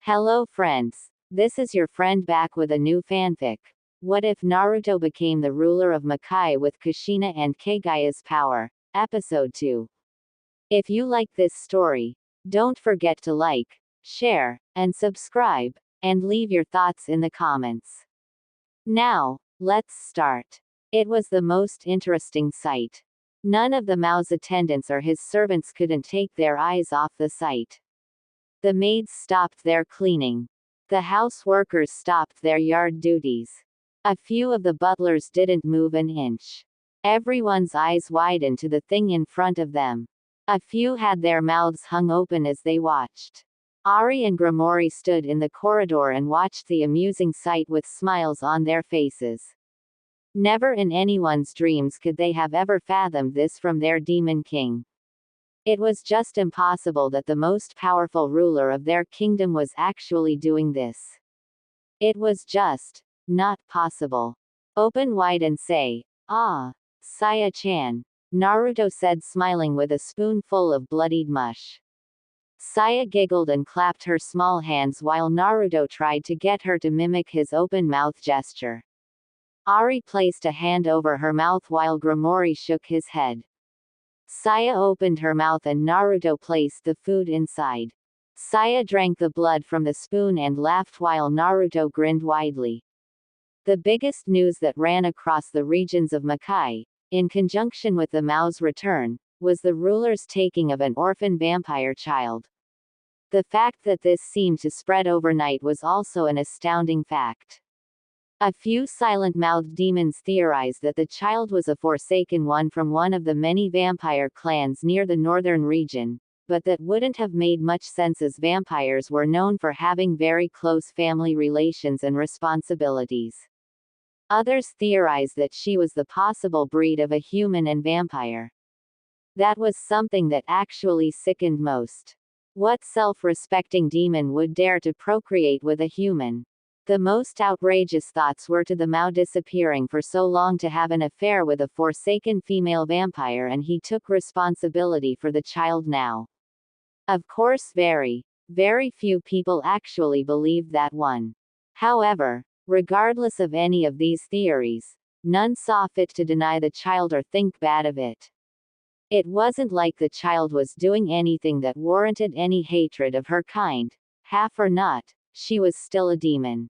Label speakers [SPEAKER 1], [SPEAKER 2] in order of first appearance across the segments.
[SPEAKER 1] Hello friends. This is your friend back with a new fanfic. What if Naruto became the ruler of Makai with Kushina and Kaguya's power? Episode 2. If you like this story, don't forget to like, share, and subscribe, and leave your thoughts in the comments. Now, let's start. It was the most interesting sight. None of the Mao's attendants or his servants couldn't take their eyes off the sight. The maids stopped their cleaning. The house workers stopped their yard duties. A few of the butlers didn't move an inch. Everyone's eyes widened to the thing in front of them. A few had their mouths hung open as they watched. Ari and Gromori stood in the corridor and watched the amusing sight with smiles on their faces. Never in anyone's dreams could they have ever fathomed this from their demon king. It was just impossible that the most powerful ruler of their kingdom was actually doing this. It was just not possible. Open wide and say, "Ah, Saya-chan," Naruto said, smiling with a spoonful of bloodied mush. Saya giggled and clapped her small hands while Naruto tried to get her to mimic his open mouth gesture. Ari placed a hand over her mouth while Gromori shook his head. Saya opened her mouth and Naruto placed the food inside. Saya drank the blood from the spoon and laughed while Naruto grinned widely. The biggest news that ran across the regions of Makai, in conjunction with the Mao's return, was the ruler's taking of an orphan vampire child. The fact that this seemed to spread overnight was also an astounding fact. A few silent-mouthed demons theorized that the child was a forsaken one from one of the many vampire clans near the northern region, but that wouldn't have made much sense as vampires were known for having very close family relations and responsibilities. Others theorized that she was the possible breed of a human and vampire. That was something that actually sickened most. What self-respecting demon would dare to procreate with a human? The most outrageous thoughts were to the Mao disappearing for so long to have an affair with a forsaken female vampire, and he took responsibility for the child now. Of course, very few people actually believed that one. However, regardless of any of these theories, none saw fit to deny the child or think bad of it. It wasn't like the child was doing anything that warranted any hatred of her kind. Half or not, she was still a demon.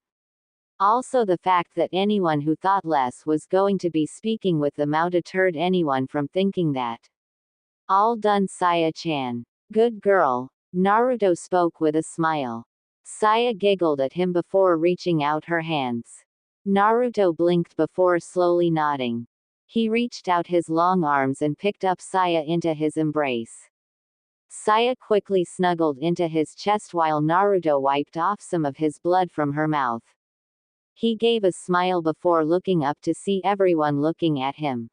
[SPEAKER 1] Also, the fact that anyone who thought less was going to be speaking with the Mao deterred anyone from thinking that. All done, Saya-chan. Good girl. Naruto spoke with a smile. Saya giggled at him before reaching out her hands. Naruto blinked before slowly nodding. He reached out his long arms and picked up Saya into his embrace. Saya quickly snuggled into his chest while Naruto wiped off some of his blood from her mouth. He gave a smile before looking up to see everyone looking at him.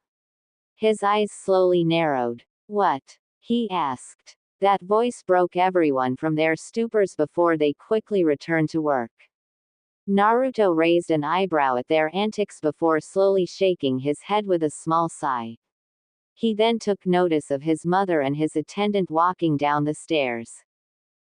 [SPEAKER 1] His eyes slowly narrowed. "What?" he asked. That voice broke everyone from their stupors before they quickly returned to work. Naruto raised an eyebrow at their antics before slowly shaking his head with a small sigh. He then took notice of his mother and his attendant walking down the stairs.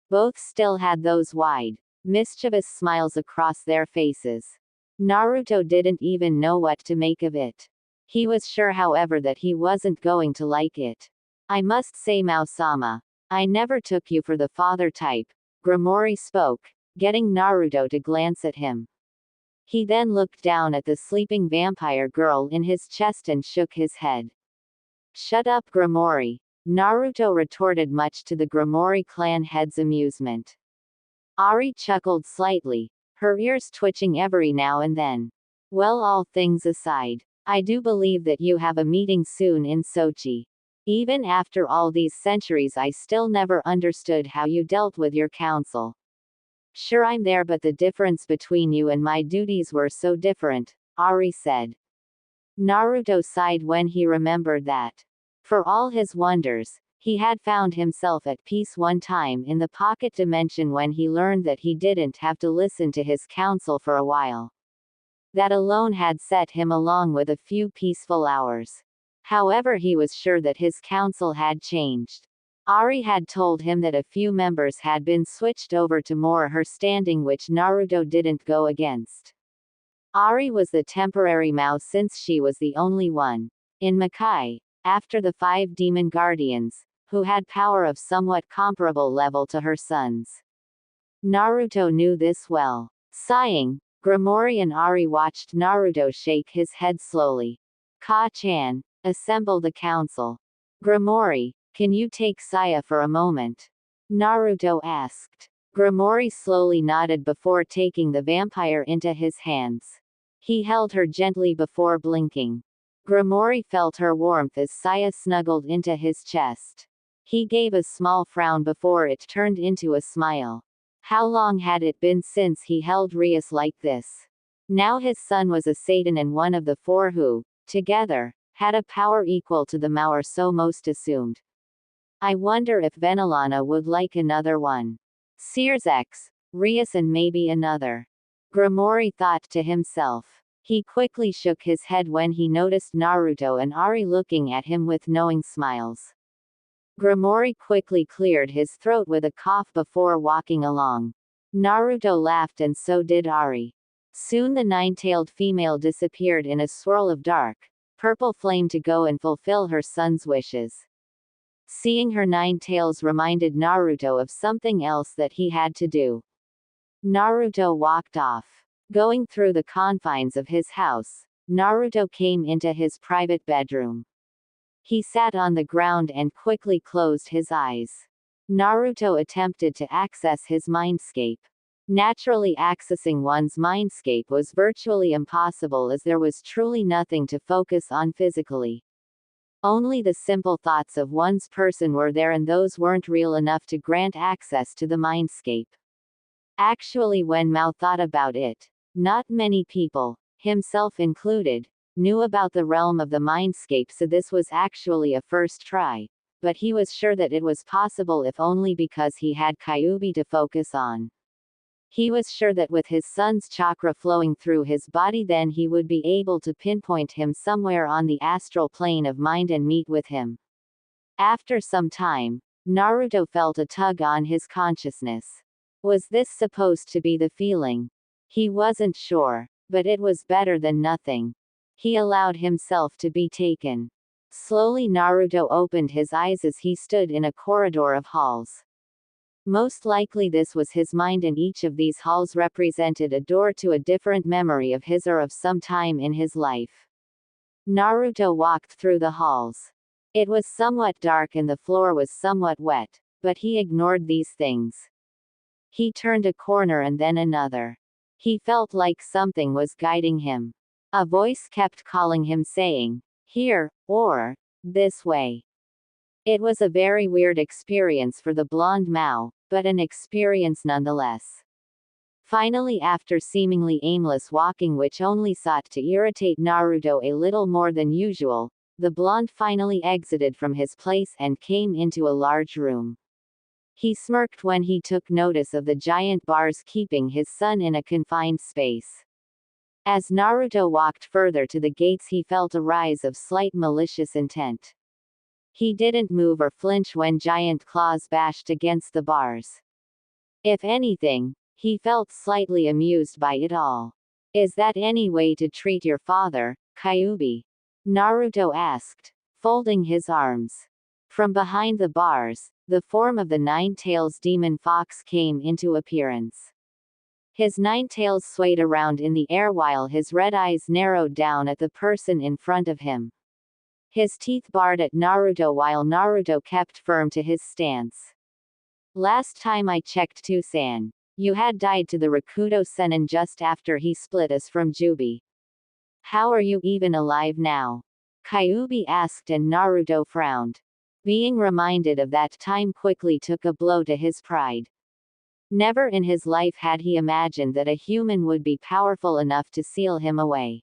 [SPEAKER 1] Both still had those wide, mischievous smiles across their faces. Naruto didn't even know what to make of it. He was sure, however, that he wasn't going to like it. "I must say, Mao-sama, I never took you for the father type," Gromori spoke, getting Naruto to glance at him. He then looked down at the sleeping vampire girl in his chest and shook his head. "Shut up, Gromori," Naruto retorted, much to the Gromori clan head's amusement. Ari chuckled slightly, her ears twitching every now and then. "Well, all things aside, I do believe that you have a meeting soon in Sochi. Even after all these centuries, I still never understood how you dealt with your council." "Sure, I'm there, but the difference between you and my duties were so different," Ari said. Naruto sighed when he remembered that. For all his wonders, he had found himself at peace one time in the pocket dimension when he learned that he didn't have to listen to his counsel for a while. That alone had set him along with a few peaceful hours. However, he was sure that his counsel had changed. Ari had told him that a few members had been switched over to more her standing, which Naruto didn't go against. Ari was the temporary Mao since she was the only one in Makai, after the 5 demon guardians, who had power of somewhat comparable level to her sons. Naruto knew this well. Sighing, Grimory and Ari watched Naruto shake his head slowly. Ka-chan, assemble the council. Grimory, can you take Saya for a moment? Naruto asked. Grimory slowly nodded before taking the vampire into his hands. He held her gently before blinking. Grimory felt her warmth as Saya snuggled into his chest. He gave a small frown before it turned into a smile. How long had it been since he held Rias like this? Now his son was a Satan and one of the 4 who, together, had a power equal to the Mao, or so most assumed. I wonder if Venelana would like another one. Sears X, Rias and maybe another. Grimory thought to himself. He quickly shook his head when he noticed Naruto and Ari looking at him with knowing smiles. Grimory quickly cleared his throat with a cough before walking along. Naruto laughed and so did Ari. Soon the 9-tailed female disappeared in a swirl of dark, purple flame to go and fulfill her son's wishes. Seeing her 9 tails reminded Naruto of something else that he had to do. Naruto walked off. Going through the confines of his house, Naruto came into his private bedroom. He sat on the ground and quickly closed his eyes. Naruto attempted to access his mindscape. Naturally, accessing one's mindscape was virtually impossible as there was truly nothing to focus on physically. Only the simple thoughts of one's person were there, and those weren't real enough to grant access to the mindscape. Actually, when Mao thought about it, not many people, himself included, knew about the realm of the mindscape, so this was actually a first try, but he was sure that it was possible if only because he had Kyuubi to focus on. He was sure that with his son's chakra flowing through his body, then he would be able to pinpoint him somewhere on the astral plane of mind and meet with him. After some time, Naruto felt a tug on his consciousness. Was this supposed to be the feeling? He wasn't sure, but it was better than nothing. He allowed himself to be taken. Slowly Naruto opened his eyes as he stood in a corridor of halls. Most likely this was his mind, and each of these halls represented a door to a different memory of his or of some time in his life. Naruto walked through the halls. It was somewhat dark and the floor was somewhat wet, but he ignored these things. He turned a corner and then another. He felt like something was guiding him. A voice kept calling him, saying, "Here, or this way." It was a very weird experience for the blonde Mao, but an experience nonetheless. Finally, after seemingly aimless walking which only sought to irritate Naruto a little more than usual, the blonde finally exited from his place and came into a large room. He smirked when he took notice of the giant bars keeping his son in a confined space. As Naruto walked further to the gates, he felt a rise of slight malicious intent. He didn't move or flinch when giant claws bashed against the bars. If anything, he felt slightly amused by it all. "Is that any way to treat your father, Kyuubi?" Naruto asked, folding his arms. From behind the bars, the form of the 9 tails demon fox came into appearance. His 9 tails swayed around in the air while his red eyes narrowed down at the person in front of him. His teeth barred at Naruto while Naruto kept firm to his stance. "Last time I checked, Tusan, you had died to the Rakuto Sennin just after he split us from Jubi. How are you even alive now?" Kyuubi asked, and Naruto frowned. Being reminded of that time quickly took a blow to his pride. Never in his life had he imagined that a human would be powerful enough to seal him away.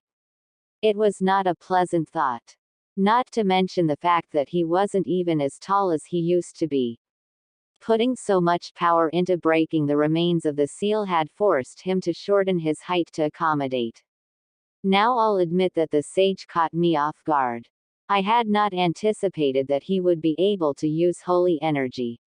[SPEAKER 1] It was not a pleasant thought. Not to mention the fact that he wasn't even as tall as he used to be. Putting so much power into breaking the remains of the seal had forced him to shorten his height to accommodate. Now I'll admit that the sage caught me off guard. I had not anticipated that he would be able to use holy energy.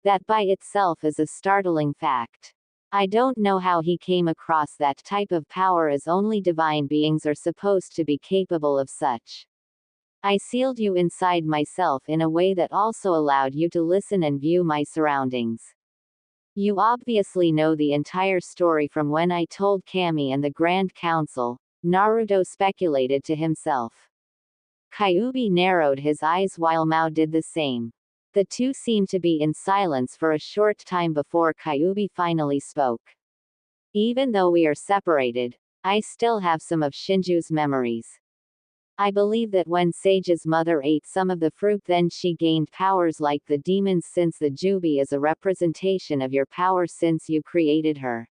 [SPEAKER 1] That by itself is a startling fact. I don't know how he came across that type of power, as only divine beings are supposed to be capable of such. I sealed you inside myself in a way that also allowed you to listen and view my surroundings. You obviously know the entire story from when I told Kami and the Grand Council, Naruto speculated to himself. Kyuubi narrowed his eyes while Mao did the same. The two seemed to be in silence for a short time before Kyuubi finally spoke. Even though we are separated, I still have some of Shinju's memories. I believe that when Sage's mother ate some of the fruit, then she gained powers like the demons, since the Jubi is a representation of your power since you created her.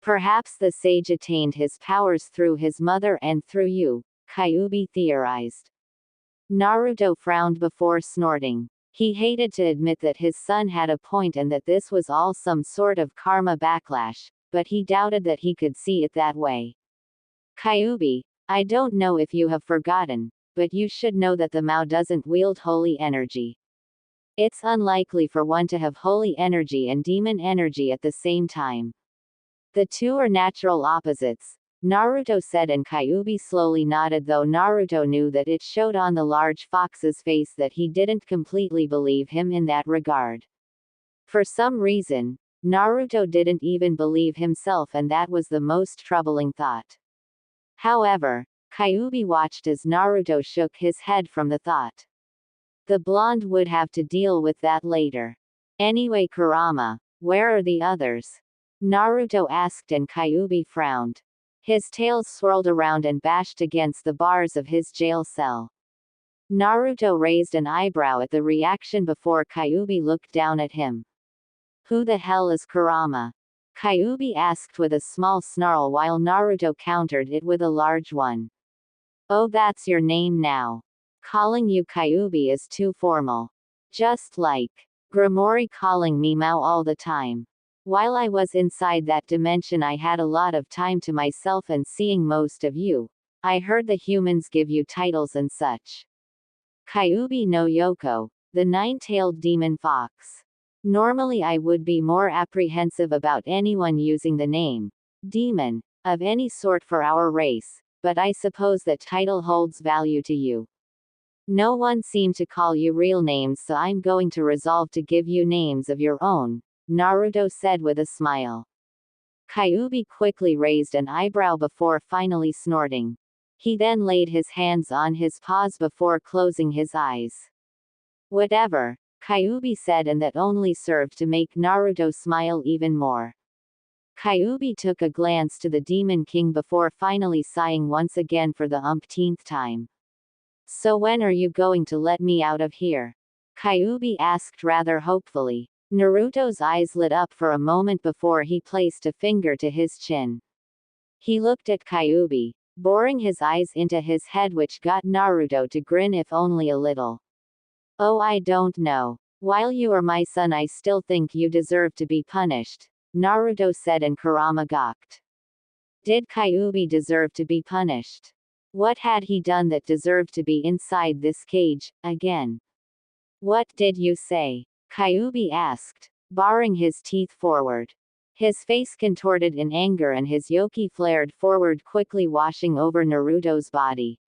[SPEAKER 1] Perhaps the sage attained his powers through his mother and through you, Kyuubi theorized. Naruto frowned before snorting. He hated to admit that his son had a point and that this was all some sort of karma backlash, but he doubted that he could see it that way. Kyuubi, I don't know if you have forgotten, but you should know that the Mao doesn't wield holy energy. It's unlikely for one to have holy energy and demon energy at the same time. The two are natural opposites, Naruto said, and Kyuubi slowly nodded, though Naruto knew that it showed on the large fox's face that he didn't completely believe him in that regard. For some reason, Naruto didn't even believe himself, and that was the most troubling thought. However, Kyuubi watched as Naruto shook his head from the thought. The blonde would have to deal with that later. Anyway, Kurama, where are the others? Naruto asked, and Kyuubi frowned. His tail swirled around and bashed against the bars of his jail cell. Naruto raised an eyebrow at the reaction before Kyuubi looked down at him. Who the hell is Kurama? Kyuubi asked with a small snarl while Naruto countered it with a large one. Oh, that's your name now. Calling you Kyuubi is too formal. Just like Grimori calling me Mao all the time. While I was inside that dimension, I had a lot of time to myself, and seeing most of you, I heard the humans give you titles and such. Kyuubi no Yoko, the nine-tailed demon fox. Normally I would be more apprehensive about anyone using the name demon of any sort for our race, but I suppose that title holds value to you. No one seemed to call you real names, so I'm going to resolve to give you names of your own, Naruto said with a smile. Kyuubi quickly raised an eyebrow before finally snorting. He then laid his hands on his paws before closing his eyes. Whatever, Kyuubi said, and that only served to make Naruto smile even more. Kyuubi took a glance to the Demon King before finally sighing once again for the umpteenth time. So when are you going to let me out of here? Kyuubi asked rather hopefully. Naruto's eyes lit up for a moment before he placed a finger to his chin. He looked at Kyuubi, boring his eyes into his head, which got Naruto to grin, if only a little. Oh, I don't know. While you are my son, I still think you deserve to be punished, Naruto said, and Kurama gawked. Did Kyuubi deserve to be punished? What had he done that deserved to be inside this cage, again? What did you say? Kyuubi asked, barring his teeth forward. His face contorted in anger and his yoki flared forward, quickly washing over Naruto's body.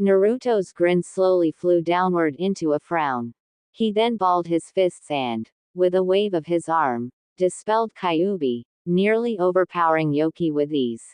[SPEAKER 1] Naruto's grin slowly flew downward into a frown. He then balled his fists and, with a wave of his arm, dispelled Kyuubi, nearly overpowering yoki with ease.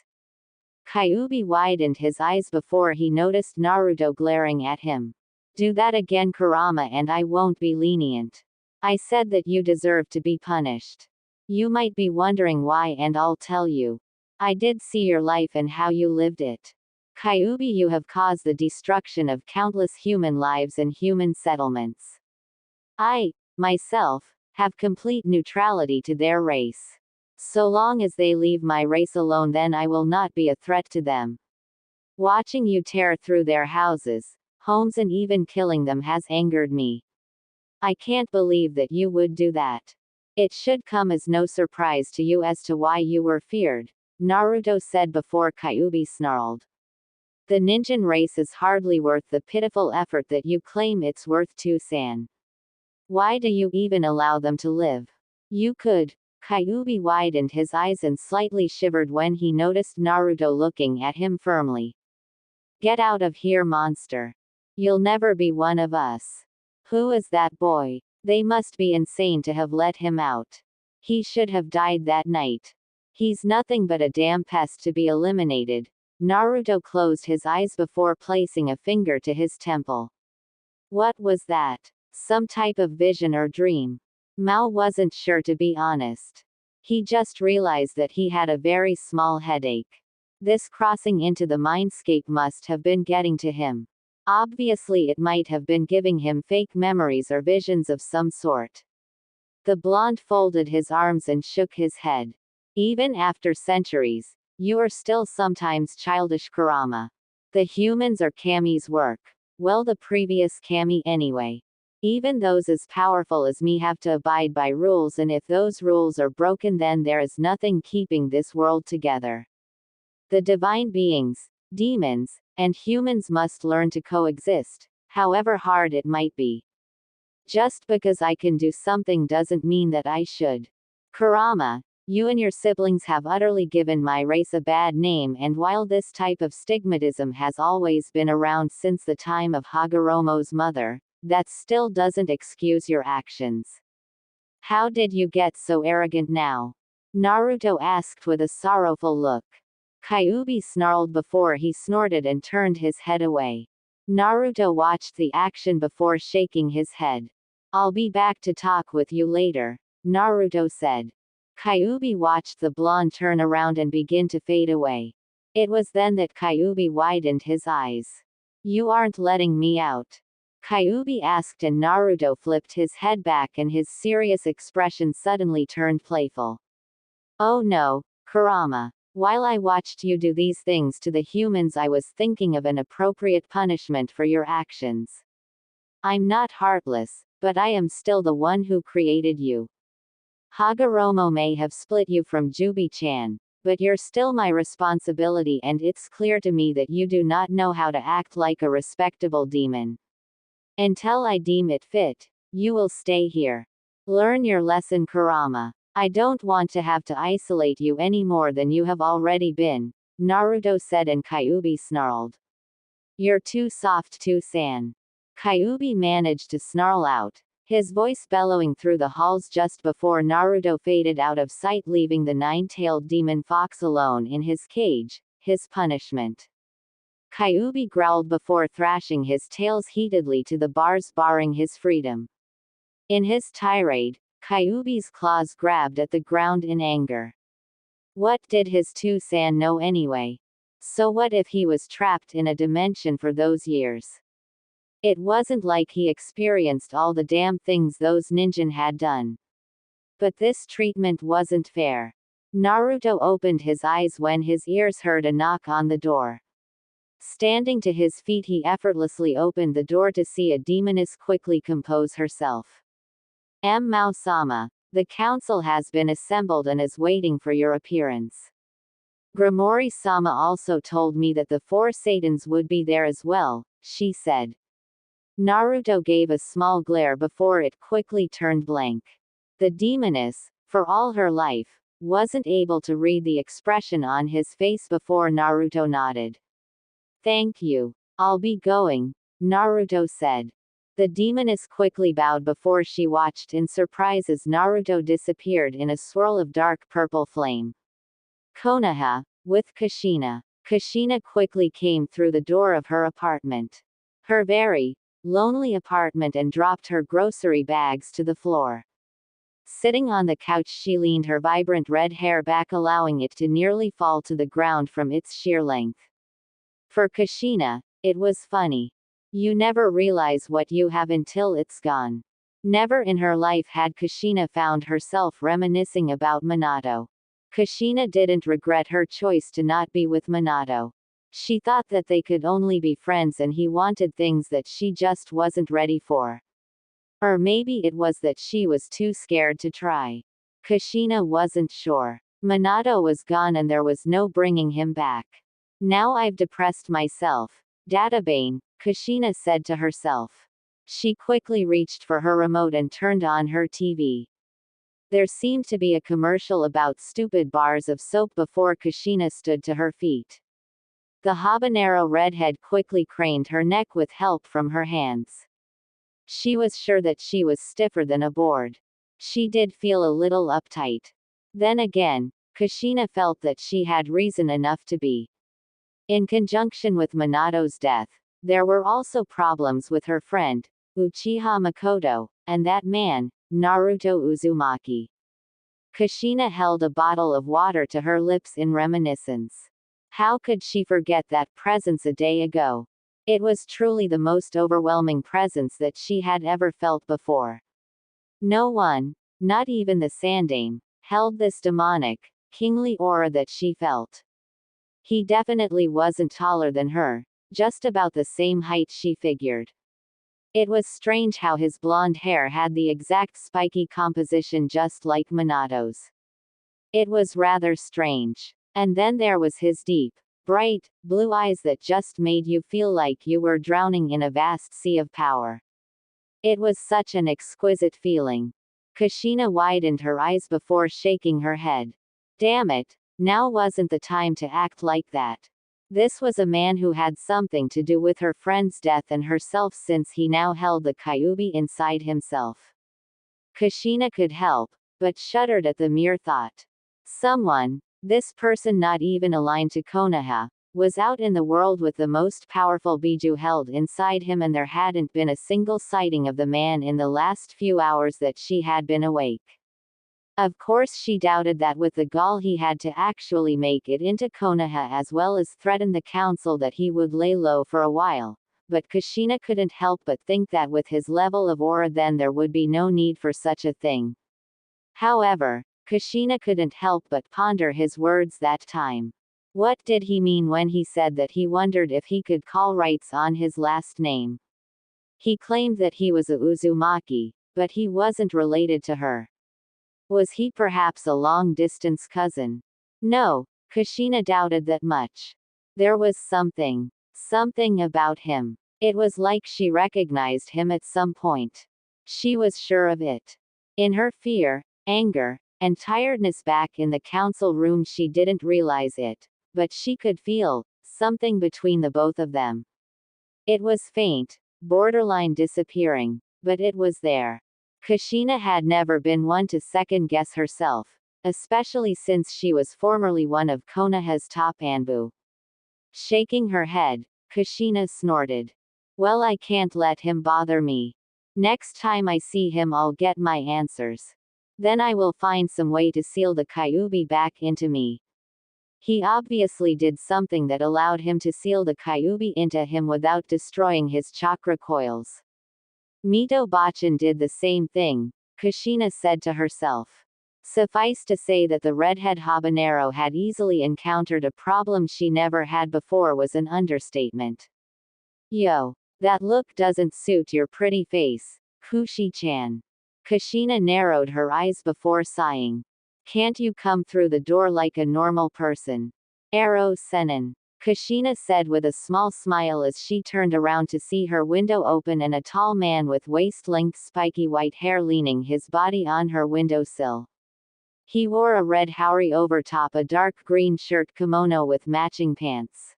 [SPEAKER 1] Kyuubi widened his eyes before he noticed Naruto glaring at him. Do that again, Kurama, and I won't be lenient. I said that you deserve to be punished. You might be wondering why, and I'll tell you. I did see your life and how you lived it. Kyuubi, you have caused the destruction of countless human lives and human settlements. I, myself, have complete neutrality to their race. So long as they leave my race alone, then I will not be a threat to them. Watching you tear through their houses, homes, and even killing them has angered me. I can't believe that you would do that. It should come as no surprise to you as to why you were feared, Naruto said before Kyuubi snarled. The ninja race is hardly worth the pitiful effort that you claim it's worth to San. Why do you even allow them to live? You could. Kyuubi widened his eyes and slightly shivered when he noticed Naruto looking at him firmly. Get out of here, monster. You'll never be one of us. Who is that boy? They must be insane to have let him out. He should have died that night. He's nothing but a damn pest to be eliminated. Naruto closed his eyes before placing a finger to his temple. What was that? Some type of vision or dream? Mao wasn't sure, to be honest. He just realized that he had a very small headache. This crossing into the mindscape must have been getting to him. Obviously it might have been giving him fake memories or visions of some sort. The blonde folded his arms and shook his head. Even after centuries, you are still sometimes childish, Kurama. The humans are Kami's work. Well, the previous Kami anyway. Even those as powerful as me have to abide by rules, and if those rules are broken, then there is nothing keeping this world together. The divine beings, demons, and humans must learn to coexist, however hard it might be. Just because I can do something doesn't mean that I should. Kurama, you and your siblings have utterly given my race a bad name, and while this type of stigmatism has always been around since the time of Hagoromo's mother, that still doesn't excuse your actions. How did you get so arrogant now? Naruto asked with a sorrowful look. Kyuubi snarled before he snorted and turned his head away. Naruto watched the action before shaking his head. I'll be back to talk with you later, Naruto said. Kyuubi watched the blonde turn around and begin to fade away. It was then that Kyuubi widened his eyes. You aren't letting me out? Kyuubi asked, and Naruto flipped his head back and his serious expression suddenly turned playful. Oh no, Kurama. While I watched you do these things to the humans, I was thinking of an appropriate punishment for your actions. I'm not heartless, but I am still the one who created you. Hagoromo may have split you from Jubi-chan, but you're still my responsibility, and it's clear to me that you do not know how to act like a respectable demon. Until I deem it fit, you will stay here. Learn your lesson, Kurama. I don't want to have to isolate you any more than you have already been, Naruto said, and Kyuubi snarled. You're too soft, San. Kyuubi managed to snarl out, his voice bellowing through the halls just before Naruto faded out of sight, leaving the nine-tailed demon fox alone in his cage, his punishment. Kyuubi growled before thrashing his tails heatedly to the bars barring his freedom. In his tirade, Kyuubi's claws grabbed at the ground in anger. What did his San know anyway? So what if he was trapped in a dimension for those years? It wasn't like he experienced all the damn things those ninja had done. But this treatment wasn't fair. Naruto opened his eyes when his ears heard a knock on the door. Standing to his feet, he effortlessly opened the door to see a demoness quickly compose herself. Mao-sama, the council has been assembled and is waiting for your appearance. Grimori-sama also told me that the 4 Satans would be there as well, she said. Naruto gave a small glare before it quickly turned blank. The demoness, for all her life, wasn't able to read the expression on his face before Naruto nodded. Thank you. I'll be going, Naruto said. The demoness quickly bowed before she watched in surprise as Naruto disappeared in a swirl of dark purple flame. Konoha, with Kushina. Kushina quickly came through the door of her apartment. Her very lonely apartment, and dropped her grocery bags to the floor. Sitting on the couch, she leaned her vibrant red hair back, allowing it to nearly fall to the ground from its sheer length. For Kushina, it was funny. You never realize what you have until it's gone. Never in her life had Kushina found herself reminiscing about Minato. Kushina didn't regret her choice to not be with Minato. She thought that they could only be friends, and he wanted things that she just wasn't ready for. Or maybe it was that she was too scared to try. Kushina wasn't sure. Minato was gone and there was no bringing him back. Now I've depressed myself. Databane, Kushina said to herself. She quickly reached for her remote and turned on her TV. There seemed to be a commercial about stupid bars of soap before Kushina stood to her feet. The habanero redhead quickly craned her neck with help from her hands. She was sure that she was stiffer than a board. She did feel a little uptight. Then again, Kushina felt that she had reason enough to be. In conjunction with Minato's death, there were also problems with her friend, Uchiha Makoto, and that man, Naruto Uzumaki. Kushina held a bottle of water to her lips in reminiscence. How could she forget that presence a day ago? It was truly the most overwhelming presence that she had ever felt before. No one, not even the Sandaime, held this demonic, kingly aura that she felt. He definitely wasn't taller than her, just about the same height she figured. It was strange how his blonde hair had the exact spiky composition just like Minato's. It was rather strange. And then there was his deep, bright, blue eyes that just made you feel like you were drowning in a vast sea of power. It was such an exquisite feeling. Kushina widened her eyes before shaking her head. Damn it, now wasn't the time to act like that. This was a man who had something to do with her friend's death and herself, since he now held the Kyuubi inside himself. Kushina could help, but shuddered at the mere thought. Someone, this person not even aligned to Konoha, was out in the world with the most powerful Biju held inside him, and there hadn't been a single sighting of the man in the last few hours that she had been awake. Of course she doubted that with the gall he had to actually make it into Konoha, as well as threaten the council that he would lay low for a while, but Kushina couldn't help but think that with his level of aura then there would be no need for such a thing. However, Kushina couldn't help but ponder his words that time. What did he mean when he said that he wondered if he could call rights on his last name? He claimed that he was a Uzumaki, but he wasn't related to her. Was he perhaps a long-distance cousin? No, Kushina doubted that much. There was something about him. It was like she recognized him at some point. She was sure of it. In her fear, anger, and tiredness back in the council room, she didn't realize it, but she could feel something between the both of them. It was faint, borderline disappearing, but it was there. Kushina had never been one to second-guess herself, especially since she was formerly one of Konoha's top Anbu. Shaking her head, Kushina snorted. Well, I can't let him bother me. Next time I see him I'll get my answers. Then I will find some way to seal the Kyuubi back into me. He obviously did something that allowed him to seal the Kyuubi into him without destroying his chakra coils. Mito Bachan did the same thing, Kushina said to herself. Suffice to say that the redhead habanero had easily encountered a problem she never had before was an understatement. Yo, that look doesn't suit your pretty face, Kushi-chan. Kushina narrowed her eyes before sighing. Can't you come through the door like a normal person? Aro Senin. Kushina said with a small smile as she turned around to see her window open and a tall man with waist-length spiky white hair leaning his body on her windowsill. He wore a red haori overtop, a dark green shirt kimono with matching pants.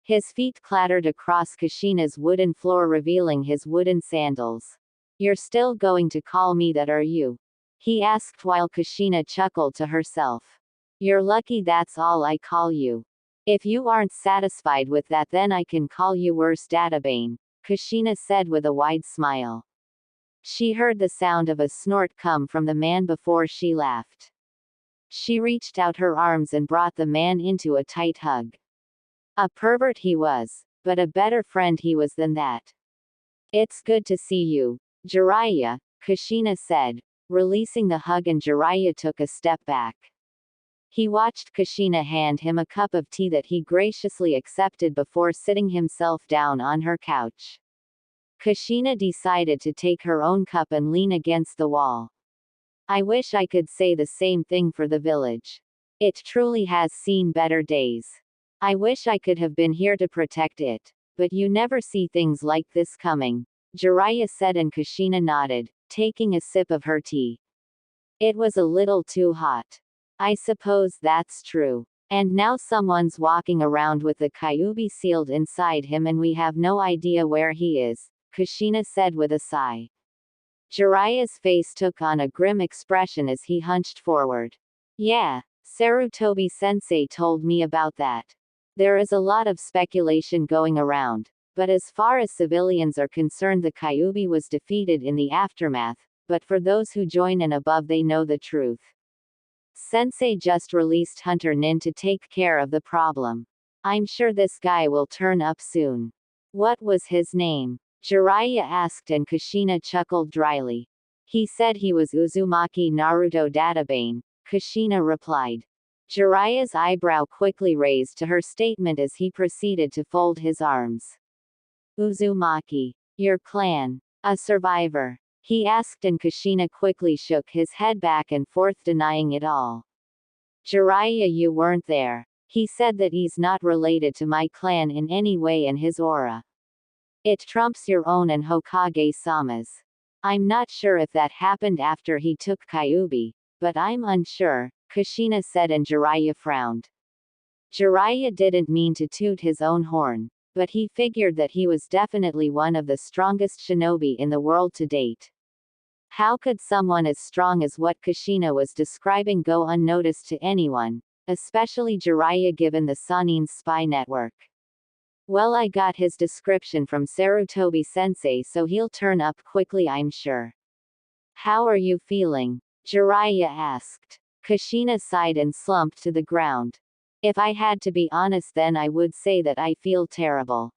[SPEAKER 1] His feet clattered across Kushina's wooden floor, revealing his wooden sandals. You're still going to call me that, are you? He asked while Kushina chuckled to herself. You're lucky that's all I call you. If you aren't satisfied with that, then I can call you worse, Databane, Kushina said with a wide smile. She heard the sound of a snort come from the man before she laughed. She reached out her arms and brought the man into a tight hug. A pervert he was, but a better friend he was than that. It's good to see you, Jiraiya, Kushina said, releasing the hug, and Jiraiya took a step back. He watched Kushina hand him a cup of tea that he graciously accepted before sitting himself down on her couch. Kushina decided to take her own cup and lean against the wall. I wish I could say the same thing for the village. It truly has seen better days. I wish I could have been here to protect it. But you never see things like this coming, Jiraiya said, and Kushina nodded, taking a sip of her tea. It was a little too hot. I suppose that's true. And now someone's walking around with the Kyuubi sealed inside him and we have no idea where he is, Kushina said with a sigh. Jiraiya's face took on a grim expression as he hunched forward. Yeah, Sarutobi-sensei told me about that. There is a lot of speculation going around, but as far as civilians are concerned, the Kyuubi was defeated in the aftermath, but for those who join and above, they know the truth. Sensei just released Hunter Nin to take care of the problem. I'm sure this guy will turn up soon. What was his name? Jiraiya asked, and Kushina chuckled dryly. He said he was Uzumaki Naruto Databane, Kushina replied. Jiraiya's eyebrow quickly raised to her statement as he proceeded to fold his arms. Uzumaki. Your clan. A survivor? He asked, and Kushina quickly shook his head back and forth, denying it all. Jiraiya, you weren't there. He said that he's not related to my clan in any way, and his aura. It trumps your own and Hokage-sama's. I'm not sure if that happened after he took Kyuubi, but I'm unsure, Kushina said, and Jiraiya frowned. Jiraiya didn't mean to toot his own horn, but he figured that he was definitely one of the strongest shinobi in the world to date. How could someone as strong as what Kushina was describing go unnoticed to anyone, especially Jiraiya given the Sanin's spy network? Well, I got his description from Sarutobi-sensei, so he'll turn up quickly, I'm sure. How are you feeling? Jiraiya asked. Kushina sighed and slumped to the ground. If I had to be honest, then I would say that I feel terrible.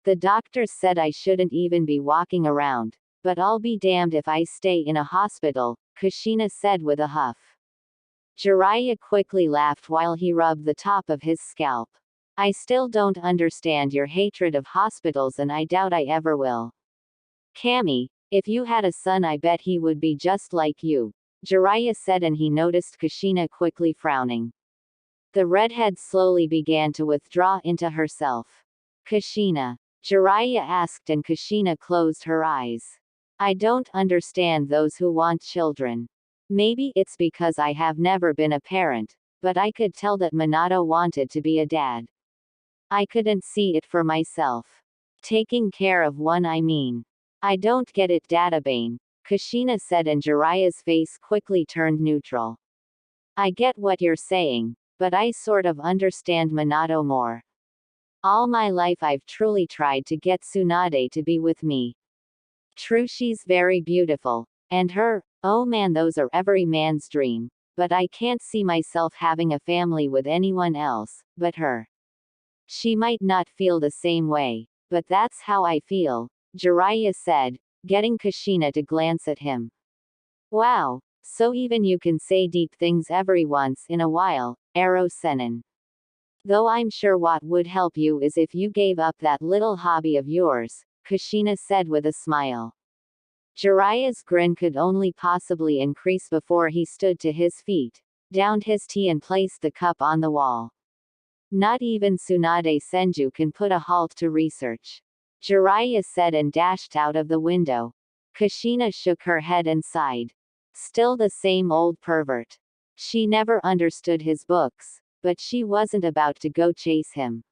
[SPEAKER 1] The doctors said I shouldn't even be walking around, but I'll be damned if I stay in a hospital, Kushina said with a huff. Jiraiya quickly laughed while he rubbed the top of his scalp. I still don't understand your hatred of hospitals, and I doubt I ever will. Kami, if you had a son, I bet he would be just like you, Jiraiya said, and he noticed Kushina quickly frowning. The redhead slowly began to withdraw into herself. Kushina? Jiraiya asked, and Kushina closed her eyes. I don't understand those who want children. Maybe it's because I have never been a parent, but I could tell that Minato wanted to be a dad. I couldn't see it for myself. Taking care of one, I mean. I don't get it, Databane, Kushina said, and Jiraiya's face quickly turned neutral. I get what you're saying, but I sort of understand Minato more. All my life I've truly tried to get Tsunade to be with me. True, she's very beautiful, and her, oh man, those are every man's dream, but I can't see myself having a family with anyone else but her. She might not feel the same way, but that's how I feel, Jiraiya said, getting Kushina to glance at him. Wow, so even you can say deep things every once in a while, Ero Sennin. Though I'm sure what would help you is if you gave up that little hobby of yours, Kushina said with a smile. Jiraiya's grin could only possibly increase before he stood to his feet, downed his tea, and placed the cup on the wall. Not even Tsunade Senju can put a halt to research, Jiraiya said, and dashed out of the window. Kushina shook her head and sighed. Still the same old pervert. She never understood his books, but she wasn't about to go chase him.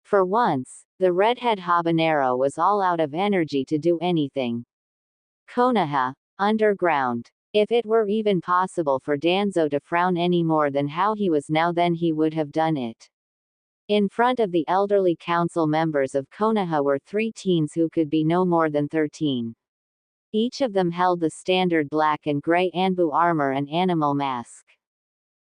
[SPEAKER 1] For once, the redhead habanero was all out of energy to do anything. Konoha, underground. If it were even possible for Danzo to frown any more than how he was now, then he would have done it. In front of the elderly council members of Konoha were 3 teens who could be no more than 13. Each of them held the standard black and gray Anbu armor and animal mask.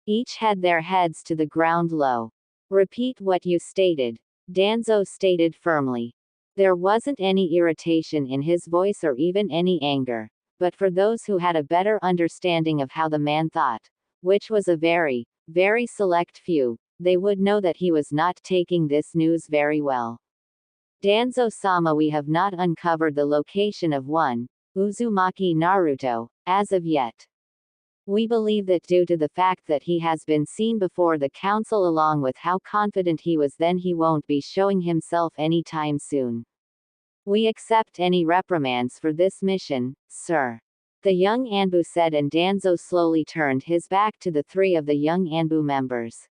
[SPEAKER 1] Each had their heads to the ground low. Repeat what you stated, Danzo stated firmly. There wasn't any irritation in his voice or even any anger, but for those who had a better understanding of how the man thought, which was a very, very select few, they would know that he was not taking this news very well. Danzo-sama, we have not uncovered the location of one, Uzumaki Naruto, as of yet. We believe that due to the fact that he has been seen before the council along with how confident he was then he won't be showing himself anytime soon. We accept any reprimands for this mission, sir. The young Anbu said, and Danzo slowly turned his back to the three of the young Anbu members.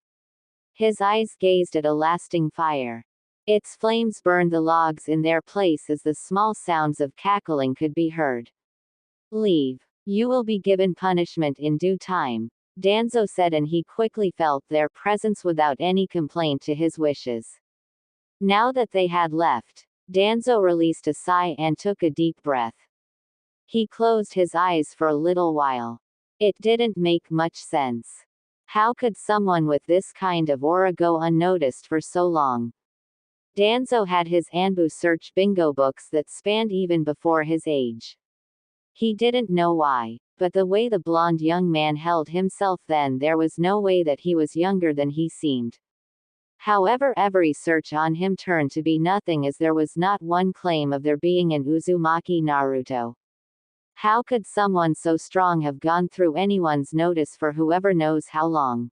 [SPEAKER 1] His eyes gazed at a lasting fire. Its flames burned the logs in their place as the small sounds of cackling could be heard. Leave. You will be given punishment in due time, Danzo said, and he quickly felt their presence without any complaint to his wishes. Now that they had left, Danzo released a sigh and took a deep breath. He closed his eyes for a little while. It didn't make much sense. How could someone with this kind of aura go unnoticed for so long? Danzo had his Anbu search bingo books that spanned even before his age. He didn't know why, but the way the blonde young man held himself then, there was no way that he was younger than he seemed. However, every search on him turned to be nothing, as there was not one claim of there being an Uzumaki Naruto. How could someone so strong have gone through anyone's notice for whoever knows how long?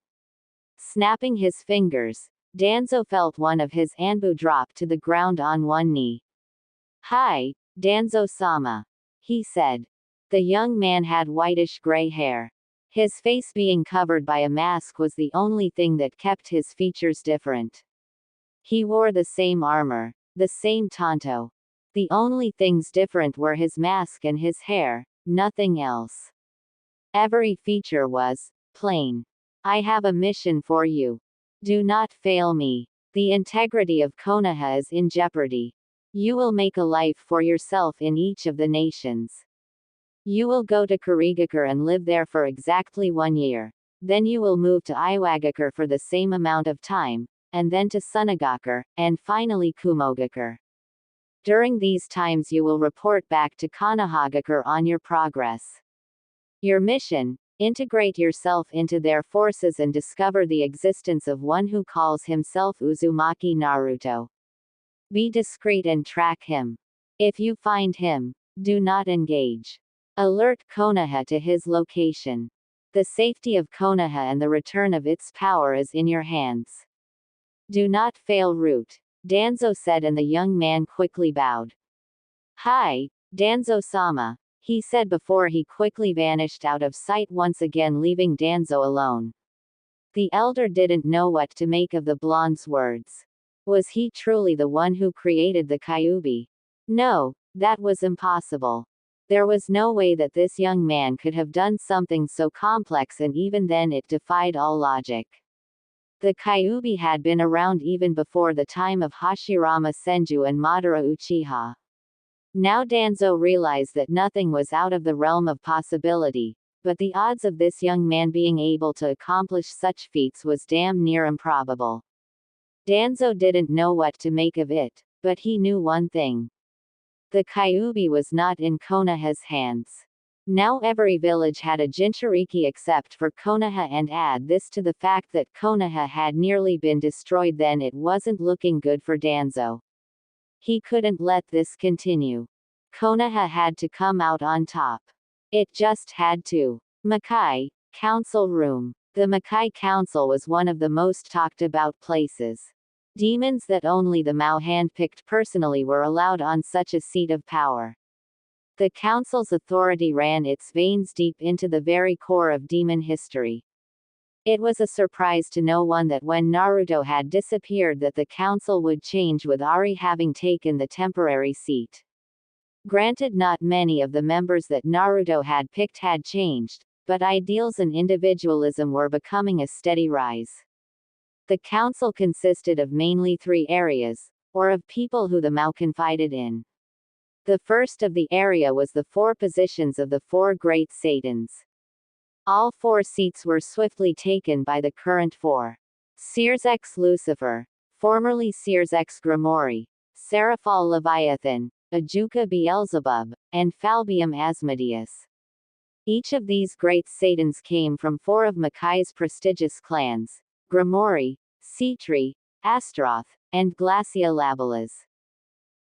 [SPEAKER 1] Snapping his fingers, Danzo felt one of his Anbu drop to the ground on one knee. "Hi, Danzo-sama," he said. The young man had whitish gray hair. His face being covered by a mask was the only thing that kept his features different. He wore the same armor, the same tanto. The only things different were his mask and his hair, nothing else. Every feature was plain. "I have a mission for you. Do not fail me. The integrity of Konoha is in jeopardy. You will make a life for yourself in each of the nations. You will go to Kurigakure and live there for exactly 1 year. Then you will move to Iwagakure for the same amount of time, and then to Sunagakure, and finally Kumogakure. During these times you will report back to Konohagakure on your progress. Your mission: integrate yourself into their forces and discover the existence of one who calls himself Uzumaki Naruto. Be discreet and track him. If you find him, do not engage. Alert Konoha to his location. The safety of Konoha and the return of its power is in your hands. Do not fail route," Danzo said, and the young man quickly bowed. "Hi, Danzo-sama," he said before he quickly vanished out of sight once again, leaving Danzo alone. The elder didn't know what to make of the blonde's words. Was he truly the one who created the Kyuubi? No, that was impossible. There was no way that this young man could have done something so complex, and even then it defied all logic. The Kyuubi had been around even before the time of Hashirama Senju and Madara Uchiha. Now Danzo realized that nothing was out of the realm of possibility, but the odds of this young man being able to accomplish such feats was damn near improbable. Danzo didn't know what to make of it, but he knew one thing. The Kyuubi was not in Konoha's hands. Now every village had a Jinchuriki except for Konoha, and add this to the fact that Konoha had nearly been destroyed, then it wasn't looking good for Danzo. He couldn't let this continue. Konoha had to come out on top. It just had to. Makai, Council Room. The Makai Council was one of the most talked about places. Demons that only the Mao handpicked personally were allowed on such a seat of power. The council's authority ran its veins deep into the very core of demon history. It was a surprise to no one that when Naruto had disappeared that the council would change, with Ari having taken the temporary seat. Granted, not many of the members that Naruto had picked had changed, but ideals and individualism were becoming a steady rise. The council consisted of mainly 3 areas, or of people who the Mao confided in. The first of the area was the 4 positions of the 4 great Satans. All 4 seats were swiftly taken by the current 4. Sears X Lucifer, formerly Sears X Grimoire, Seraphal Leviathan, Ajuka Beelzebub, and Falbium Asmodeus. Each of these great Satans came from 4 of Makai's prestigious clans: Grimoire, Citri, Astaroth, and Glacia Labelas.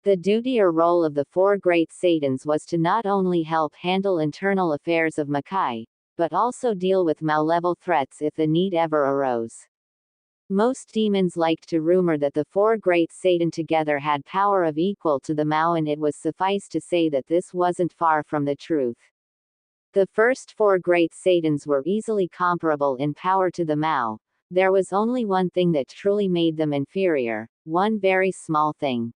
[SPEAKER 1] The duty or role of the 4 great Satans was to not only help handle internal affairs of Makai, but also deal with Mao-level threats if the need ever arose. Most demons liked to rumor that the four great Satan together had power of equal to the Mao, and it was suffice to say that this wasn't far from the truth. The first four great Satans were easily comparable in power to the Mao. There was only one thing that truly made them inferior, one very small thing.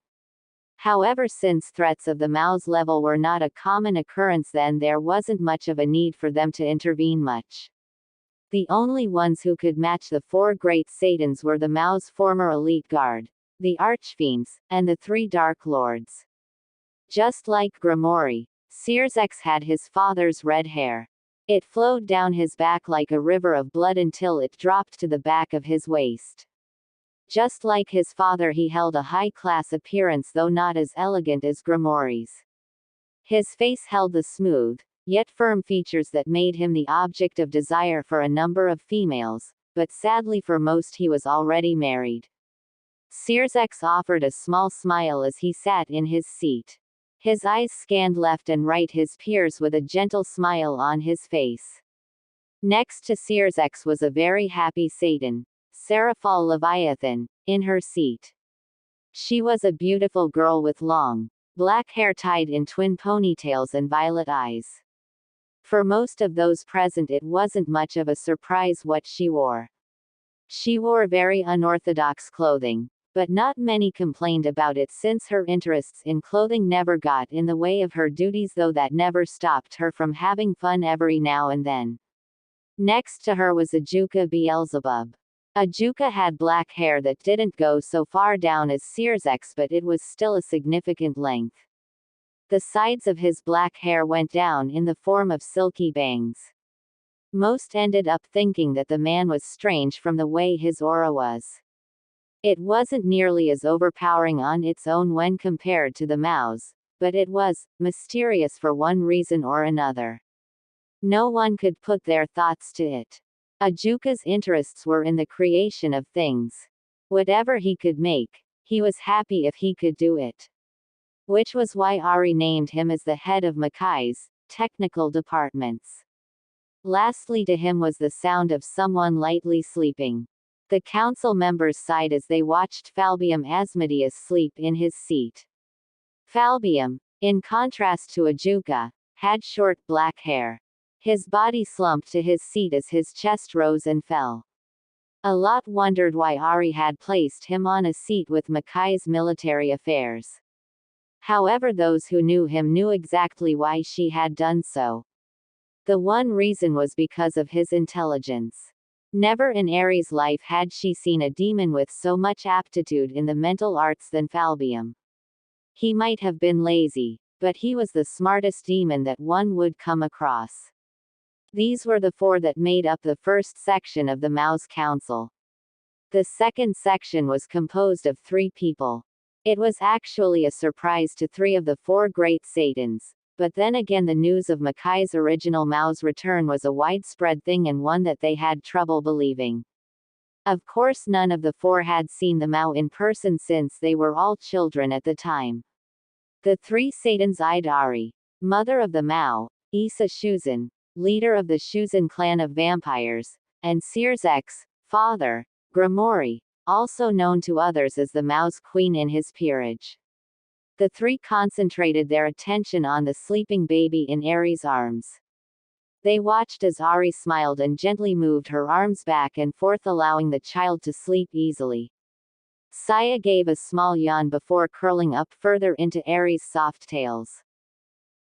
[SPEAKER 1] However, since threats of the Mao's level were not a common occurrence then, there wasn't much of a need for them to intervene much. The only ones who could match the four great Satans were the Mao's former elite guard, the Archfiends, and the three Dark Lords. Just like Grimoire, Searsex had his father's red hair. It flowed down his back like a river of blood until it dropped to the back of his waist. Just like his father, he held a high-class appearance, though not as elegant as Grimoire's. His face held the smooth, yet firm features that made him the object of desire for a number of females, but sadly for most he was already married. Searsex offered a small smile as he sat in his seat. His eyes scanned left and right his peers with a gentle smile on his face. Next to Searsex was a very happy Satan, Seraphal Leviathan, in her seat. She was a beautiful girl with long, black hair tied in twin ponytails and violet eyes. For most of those present it wasn't much of a surprise what she wore. She wore very unorthodox clothing, but not many complained about it since her interests in clothing never got in the way of her duties, though that never stopped her from having fun every now and then. Next to her was Ajuka Beelzebub. Ajuka had black hair that didn't go so far down as Searsex, but it was still a significant length. The sides of his black hair went down in the form of silky bangs. Most ended up thinking that the man was strange from the way his aura was. It wasn't nearly as overpowering on its own when compared to the Mao's, but it was mysterious for one reason or another. No one could put their thoughts to it. Ajuka's interests were in the creation of things. Whatever he could make, he was happy if he could do it. Which was why Ari named him as the head of Makai's technical departments. Lastly to him was the sound of someone lightly sleeping. The council members sighed as they watched Falbium Asmodeus sleep in his seat. Falbium, in contrast to Ajuka, had short black hair. His body slumped to his seat as his chest rose and fell. A lot wondered why Ari had placed him on a seat with Makai's military affairs. However, those who knew him knew exactly why she had done so. The one reason was because of his intelligence. Never in Ari's life had she seen a demon with so much aptitude in the mental arts than Falbium. He might have been lazy, but he was the smartest demon that one would come across. These were the four that made up the first section of the Mao's council. The second section was composed of 3 people. It was actually a surprise to 3 of the 4 great Satans, but then again the news of Makai's original Mao's return was a widespread thing and one that they had trouble believing. Of course none of the 4 had seen the Mao in person since they were all children at the time. The 3 Satans eyed Ari, mother of the Mao, Issa Shuzan, leader of the Shuzan clan of vampires, and Searsex, father, Grimoire, also known to others as the Mao's queen in his peerage. The 3 concentrated their attention on the sleeping baby in Ari's arms. They watched as Ari smiled and gently moved her arms back and forth, allowing the child to sleep easily. Saya gave a small yawn before curling up further into Ari's soft tails.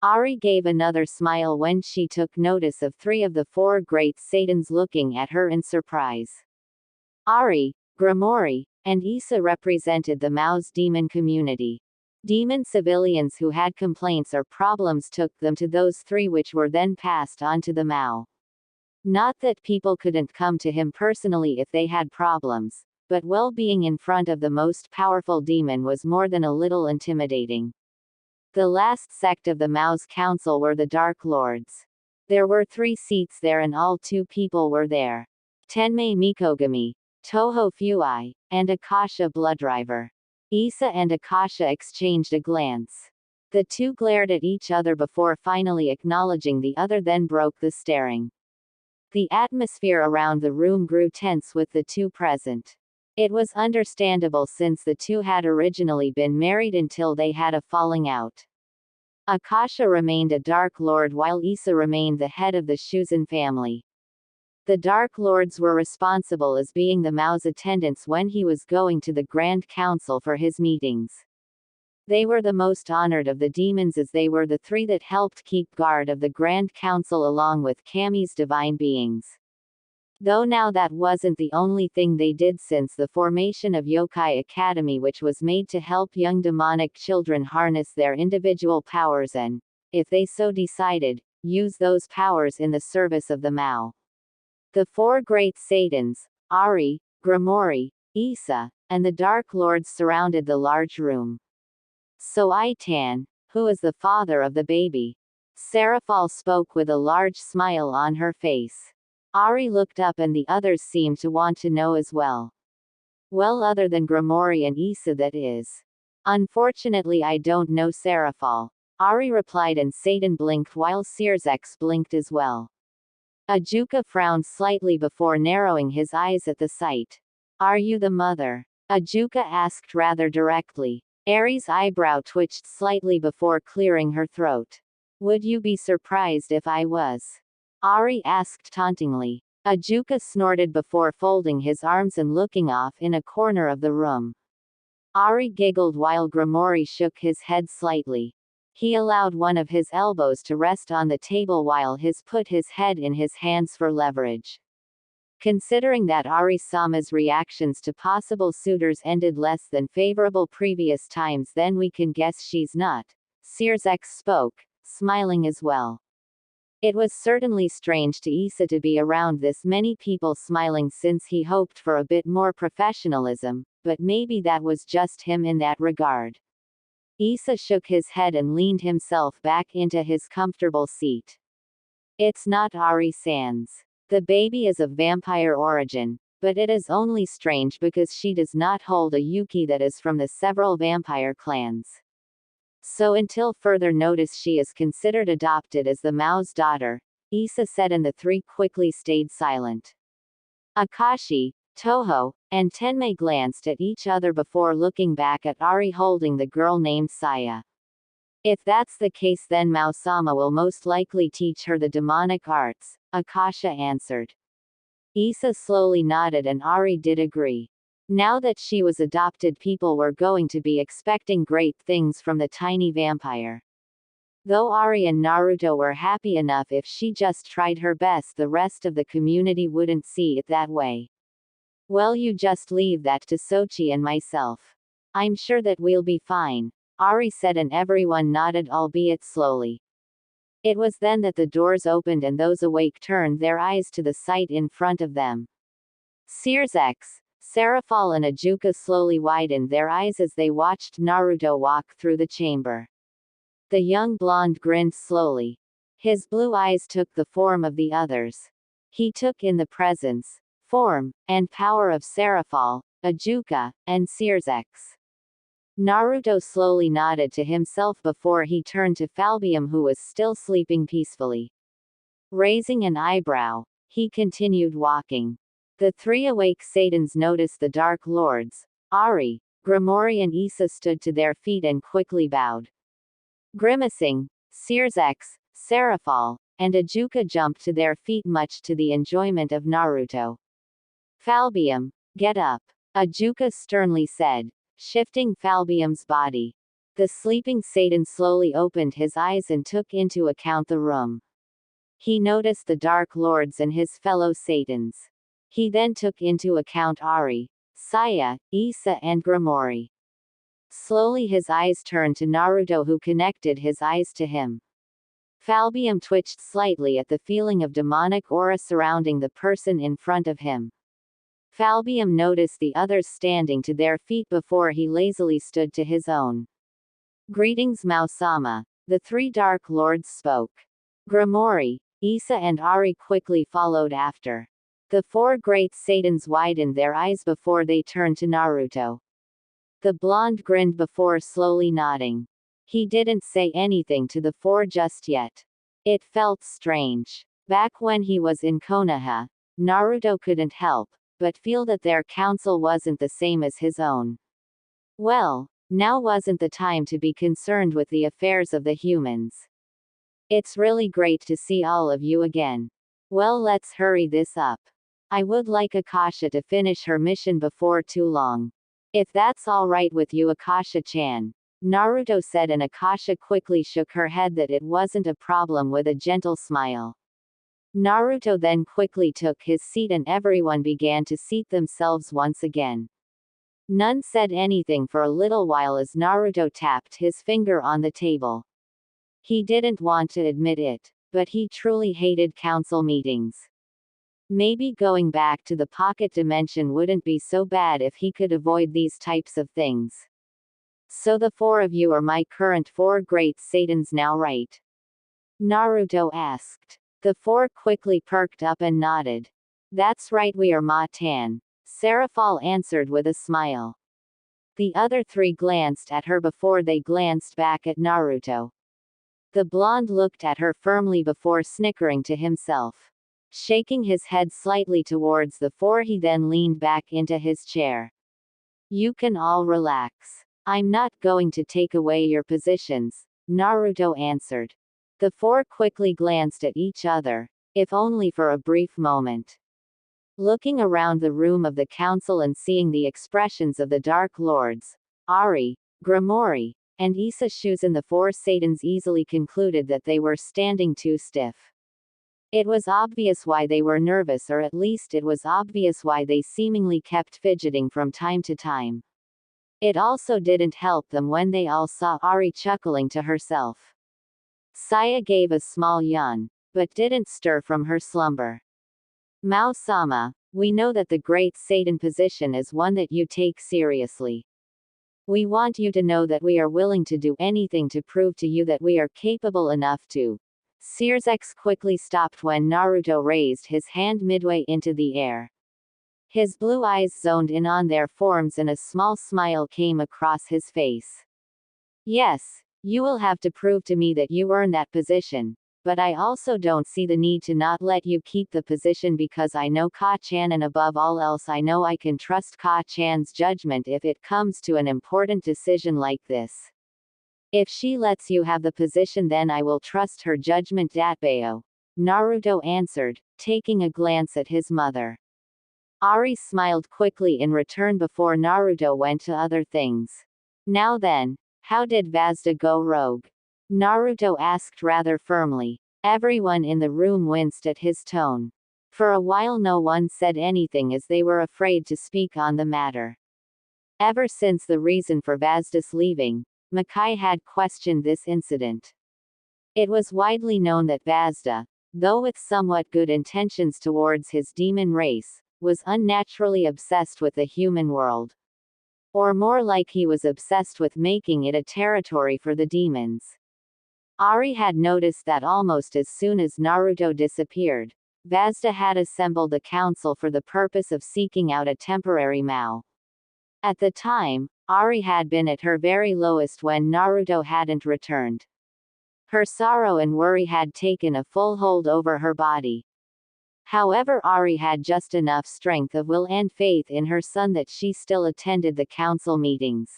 [SPEAKER 1] Ari gave another smile when she took notice of 3 of the 4 great Satans looking at her in surprise. Ari, Grimoire, and Issa represented the Mao's demon community. Demon civilians who had complaints or problems took them to those 3, which were then passed on to the Mao. Not that people couldn't come to him personally if they had problems, but well-being in front of the most powerful demon was more than a little intimidating. The last sect of the Mao's council were the Dark Lords. There were 3 seats there and all 2 people were there. Tenmei Mikogami, Toho Fuai, and Akasha Blooddriver. Issa and Akasha exchanged a glance. The 2 glared at each other before finally acknowledging the other, then broke the staring. The atmosphere around the room grew tense with the two present. It was understandable since the two had originally been married until they had a falling out. Akasha remained a Dark Lord while Issa remained the head of the Shuzan family. The Dark Lords were responsible as being the Mao's attendants when he was going to the Grand Council for his meetings. They were the most honored of the demons as they were the three that helped keep guard of the Grand Council along with Kami's divine beings. Though now that wasn't the only thing they did since the formation of Yokai Academy, which was made to help young demonic children harness their individual powers and, if they so decided, use those powers in the service of the Mao. The four great Satans, Ari, Grimoire, Issa, and the Dark Lords surrounded the large room. So Itan, who is the father of the baby? Serafal spoke with a large smile on her face. Ari looked up and the others seemed to want to know as well. Well, other than Grimoire and Issa, that is. Unfortunately, I don't know Serafal. Ari replied, and Satan blinked while Sirzex blinked as well. Ajuka frowned slightly before narrowing his eyes at the sight. Are you the mother? Ajuka asked rather directly. Ari's eyebrow twitched slightly before clearing her throat. Would you be surprised if I was? Ari asked tauntingly. Ajuka snorted before folding his arms and looking off in a corner of the room. Ari giggled while Grimoire shook his head slightly. He allowed one of his elbows to rest on the table while his put his head in his hands for leverage. Considering that Ari-sama's reactions to possible suitors ended less than favorable previous times, then we can guess she's not. Sirzex spoke, smiling as well. It was certainly strange to Issa to be around this many people smiling since he hoped for a bit more professionalism, but maybe that was just him in that regard. Issa shook his head and leaned himself back into his comfortable seat. It's not Ari-san's. The baby is of vampire origin, but it is only strange because she does not hold a yuki that is from the several vampire clans. So until further notice she is considered adopted as the Mao's daughter, Issa said, and the three quickly stayed silent. Akashi, Toho, and Tenmei glanced at each other before looking back at Ari holding the girl named Saya. If that's the case, then Mao-sama will most likely teach her the demonic arts, Akasha answered. Issa slowly nodded and Ari did agree. Now that she was adopted, people were going to be expecting great things from the tiny vampire. Though Ari and Naruto were happy enough if she just tried her best, the rest of the community wouldn't see it that way. Well, you just leave that to Sochi and myself. I'm sure that we'll be fine, Ari said, and everyone nodded, albeit slowly. It was then that the doors opened and those awake turned their eyes to the sight in front of them. Sirzex, Serafal and Ajuka slowly widened their eyes as they watched Naruto walk through the chamber. The young blonde grinned slowly. His blue eyes took the form of the others. He took in the presence, form, and power of Serafal, Ajuka, and Sirzex. Naruto slowly nodded to himself before he turned to Falbium, who was still sleeping peacefully. Raising an eyebrow, he continued walking. The three awake Satans noticed the Dark Lords. Ari, Grimoire and Issa stood to their feet and quickly bowed. Grimacing, Sirzex, Serafal, and Ajuka jumped to their feet, much to the enjoyment of Naruto. Falbium, get up, Ajuka sternly said, shifting Falbium's body. The sleeping Satan slowly opened his eyes and took into account the room. He noticed the Dark Lords and his fellow Satans. He then took into account Ari, Saya, Issa and Grimoire. Slowly his eyes turned to Naruto, who connected his eyes to him. Falbium twitched slightly at the feeling of demonic aura surrounding the person in front of him. Falbium noticed the others standing to their feet before he lazily stood to his own. Greetings, Mao-sama, the three Dark Lords spoke. Grimoire, Issa and Ari quickly followed after. The four great Satans widened their eyes before they turned to Naruto. The blonde grinned before slowly nodding. He didn't say anything to the four just yet. It felt strange. Back when he was in Konoha, Naruto couldn't help but feel that their council wasn't the same as his own. Well, now wasn't the time to be concerned with the affairs of the humans. It's really great to see all of you again. Well, let's hurry this up. I would like Akasha to finish her mission before too long. If that's alright with you, Akasha-chan, Naruto said, and Akasha quickly shook her head that it wasn't a problem with a gentle smile. Naruto then quickly took his seat and everyone began to seat themselves once again. None said anything for a little while as Naruto tapped his finger on the table. He didn't want to admit it, but he truly hated council meetings. Maybe going back to the pocket dimension wouldn't be so bad if he could avoid these types of things. So the four of you are my current four great Satans now, right? Naruto asked. The four quickly perked up and nodded. That's right, we are Ma-tan, Seraphal answered with a smile. The other three glanced at her before they glanced back at Naruto. The blonde looked at her firmly before snickering to himself. Shaking his head slightly towards the four, he then leaned back into his chair. You can all relax. I'm not going to take away your positions, Naruto answered. The four quickly glanced at each other, if only for a brief moment. Looking around the room of the council and seeing the expressions of the Dark Lords, Ari, Grimori, and Issa Shuzen, the four Satans easily concluded that they were standing too stiff. It was obvious why they were nervous, or at least it was obvious why they seemingly kept fidgeting from time to time. It also didn't help them when they all saw Ari chuckling to herself. Saya gave a small yawn, but didn't stir from her slumber. Mao-sama, we know that the Great Satan position is one that you take seriously. We want you to know that we are willing to do anything to prove to you that we are capable enough to. Searzex quickly stopped when Naruto raised his hand midway into the air. His blue eyes zoned in on their forms and a small smile came across his face. Yes, you will have to prove to me that you earn that position, but I also don't see the need to not let you keep the position because I know Ka-chan, and above all else I know I can trust Ka-chan's judgment if it comes to an important decision like this. If she lets you have the position, then I will trust her judgment, Datbeo, Naruto answered, taking a glance at his mother. Ari smiled quickly in return before Naruto went to other things. Now then, how did Vazda go rogue? Naruto asked rather firmly. Everyone in the room winced at his tone. For a while no one said anything as they were afraid to speak on the matter. Ever since the reason for Vazda's leaving, Makai had questioned this incident. It was widely known that Vazda, though with somewhat good intentions towards his demon race, was unnaturally obsessed with the human world. Or more like he was obsessed with making it a territory for the demons. Ari had noticed that almost as soon as Naruto disappeared, Vazda had assembled the council for the purpose of seeking out a temporary Mao. At the time, Ari had been at her very lowest when Naruto hadn't returned. Her sorrow and worry had taken a full hold over her body. However, Ari had just enough strength of will and faith in her son that she still attended the council meetings.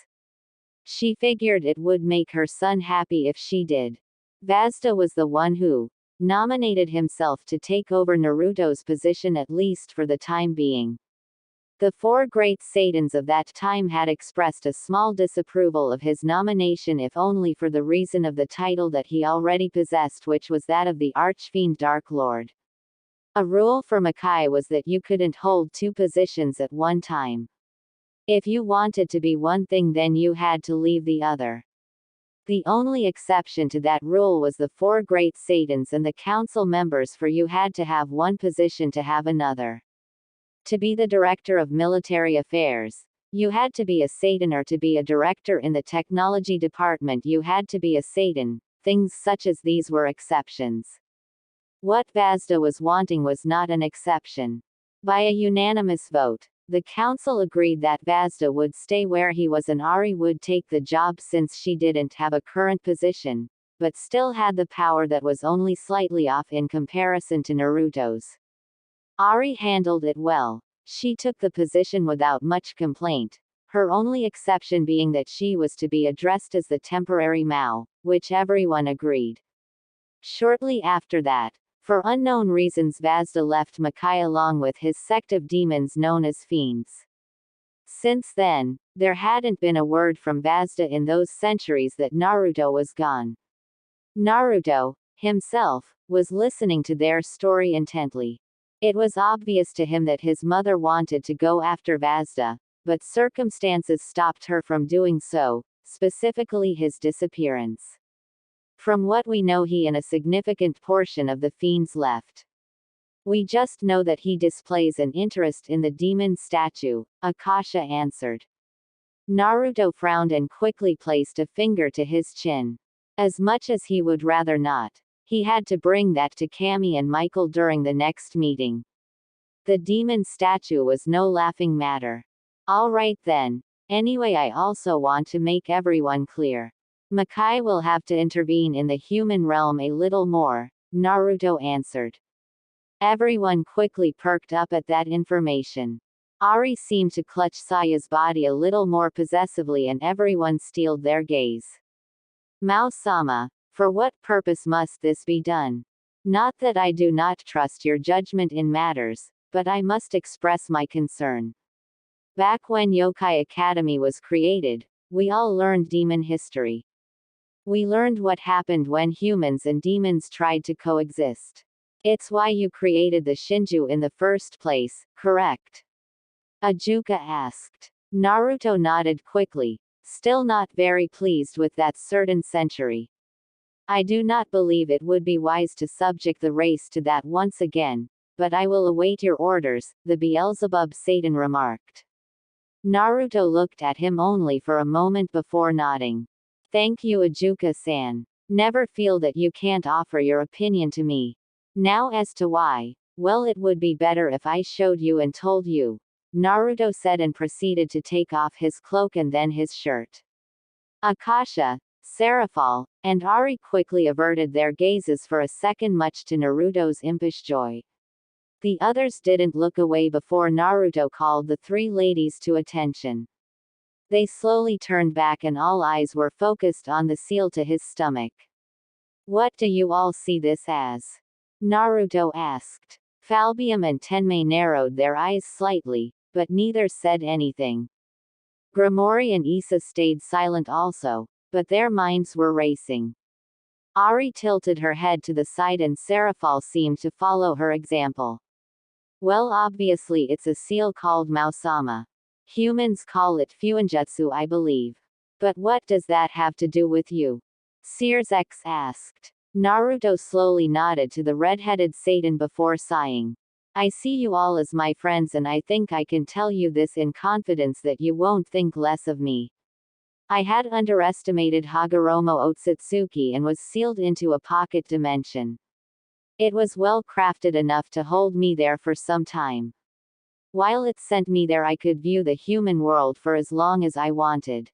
[SPEAKER 1] She figured it would make her son happy if she did. Vazda was the one who nominated himself to take over Naruto's position, at least for the time being. The four great Satans of that time had expressed a small disapproval of his nomination, if only for the reason of the title that he already possessed, which was that of the Archfiend Dark Lord. A rule for Makai was that you couldn't hold two positions at one time. If you wanted to be one thing, then you had to leave the other. The only exception to that rule was the four great Satans and the council members, for you had to have one position to have another. To be the director of military affairs, you had to be a Satan, or to be a director in the technology department you had to be a Satan. Things such as these were exceptions. What Vazda was wanting was not an exception. By a unanimous vote, the council agreed that Vazda would stay where he was and Ari would take the job since she didn't have a current position, but still had the power that was only slightly off in comparison to Naruto's. Ari handled it well. She took the position without much complaint, her only exception being that she was to be addressed as the temporary Mao, which everyone agreed. Shortly after that, for unknown reasons, Vazda left Makai along with his sect of demons known as fiends. Since then, there hadn't been a word from Vazda in those centuries that Naruto was gone. Naruto, himself, was listening to their story intently. It was obvious to him that his mother wanted to go after Vazda, but circumstances stopped her from doing so, specifically his disappearance. From what we know, he and a significant portion of the fiends left. We just know that he displays an interest in the demon statue, Akasha answered. Naruto frowned and quickly placed a finger to his chin. As much as he would rather not, he had to bring that to Kami and Michael during the next meeting. The demon statue was no laughing matter. All right then. Anyway, I also want to make everyone clear. Makai will have to intervene in the human realm a little more, Naruto answered. Everyone quickly perked up at that information. Ari seemed to clutch Saya's body a little more possessively and everyone steeled their gaze. Mao-sama, for what purpose must this be done? Not that I do not trust your judgment in matters, but I must express my concern. Back when Yokai Academy was created, we all learned demon history. We learned what happened when humans and demons tried to coexist. It's why you created the Shinju in the first place, correct? Ajuka asked. Naruto nodded quickly, still not very pleased with that certain century. I do not believe it would be wise to subject the race to that once again, but I will await your orders, the Beelzebub Satan remarked. Naruto looked at him only for a moment before nodding. Thank you, Ajuka-san. Never feel that you can't offer your opinion to me. Now as to why, well, it would be better if I showed you and told you, Naruto said and proceeded to take off his cloak and then his shirt. Akasha, Seraphal, and Ari quickly averted their gazes for a second, much to Naruto's impish joy. The others didn't look away before Naruto called the three ladies to attention. They slowly turned back and all eyes were focused on the seal to his stomach. What do you all see this as? Naruto asked. Falbium and Tenmei narrowed their eyes slightly, but neither said anything. Grimory and Issa stayed silent also, but their minds were racing. Ari tilted her head to the side and Seraphal seemed to follow her example. Well, obviously it's a seal called Mao-sama. Humans call it Fuinjutsu, I believe. But what does that have to do with you? Sears X asked. Naruto slowly nodded to the red-headed Satan before sighing. I see you all as my friends and I think I can tell you this in confidence that you won't think less of me. I had underestimated Hagoromo Otsutsuki and was sealed into a pocket dimension. It was well crafted enough to hold me there for some time. While it sent me there, I could view the human world for as long as I wanted.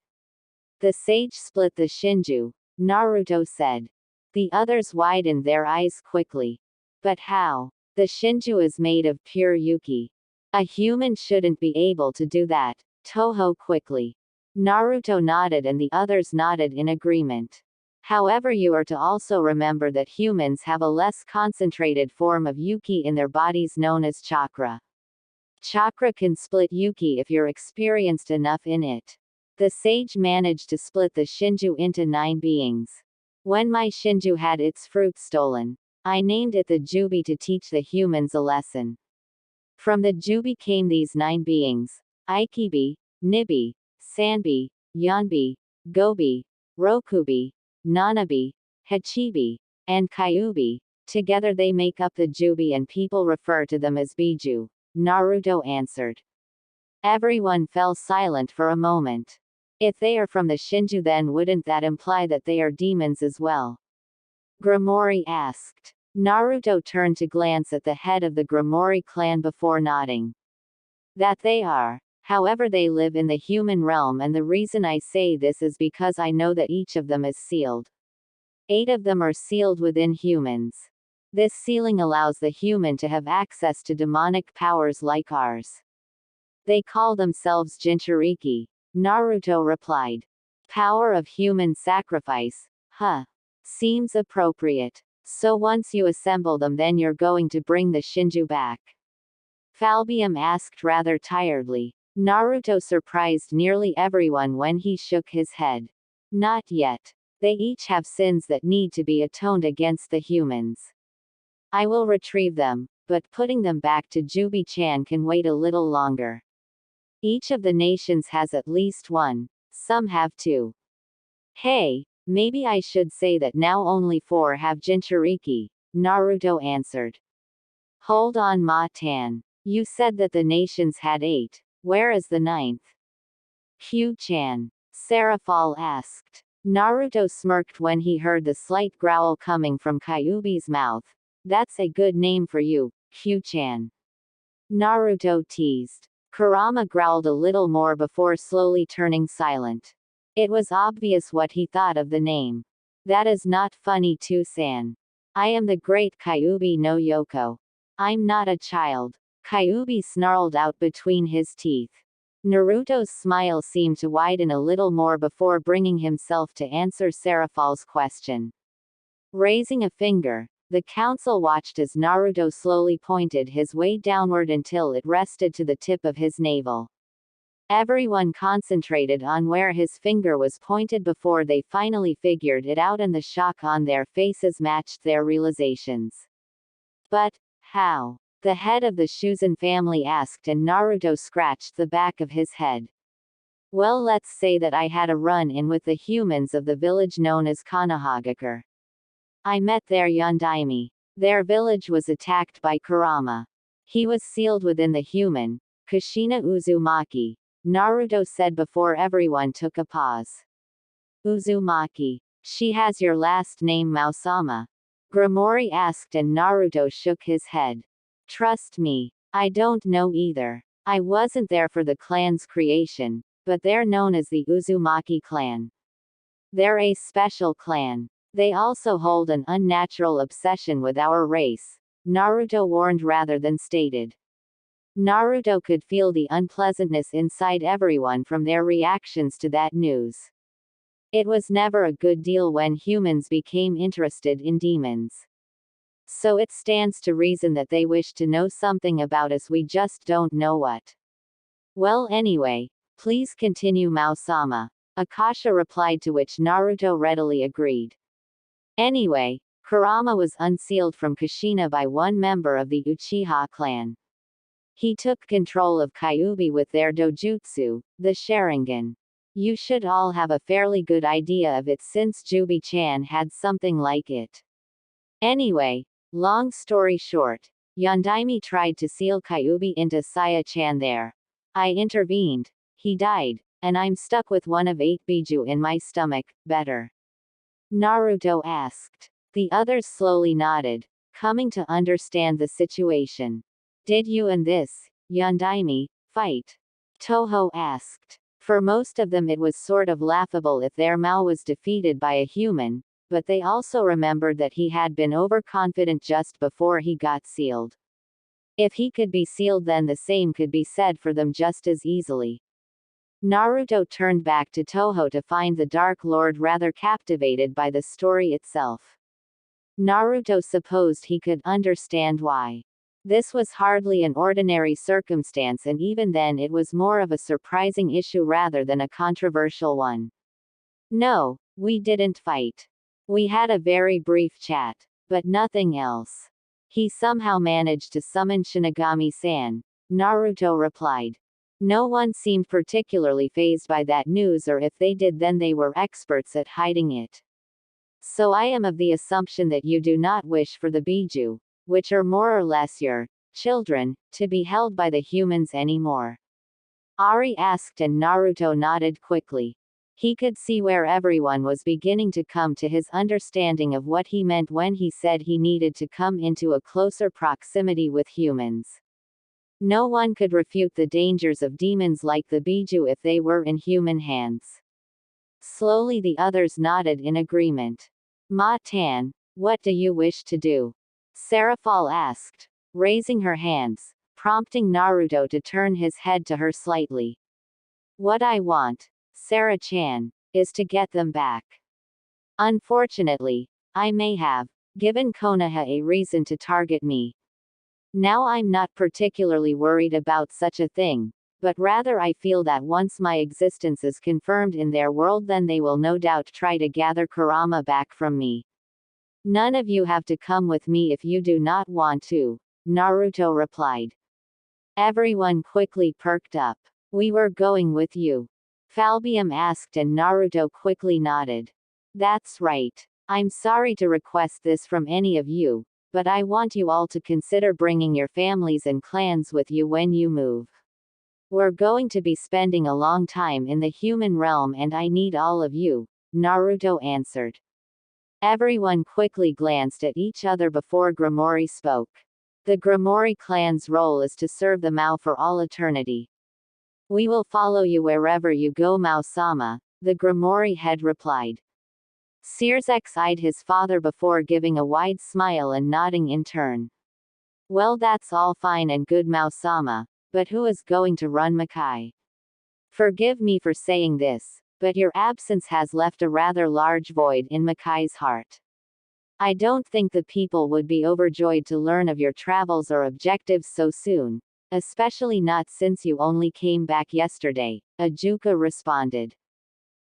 [SPEAKER 1] The sage split the Shinju, Naruto said. The others widened their eyes quickly. But how? The Shinju is made of pure Yuki. A human shouldn't be able to do that, Toho quickly. Naruto nodded and the others nodded in agreement. However, you are to also remember that humans have a less concentrated form of Yuki in their bodies known as chakra. Chakra can split Yuki if you're experienced enough in it. The sage managed to split the Shinju into 9 beings. When my Shinju had its fruit stolen, I named it the Jubi to teach the humans a lesson. From the Jubi came these 9 beings: Aikibi, Nibi, Sanbi, Yanbi, Gobi, Rokubi, Nanabi, Hachibi, and Kyubi. Together they make up the Jubi and people refer to them as Biju, Naruto answered. Everyone fell silent for a moment. If they are from the Shinju, then wouldn't that imply that they are demons as well? Grimory asked. Naruto turned to glance at the head of the Grimory clan before nodding. That they are. However, they live in the human realm, and the reason I say this is because I know that each of them is sealed. 8 of them are sealed within humans. This sealing allows the human to have access to demonic powers like ours. They call themselves Jinchuriki, Naruto replied. Power of human sacrifice, huh? Seems appropriate. So once you assemble them, then you're going to bring the Shinju back? Falbium asked rather tiredly. Naruto surprised nearly everyone when he shook his head. Not yet. They each have sins that need to be atoned against the humans. I will retrieve them, but putting them back to Jubi-chan can wait a little longer. Each of the nations has at least one, some have two. Hey, maybe I should say that now only 4 have Jinchuriki, Naruto answered. Hold on, Ma-tan. You said that the nations had 8. Where is the 9th? Hugh-chan, Serafal asked. Naruto smirked when he heard the slight growl coming from Kyuubi's mouth. That's a good name for you, Hugh-chan. Naruto teased. Kurama growled a little more before slowly turning silent. It was obvious what he thought of the name. That is not funny too, San. I am the great Kyuubi no Yoko. I'm not a child. Kyuubi snarled out between his teeth. Naruto's smile seemed to widen a little more before bringing himself to answer Serafal's question. Raising a finger, the council watched as Naruto slowly pointed his way downward until it rested to the tip of his navel. Everyone concentrated on where his finger was pointed before they finally figured it out, and the shock on their faces matched their realizations. But, how? The head of the Shuzen family asked, and Naruto scratched the back of his head. Well, let's say that I had a run-in with the humans of the village known as Konohagakure. I met their Yondaime. Their village was attacked by Kurama. He was sealed within the human, Kushina Uzumaki, Naruto said before everyone took a pause. Uzumaki. She has your last name, Mausama? Grimori asked, and Naruto shook his head. Trust me, I don't know either. I wasn't there for the clan's creation, but they're known as the Uzumaki clan. They're a special clan. They also hold an unnatural obsession with our race, Naruto warned rather than stated. Naruto could feel the unpleasantness inside everyone from their reactions to that news. It was never a good deal when humans became interested in demons. So it stands to reason that they wish to know something about us, we just don't know what. Well, anyway, please continue, Mausama. Akasha replied, to which Naruto readily agreed. Anyway, Kurama was unsealed from Kushina by one member of the Uchiha clan. He took control of Kyuubi with their dojutsu, the Sharingan. You should all have a fairly good idea of it since Jubi-chan had something like it. Anyway, long story short, Yondaime tried to seal Kyuubi into Saya-chan there. I intervened. He died, and I'm stuck with one of 8 biju in my stomach. Better? Naruto asked. The others slowly nodded, coming to understand the situation. Did you and this, Yondaime, fight? Toho asked. For most of them it was sort of laughable if their Mao was defeated by a human, but they also remembered that he had been overconfident just before he got sealed. If he could be sealed, then the same could be said for them just as easily. Naruto turned back to Toho to find the Dark Lord rather captivated by the story itself. Naruto supposed he could understand why. This was hardly an ordinary circumstance, and even then it was more of a surprising issue rather than a controversial one. No, we didn't fight. We had a very brief chat, but nothing else. He somehow managed to summon Shinigami-san, Naruto replied. No one seemed particularly fazed by that news, or if they did, then they were experts at hiding it. So I am of the assumption that you do not wish for the biju, which are more or less your children, to be held by the humans anymore. Ari asked, and Naruto nodded quickly. He could see where everyone was beginning to come to his understanding of what he meant when he said he needed to come into a closer proximity with humans. No one could refute the dangers of demons like the biju if they were in human hands. Slowly the others nodded in agreement. Ma-tan, what do you wish to do? Serafal asked, raising her hands, prompting Naruto to turn his head to her slightly. What I want, Sarah-chan, is to get them back. Unfortunately, I may have given Konoha a reason to target me. Now I'm not particularly worried about such a thing, but rather I feel that once my existence is confirmed in their world, then they will no doubt try to gather Kurama back from me. None of you have to come with me if you do not want to, Naruto replied. Everyone quickly perked up. We were going with you. Falbium asked and Naruto quickly nodded. That's right. I'm sorry to request this from any of you, but I want you all to consider bringing your families and clans with you when you move. We're going to be spending a long time in the human realm and I need all of you, Naruto answered. Everyone quickly glanced at each other before Gromori spoke. The Gromori clan's role is to serve the Mao for all eternity. We will follow you wherever you go, Mao-sama, the Gromori head replied. Searsek eyed his father before giving a wide smile and nodding in turn. Well, that's all fine and good, Mao-sama, but who is going to run Makai? Forgive me for saying this, but your absence has left a rather large void in Makai's heart. I don't think the people would be overjoyed to learn of your travels or objectives so soon, especially not since you only came back yesterday, Ajuka responded.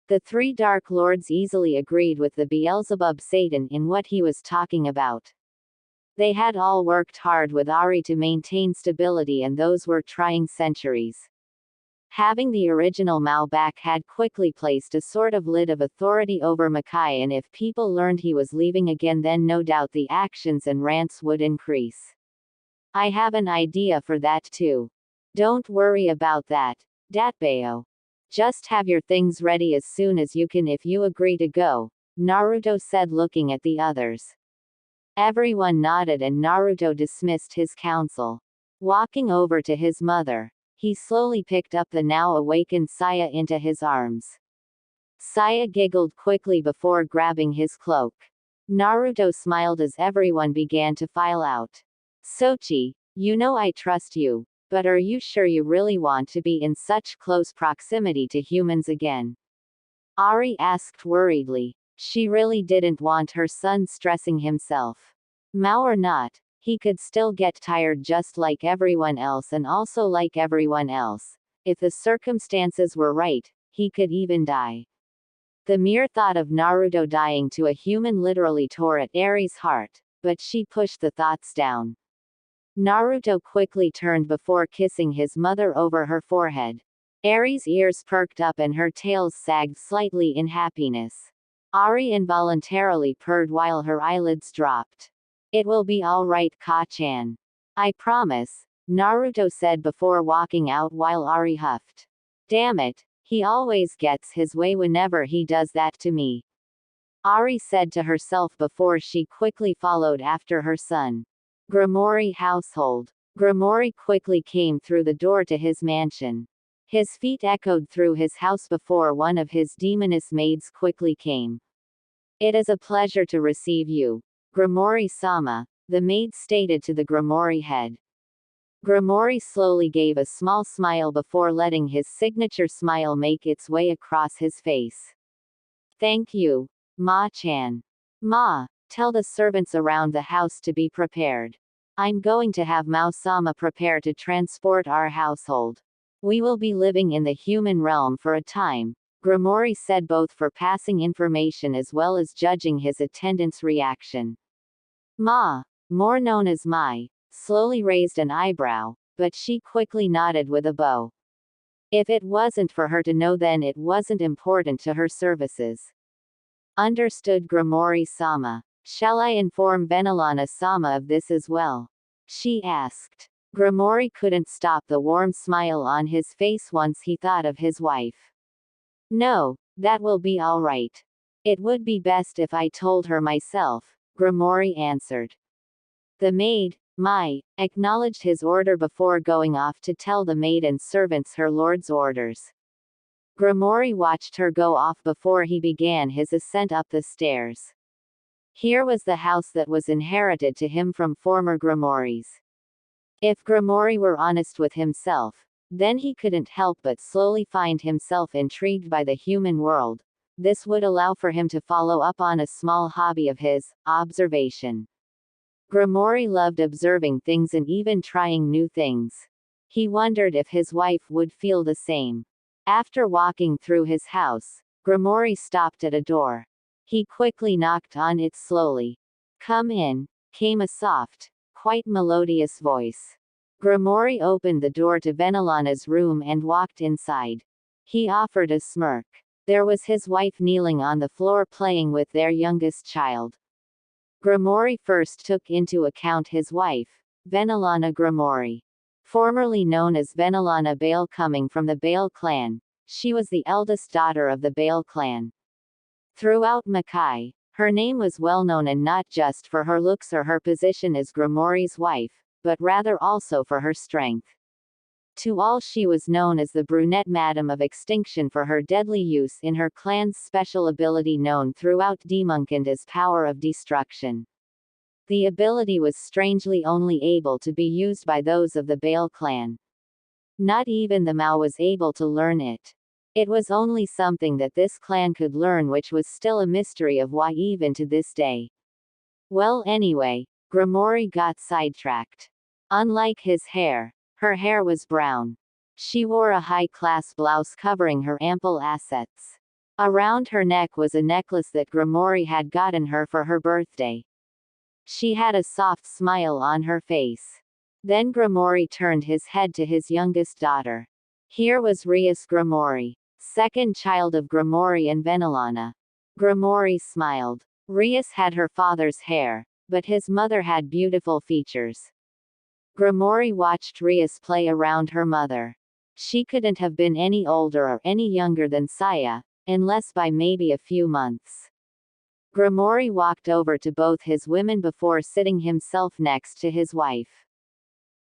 [SPEAKER 1] The three Dark Lords easily agreed with the Beelzebub Satan in what he was talking about. They had all worked hard with Ari to maintain stability, and those were trying centuries. Having the original Mao back had quickly placed a sort of lid of authority over Makai, and if people learned he was leaving again, then no doubt the actions and rants would increase. I have an idea for that too. Don't worry about that, Datbeo. Just have your things ready as soon as you can if you agree to go, Naruto said, looking at the others. Everyone nodded and Naruto dismissed his counsel. Walking over to his mother, he slowly picked up the now awakened Saya into his arms. Saya giggled quickly before grabbing his cloak. Naruto smiled as everyone began to file out. Sochi, you know I trust you, but are you sure you really want to be in such close proximity to humans again? Ari asked worriedly. She really didn't want her son stressing himself. Mao or not, he could still get tired just like everyone else, and also like everyone else, if the circumstances were right, he could even die. The mere thought of Naruto dying to a human literally tore at Ari's heart, but she pushed the thoughts down. Naruto quickly turned before kissing his mother over her forehead. Ari's ears perked up and her tails sagged slightly in happiness. Ari involuntarily purred while her eyelids dropped. It will be all right, Ka-chan. I promise, Naruto said before walking out while Ari huffed. Damn it, he always gets his way whenever he does that to me, Ari said to herself before she quickly followed after her son. Gromori household. Gromori quickly came through the door to his mansion. His feet echoed through his house before one of his demoness maids quickly came. It is a pleasure to receive you, Gromori-sama, the maid stated to the Gromori head. Gromori slowly gave a small smile before letting his signature smile make its way across his face. Thank you, Ma-chan. Ma, tell the servants around the house to be prepared. I'm going to have Mao-sama prepare to transport our household. We will be living in the human realm for a time, Gromori said, both for passing information as well as judging his attendant's reaction. Ma, more known as Mai, slowly raised an eyebrow, but she quickly nodded with a bow. If it wasn't for her to know, then it wasn't important to her services. Understood, Gromori-sama. Shall I inform Benalana-sama of this as well? She asked. Gromori couldn't stop the warm smile on his face once he thought of his wife. No, that will be all right. It would be best if I told her myself, Gromori answered. The maid, Mai, acknowledged his order before going off to tell the maid and servants her lord's orders. Gromori watched her go off before he began his ascent up the stairs. Here was the house that was inherited to him from former grimoires. If Grimoire were honest with himself, then he couldn't help but slowly find himself intrigued by the human world. This would allow for him to follow up on a small hobby of his, observation. Grimoire loved observing things and even trying new things. He wondered if his wife would feel the same. After walking through his house, Grimoire stopped at a door. He quickly knocked on it slowly. "Come in," came a soft, quite melodious voice. Grimoire opened the door to Venelana's room and walked inside. He offered a smirk. There was his wife kneeling on the floor playing with their youngest child. Grimoire first took into account his wife, Venelana Grimoire. Formerly known as Venelana Bale, coming from the Bale clan, she was the eldest daughter of the Bale clan. Throughout Makai, her name was well known, and not just for her looks or her position as Grimoire's wife, but rather also for her strength. To all, she was known as the Brunette Madam of Extinction for her deadly use in her clan's special ability known throughout Demunkand as Power of Destruction. The ability was strangely only able to be used by those of the Bale clan. Not even the Mao was able to learn it. It was only something that this clan could learn, which was still a mystery of why even to this day. Well, anyway, Grimoire got sidetracked. Unlike his hair, her hair was brown. She wore a high-class blouse covering her ample assets. Around her neck was a necklace that Grimoire had gotten her for her birthday. She had a soft smile on her face. Then Grimoire turned his head to his youngest daughter. Here was Rias Grimoire, second child of Grimoire and Venelana. Grimoire smiled. Rias had her father's hair, but his mother had beautiful features. Grimoire watched Rias play around her mother. She couldn't have been any older or any younger than Saya, unless by maybe a few months. Grimoire walked over to both his women before sitting himself next to his wife.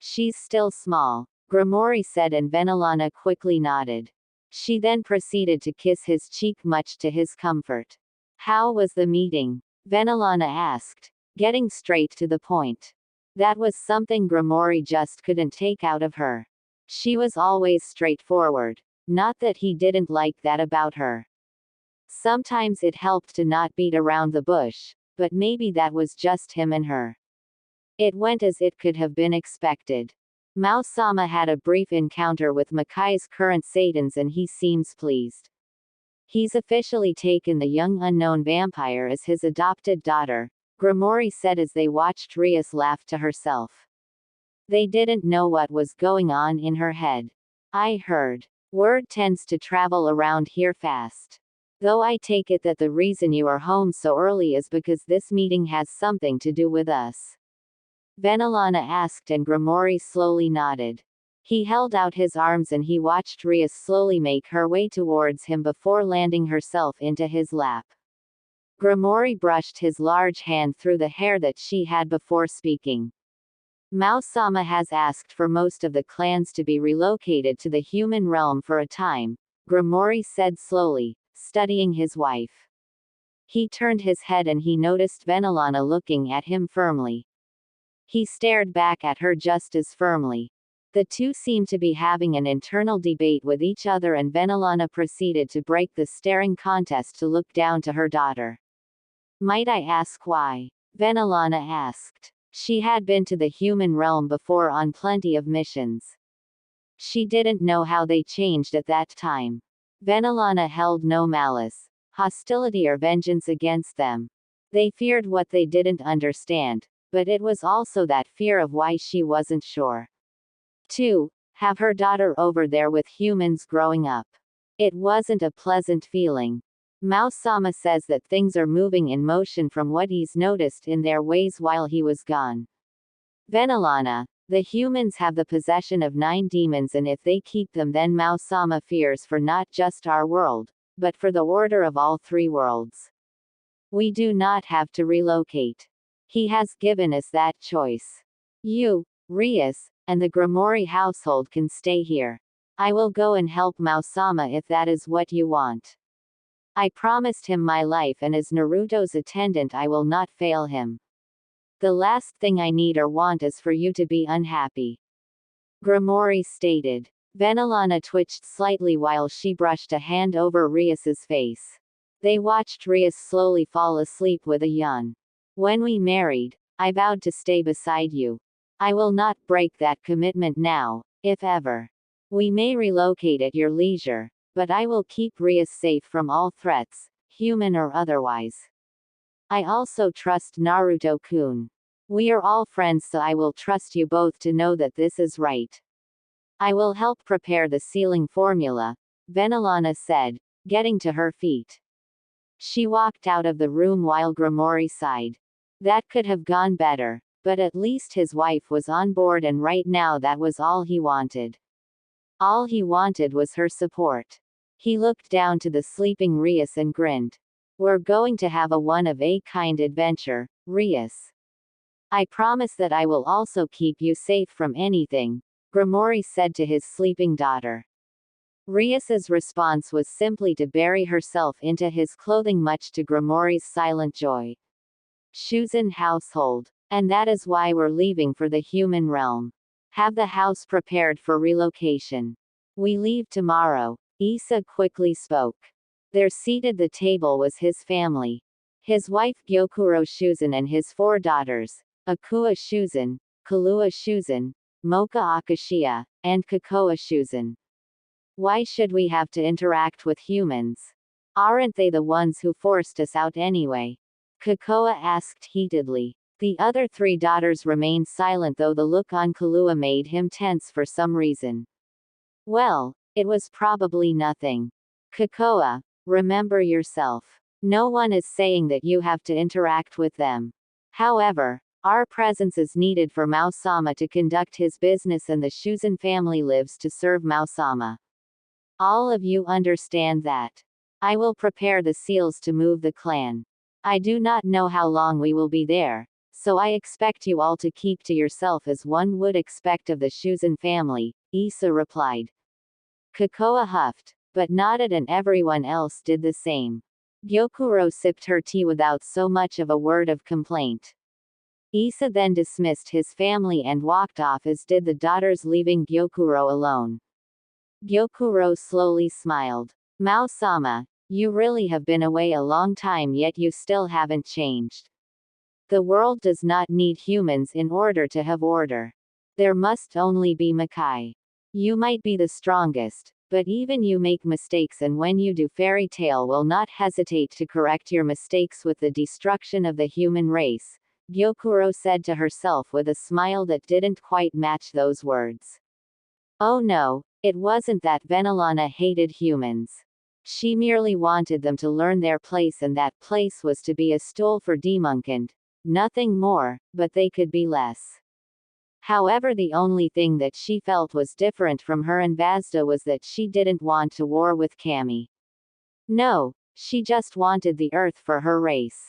[SPEAKER 1] "She's still small," Grimoire said, and Venelana quickly nodded. She then proceeded to kiss his cheek, much to his comfort. "How was the meeting?" Venelana asked, getting straight to the point. That was something Grimoire just couldn't take out of her. She was always straightforward. Not that he didn't like that about her. Sometimes it helped to not beat around the bush, but maybe that was just him and her. It went as it could have been expected. Mao-sama had a brief encounter with Makai's current Satans and he seems pleased. He's officially taken the young unknown vampire as his adopted daughter, Grimoire said as they watched Rias laugh to herself. They didn't know what was going on in her head. "I heard. Word tends to travel around here fast. Though I take it that the reason you are home so early is because this meeting has something to do with us." Venelana asked, and Grimoire slowly nodded. He held out his arms and he watched Rias slowly make her way towards him before landing herself into his lap. Grimoire brushed his large hand through the hair that she had before speaking. "Mao-sama has asked for most of the clans to be relocated to the human realm for a time," Grimoire said slowly, studying his wife. He turned his head and he noticed Venelana looking at him firmly. He stared back at her just as firmly. The two seemed to be having an internal debate with each other, and Venelana proceeded to break the staring contest to look down to her daughter. "Might I ask why?" Venelana asked. She had been to the human realm before on plenty of missions. She didn't know how they changed at that time. Venelana held no malice, hostility or vengeance against them. They feared what they didn't understand, but it was also that fear of why she wasn't sure. To have her daughter over there with humans growing up. It wasn't a pleasant feeling. Mao-sama says that things are moving in motion from what he's noticed in their ways while he was gone. Venelana, the humans have the possession of 9 demons, and if they keep them, then Mao-sama fears for not just our world, but for the order of all 3 worlds. We do not have to relocate. He has given us that choice. You, Rias, and the Grimoire household can stay here. I will go and help Mao-sama if that is what you want. I promised him my life, and as Naruto's attendant I will not fail him. The last thing I need or want is for you to be unhappy. Grimoire stated. Venelana twitched slightly while she brushed a hand over Rias's face. They watched Rias slowly fall asleep with a yawn. When we married, I vowed to stay beside you. I will not break that commitment now, if ever. We may relocate at your leisure, but I will keep Rias safe from all threats, human or otherwise. I also trust Naruto-kun. We are all friends, so I will trust you both to know that this is right. I will help prepare the sealing formula, Venelana said, getting to her feet. She walked out of the room while Grimoire sighed. That could have gone better, but at least his wife was on board, and right now that was all he wanted. All he wanted was her support. He looked down to the sleeping Rias and grinned. We're going to have a one-of-a-kind adventure, Rias. I promise that I will also keep you safe from anything, Grimoire said to his sleeping daughter. Rias's response was simply to bury herself into his clothing, much to Grimoire's silent joy. Shuzen household. And that is why we're leaving for the human realm. Have the house prepared for relocation. We leave tomorrow, Issa quickly spoke. There seated at the table was his family. His wife Gyokuro Shuzen and his 4 daughters, Akua Shuzen, Kalua Shuzen, Mocha Akashia, and Kakoa Shuzen. Why should we have to interact with humans? Aren't they the ones who forced us out anyway? Kakoa asked heatedly. The other 3 daughters remained silent, though the look on Kalua made him tense for some reason. Well, it was probably nothing. Kakoa, remember yourself. No one is saying that you have to interact with them. However, our presence is needed for Mao-sama to conduct his business, and the Shuzen family lives to serve Mao-sama. All of you understand that. I will prepare the seals to move the clan. I do not know how long we will be there, so I expect you all to keep to yourself as one would expect of the Shuzen family, Issa replied. Kakoa huffed, but nodded, and everyone else did the same. Gyokuro sipped her tea without so much of a word of complaint. Issa then dismissed his family and walked off, as did the daughters, leaving Gyokuro alone. Gyokuro slowly smiled. Mao-sama, you really have been away a long time, yet you still haven't changed. The world does not need humans in order to have order. There must only be Makai. You might be the strongest, but even you make mistakes, and when you do, Fairy Tail will not hesitate to correct your mistakes with the destruction of the human race, Gyokuro said to herself with a smile that didn't quite match those words. Oh no, it wasn't that Venelana hated humans. She merely wanted them to learn their place, and that place was to be a stool for Demunkand. Nothing more, but they could be less. However, the only thing that she felt was different from her and Vazda was that she didn't want to war with Kami. No, she just wanted the earth for her race.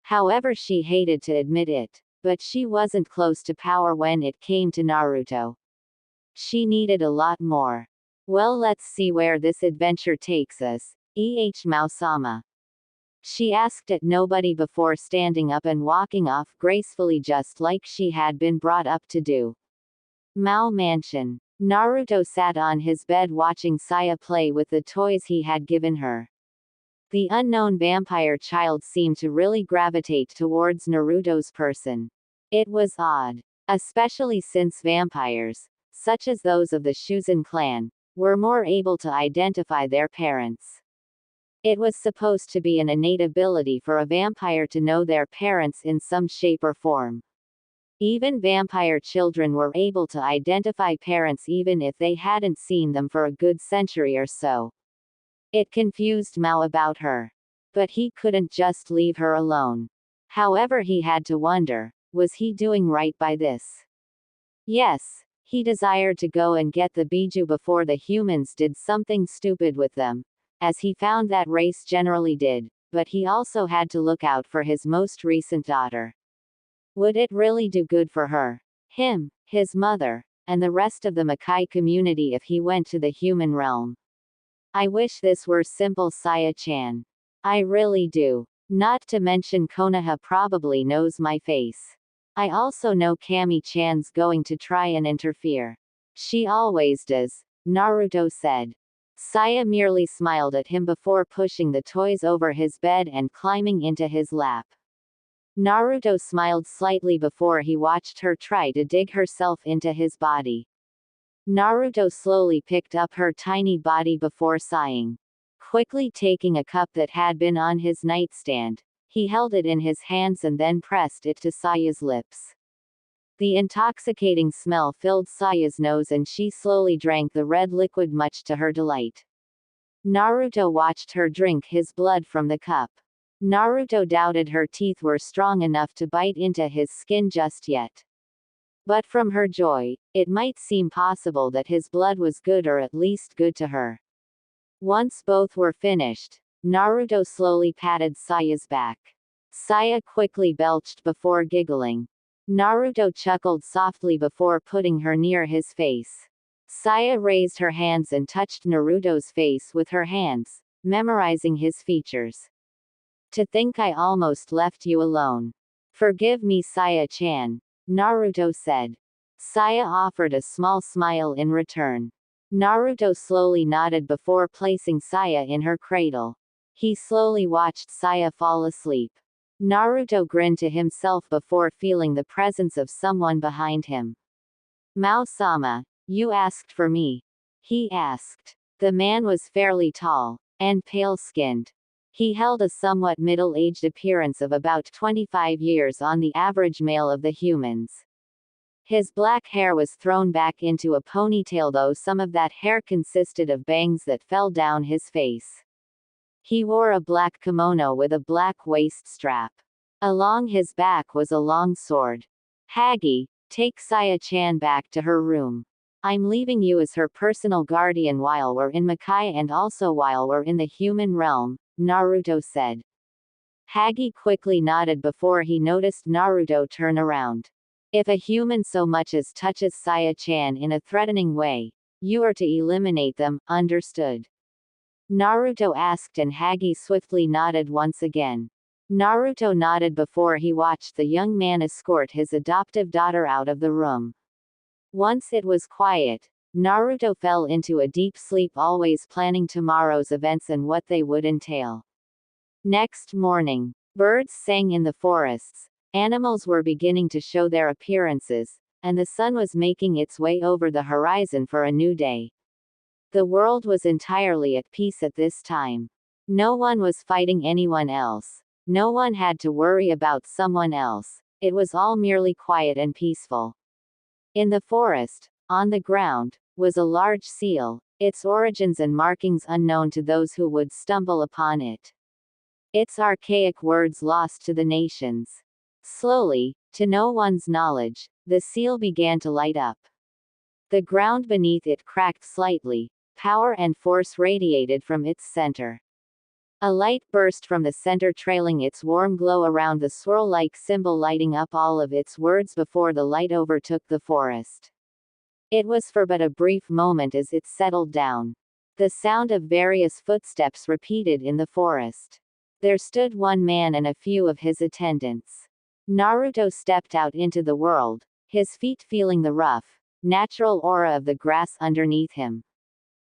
[SPEAKER 1] However, she hated to admit it, but she wasn't close to power when it came to Naruto. She needed a lot more. Well, let's see where this adventure takes us, Mao-sama. She asked at nobody before standing up and walking off gracefully, just like she had been brought up to do. Mao Mansion. Naruto sat on his bed watching Saya play with the toys he had given her. The unknown vampire child seemed to really gravitate towards Naruto's person. It was odd. Especially since vampires, such as those of the Shuzen clan, were more able to identify their parents. It was supposed to be an innate ability for a vampire to know their parents in some shape or form. Even vampire children were able to identify parents even if they hadn't seen them for a good century or so. It confused Mao about her. But he couldn't just leave her alone. However, he had to wonder, was he doing right by this? Yes, he desired to go and get the Biju before the humans did something stupid with them, as he found that race generally did, but he also had to look out for his most recent daughter. Would it really do good for her, him, his mother, and the rest of the Makai community if he went to the human realm? I wish this were simple, Saya-chan. I really do. Not to mention Konoha probably knows my face. I also know Kami-chan's going to try and interfere. She always does, Naruto said. Saya merely smiled at him before pushing the toys over his bed and climbing into his lap. Naruto smiled slightly before he watched her try to dig herself into his body. Naruto slowly picked up her tiny body before sighing. Quickly taking a cup that had been on his nightstand, he held it in his hands and then pressed it to Saya's lips. The intoxicating smell filled Saya's nose and she slowly drank the red liquid much to her delight. Naruto watched her drink his blood from the cup. Naruto doubted her teeth were strong enough to bite into his skin just yet. But from her joy, it might seem possible that his blood was good or at least good to her. Once both were finished, Naruto slowly patted Saya's back. Saya quickly belched before giggling. Naruto chuckled softly before putting her near his face. Saya raised her hands and touched Naruto's face with her hands, memorizing his features. To think I almost left you alone. Forgive me, Saya-chan, Naruto said. Saya offered a small smile in return. Naruto slowly nodded before placing Saya in her cradle. He slowly watched Saya fall asleep. Naruto grinned to himself before feeling the presence of someone behind him. Mao-sama, you asked for me? He asked. The man was fairly tall, and pale-skinned. He held a somewhat middle-aged appearance of about 25 years on the average male of the humans. His black hair was thrown back into a ponytail, though some of that hair consisted of bangs that fell down his face. He wore a black kimono with a black waist strap. Along his back was a long sword. Hagi, take Saya-chan back to her room. I'm leaving you as her personal guardian while we're in Makai and also while we're in the human realm, Naruto said. Hagi quickly nodded before he noticed Naruto turn around. If a human so much as touches Saya-chan in a threatening way, you are to eliminate them, understood? Naruto asked and Hagi swiftly nodded once again. Naruto nodded before he watched the young man escort his adoptive daughter out of the room. Once it was quiet, Naruto fell into a deep sleep, always planning tomorrow's events and what they would entail. Next morning, birds sang in the forests, animals were beginning to show their appearances, and the sun was making its way over the horizon for a new day. The world was entirely at peace at this time. No one was fighting anyone else. No one had to worry about someone else. It was all merely quiet and peaceful. In the forest, on the ground, was a large seal, its origins and markings unknown to those who would stumble upon it. Its archaic words lost to the nations. Slowly, to no one's knowledge, the seal began to light up. The ground beneath it cracked slightly. Power and force radiated from its center. A light burst from the center, trailing its warm glow around the swirl-like symbol, lighting up all of its words before the light overtook the forest. It was for but a brief moment as it settled down. The sound of various footsteps repeated in the forest. There stood one man and a few of his attendants. Naruto stepped out into the world, his feet feeling the rough, natural aura of the grass underneath him.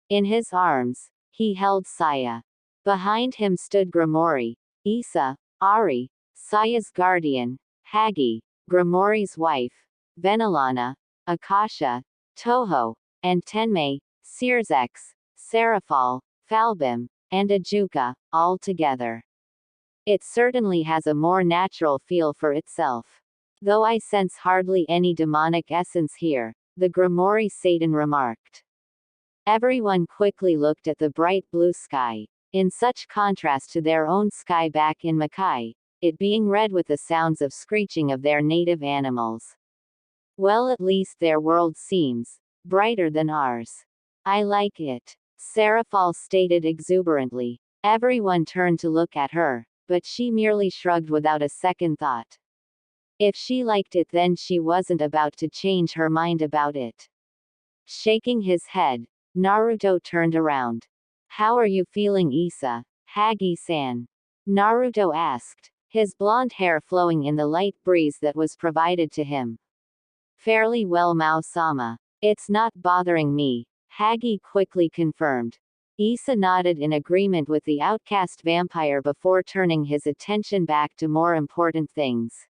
[SPEAKER 1] In his arms, he held Saya. Behind him stood Gromori, Issa, Ari, Saya's guardian, Hagi, Gromori's wife, Venilana, Akasha, Toho, and Tenmei, Searsex, Serafal, Falbim, and Ajuka, all together. It certainly has a more natural feel for itself. Though I sense hardly any demonic essence here, the Gromori Satan remarked. Everyone quickly looked at the bright blue sky, in such contrast to their own sky back in Makai, it being red with the sounds of screeching of their native animals. Well, at least their world seems brighter than ours. I like it, Serafal stated exuberantly. Everyone turned to look at her, but she merely shrugged without a second thought. If she liked it, then she wasn't about to change her mind about it. Shaking his head, Naruto turned around. How are you feeling, Issa? Hagi-san. Naruto asked, his blonde hair flowing in the light breeze that was provided to him. Fairly well, Mao-sama. It's not bothering me, Hagi quickly confirmed. Issa nodded in agreement with the outcast vampire before turning his attention back to more important things.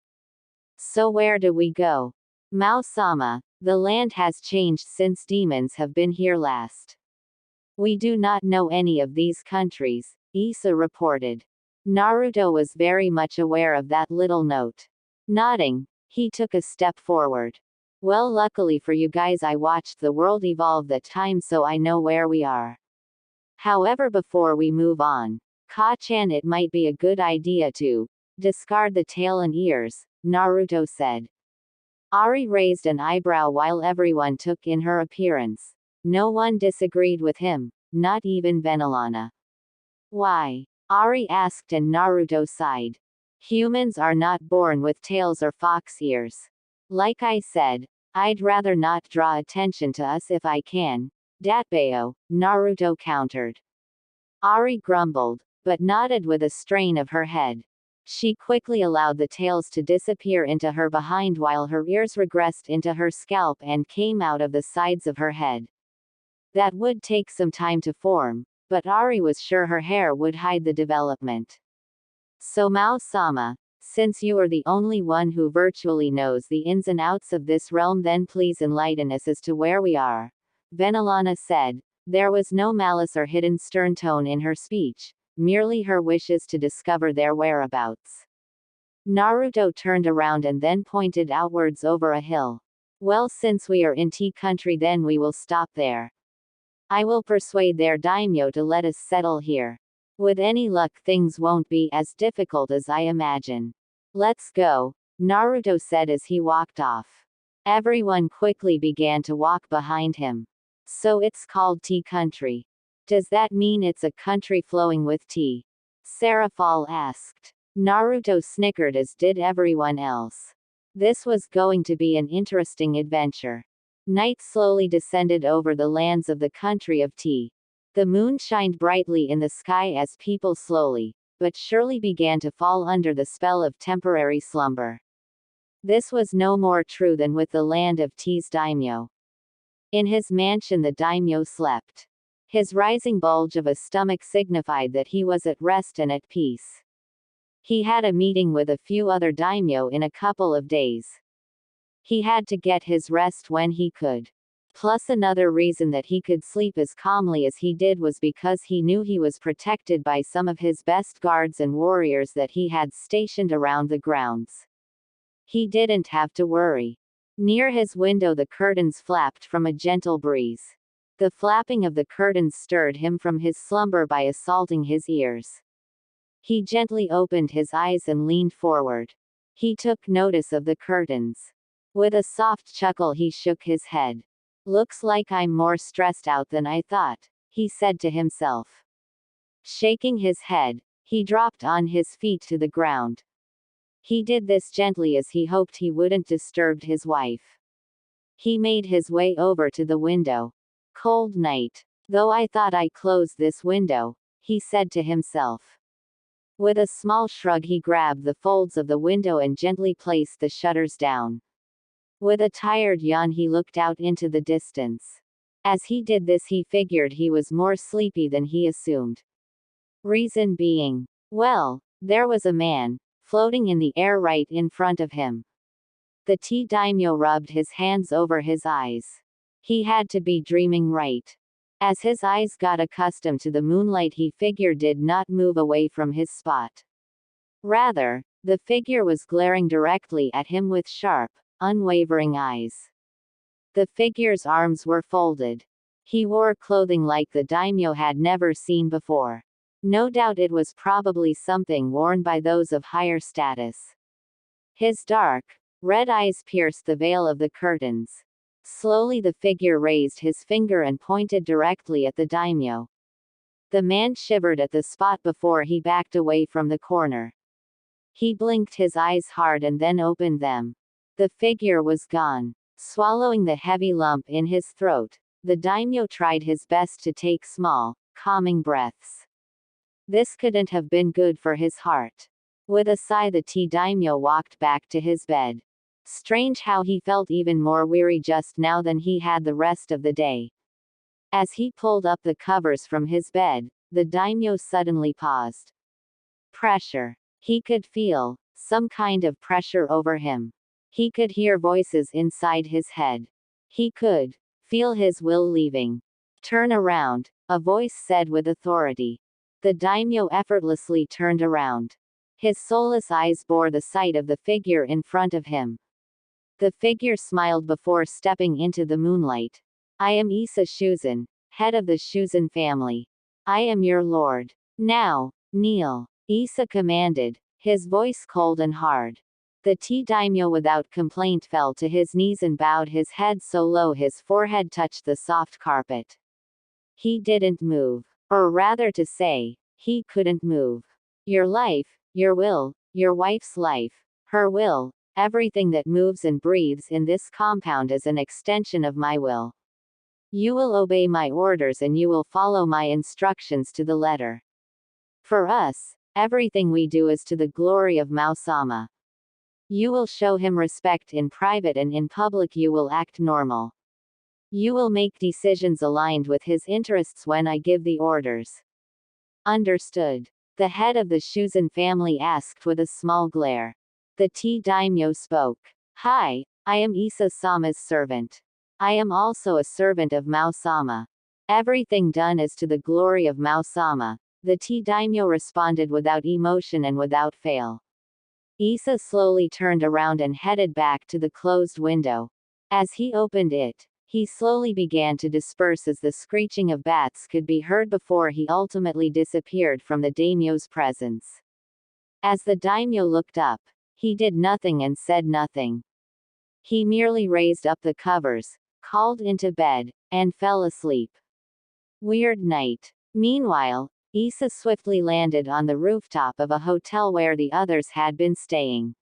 [SPEAKER 1] So where do we go? Mao-sama, the land has changed since demons have been here last. We do not know any of these countries, Issa reported. Naruto was very much aware of that little note. Nodding, he took a step forward. Well, luckily for you guys, I watched the world evolve that time, so I know where we are. However, before we move on, Ka-chan, it might be a good idea to discard the tail and ears, Naruto said. Ari raised an eyebrow while everyone took in her appearance. No one disagreed with him, not even Venelana. Why? Ari asked and Naruto sighed. Humans are not born with tails or fox ears. Like I said, I'd rather not draw attention to us if I can. Datbeo, Naruto countered. Ari grumbled, but nodded with a strain of her head. She quickly allowed the tails to disappear into her behind while her ears regressed into her scalp and came out of the sides of her head. That would take some time to form, but Ari was sure her hair would hide the development. So Mao-sama, since you are the only one who virtually knows the ins and outs of this realm, then please enlighten us as to where we are, Venelana said. There was no malice or hidden stern tone in her speech, merely her wishes to discover their whereabouts. Naruto turned around and then pointed outwards over a hill. Well, since we are in Tea country, then we will stop there. I will persuade their daimyo to let us settle here. With any luck, things won't be as difficult as I imagine. Let's go, Naruto said as he walked off. Everyone quickly began to walk behind him. So it's called Tea country. Does that mean it's a country flowing with tea? Serafal asked. Naruto snickered, as did everyone else. This was going to be an interesting adventure. Night slowly descended over the lands of the country of tea. The moon shined brightly in the sky as people slowly, but surely began to fall under the spell of temporary slumber. This was no more true than with the land of tea's daimyo. In his mansion, the daimyo slept. His rising bulge of a stomach signified that he was at rest and at peace. He had a meeting with a few other daimyo in a couple of days. He had to get his rest when he could. Plus, another reason that he could sleep as calmly as he did was because he knew he was protected by some of his best guards and warriors that he had stationed around the grounds. He didn't have to worry. Near his window, the curtains flapped from a gentle breeze. The flapping of the curtains stirred him from his slumber by assaulting his ears. He gently opened his eyes and leaned forward. He took notice of the curtains. With a soft chuckle, he shook his head. Looks like I'm more stressed out than I thought, he said to himself. Shaking his head, he dropped on his feet to the ground. He did this gently as he hoped he wouldn't disturb his wife. He made his way over to the window. Cold night. Though I thought I closed this window, he said to himself. With a small shrug, he grabbed the folds of the window and gently placed the shutters down. With a tired yawn, he looked out into the distance. As he did this, he figured he was more sleepy than he assumed. Reason being, well, there was a man, floating in the air right in front of him. The tea daimyo rubbed his hands over his eyes. He had to be dreaming, right? As his eyes got accustomed to the moonlight, he figured did not move away from his spot. Rather, the figure was glaring directly at him with sharp, unwavering eyes. The figure's arms were folded. He wore clothing like the daimyo had never seen before. No doubt it was probably something worn by those of higher status. His dark, red eyes pierced the veil of the curtains. Slowly the figure raised his finger and pointed directly at the daimyo. The man shivered at the spot before he backed away from the corner. He blinked his eyes hard and then opened them. The figure was gone. Swallowing the heavy lump in his throat, the daimyo tried his best to take small, calming breaths. This couldn't have been good for his heart. With a sigh, the tea daimyo walked back to his bed. Strange how he felt even more weary just now than he had the rest of the day. As he pulled up the covers from his bed, the daimyo suddenly paused. Pressure. He could feel some kind of pressure over him. He could hear voices inside his head. He could feel his will leaving. Turn around, a voice said with authority. The daimyo effortlessly turned around. His soulless eyes bore the sight of the figure in front of him. The figure smiled before stepping into the moonlight. I am Issa Shuzan, head of the Shuzan family. I am your lord. Now, kneel. Issa commanded, his voice cold and hard. The tea daimyo without complaint fell to his knees and bowed his head so low his forehead touched the soft carpet. He didn't move. Or rather to say, he couldn't move. Your life, your will, your wife's life, her will, everything that moves and breathes in this compound is an extension of my will. You will obey my orders and you will follow my instructions to the letter. For us, everything we do is to the glory of Mao-sama. You will show him respect in private and in public you will act normal. You will make decisions aligned with his interests when I give the orders. Understood. The head of the Shuzan family asked with a small glare. The tea daimyo spoke. Hi, I am Issa-sama's servant. I am also a servant of Mao-sama. Everything done is to the glory of Mao-sama. The tea daimyo responded without emotion and without fail. Issa slowly turned around and headed back to the closed window. As he opened it, he slowly began to disperse as the screeching of bats could be heard before he ultimately disappeared from the daimyo's presence. As the daimyo looked up, he did nothing and said nothing. He merely raised up the covers, crawled into bed, and fell asleep. Weird night. Meanwhile, Issa swiftly landed on the rooftop of a hotel where the others had been staying.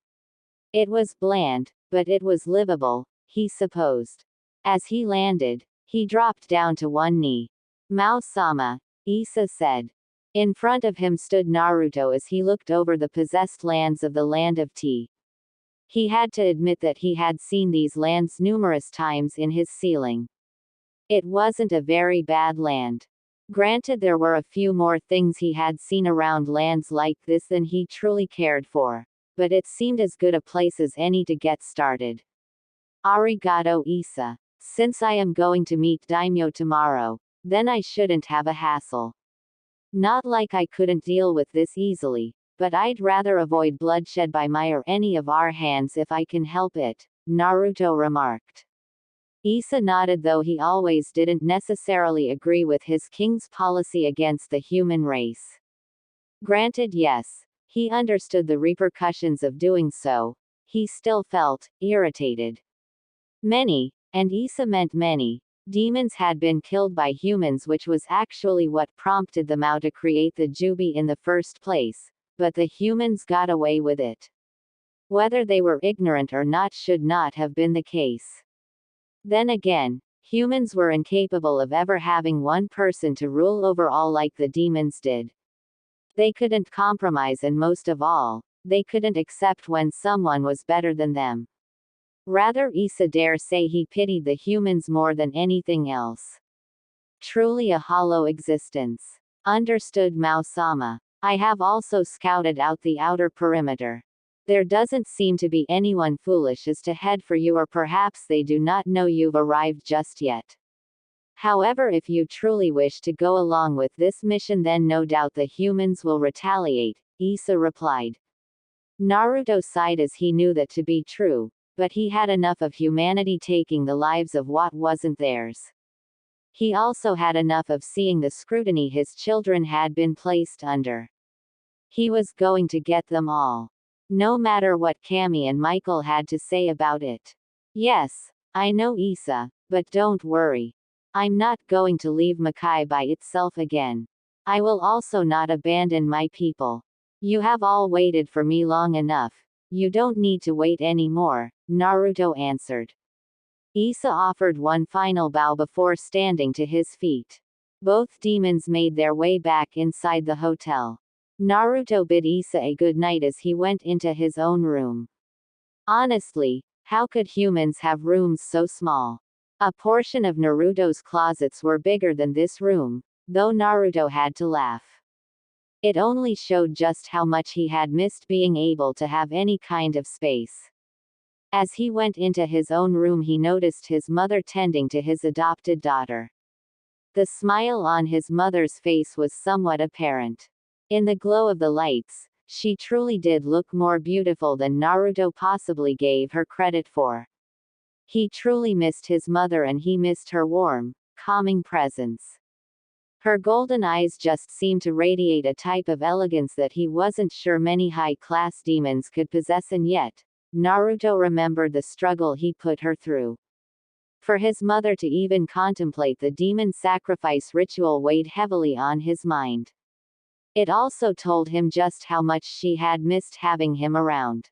[SPEAKER 1] It was bland, but it was livable, he supposed. As he landed, he dropped down to one knee. Mao-sama, Issa said. In front of him stood Naruto as he looked over the possessed lands of the Land of Tea. He had to admit that he had seen these lands numerous times in his ceiling. It wasn't a very bad land. Granted, there were a few more things he had seen around lands like this than he truly cared for, but it seemed as good a place as any to get started. Arigato Issa. Since I am going to meet daimyo tomorrow, then I shouldn't have a hassle. Not like I couldn't deal with this easily, but I'd rather avoid bloodshed by my or any of our hands if I can help it, Naruto remarked. Issa nodded, though he always didn't necessarily agree with his king's policy against the human race. Granted, yes, he understood the repercussions of doing so, he still felt irritated. Many, and Issa meant many, demons had been killed by humans, which was actually what prompted the Mao to create the Jubi in the first place, but the humans got away with it. Whether they were ignorant or not should not have been the case. Then again, humans were incapable of ever having one person to rule over all like the demons did. They couldn't compromise, and most of all, they couldn't accept when someone was better than them. Rather, Issa dare say he pitied the humans more than anything else. Truly a hollow existence. Understood, Mao-sama. I have also scouted out the outer perimeter. There doesn't seem to be anyone foolish as to head for you, or perhaps they do not know you've arrived just yet. However, if you truly wish to go along with this mission, then no doubt the humans will retaliate, Issa replied. Naruto sighed as he knew that to be true, but he had enough of humanity taking the lives of what wasn't theirs. He also had enough of seeing the scrutiny his children had been placed under. He was going to get them all. No matter what Cammy and Michael had to say about it. Yes, I know, Issa, but don't worry. I'm not going to leave Makai by itself again. I will also not abandon my people. You have all waited for me long enough. You don't need to wait anymore, Naruto answered. Issa offered one final bow before standing to his feet. Both demons made their way back inside the hotel. Naruto bid Issa a good night as he went into his own room. Honestly, how could humans have rooms so small? A portion of Naruto's closets were bigger than this room, though Naruto had to laugh. It only showed just how much he had missed being able to have any kind of space. As he went into his own room, he noticed his mother tending to his adopted daughter. The smile on his mother's face was somewhat apparent. In the glow of the lights, she truly did look more beautiful than Naruto possibly gave her credit for. He truly missed his mother and he missed her warm, calming presence. Her golden eyes just seemed to radiate a type of elegance that he wasn't sure many high-class demons could possess, and yet, Naruto remembered the struggle he put her through. For his mother to even contemplate the demon sacrifice ritual weighed heavily on his mind. It also told him just how much she had missed having him around.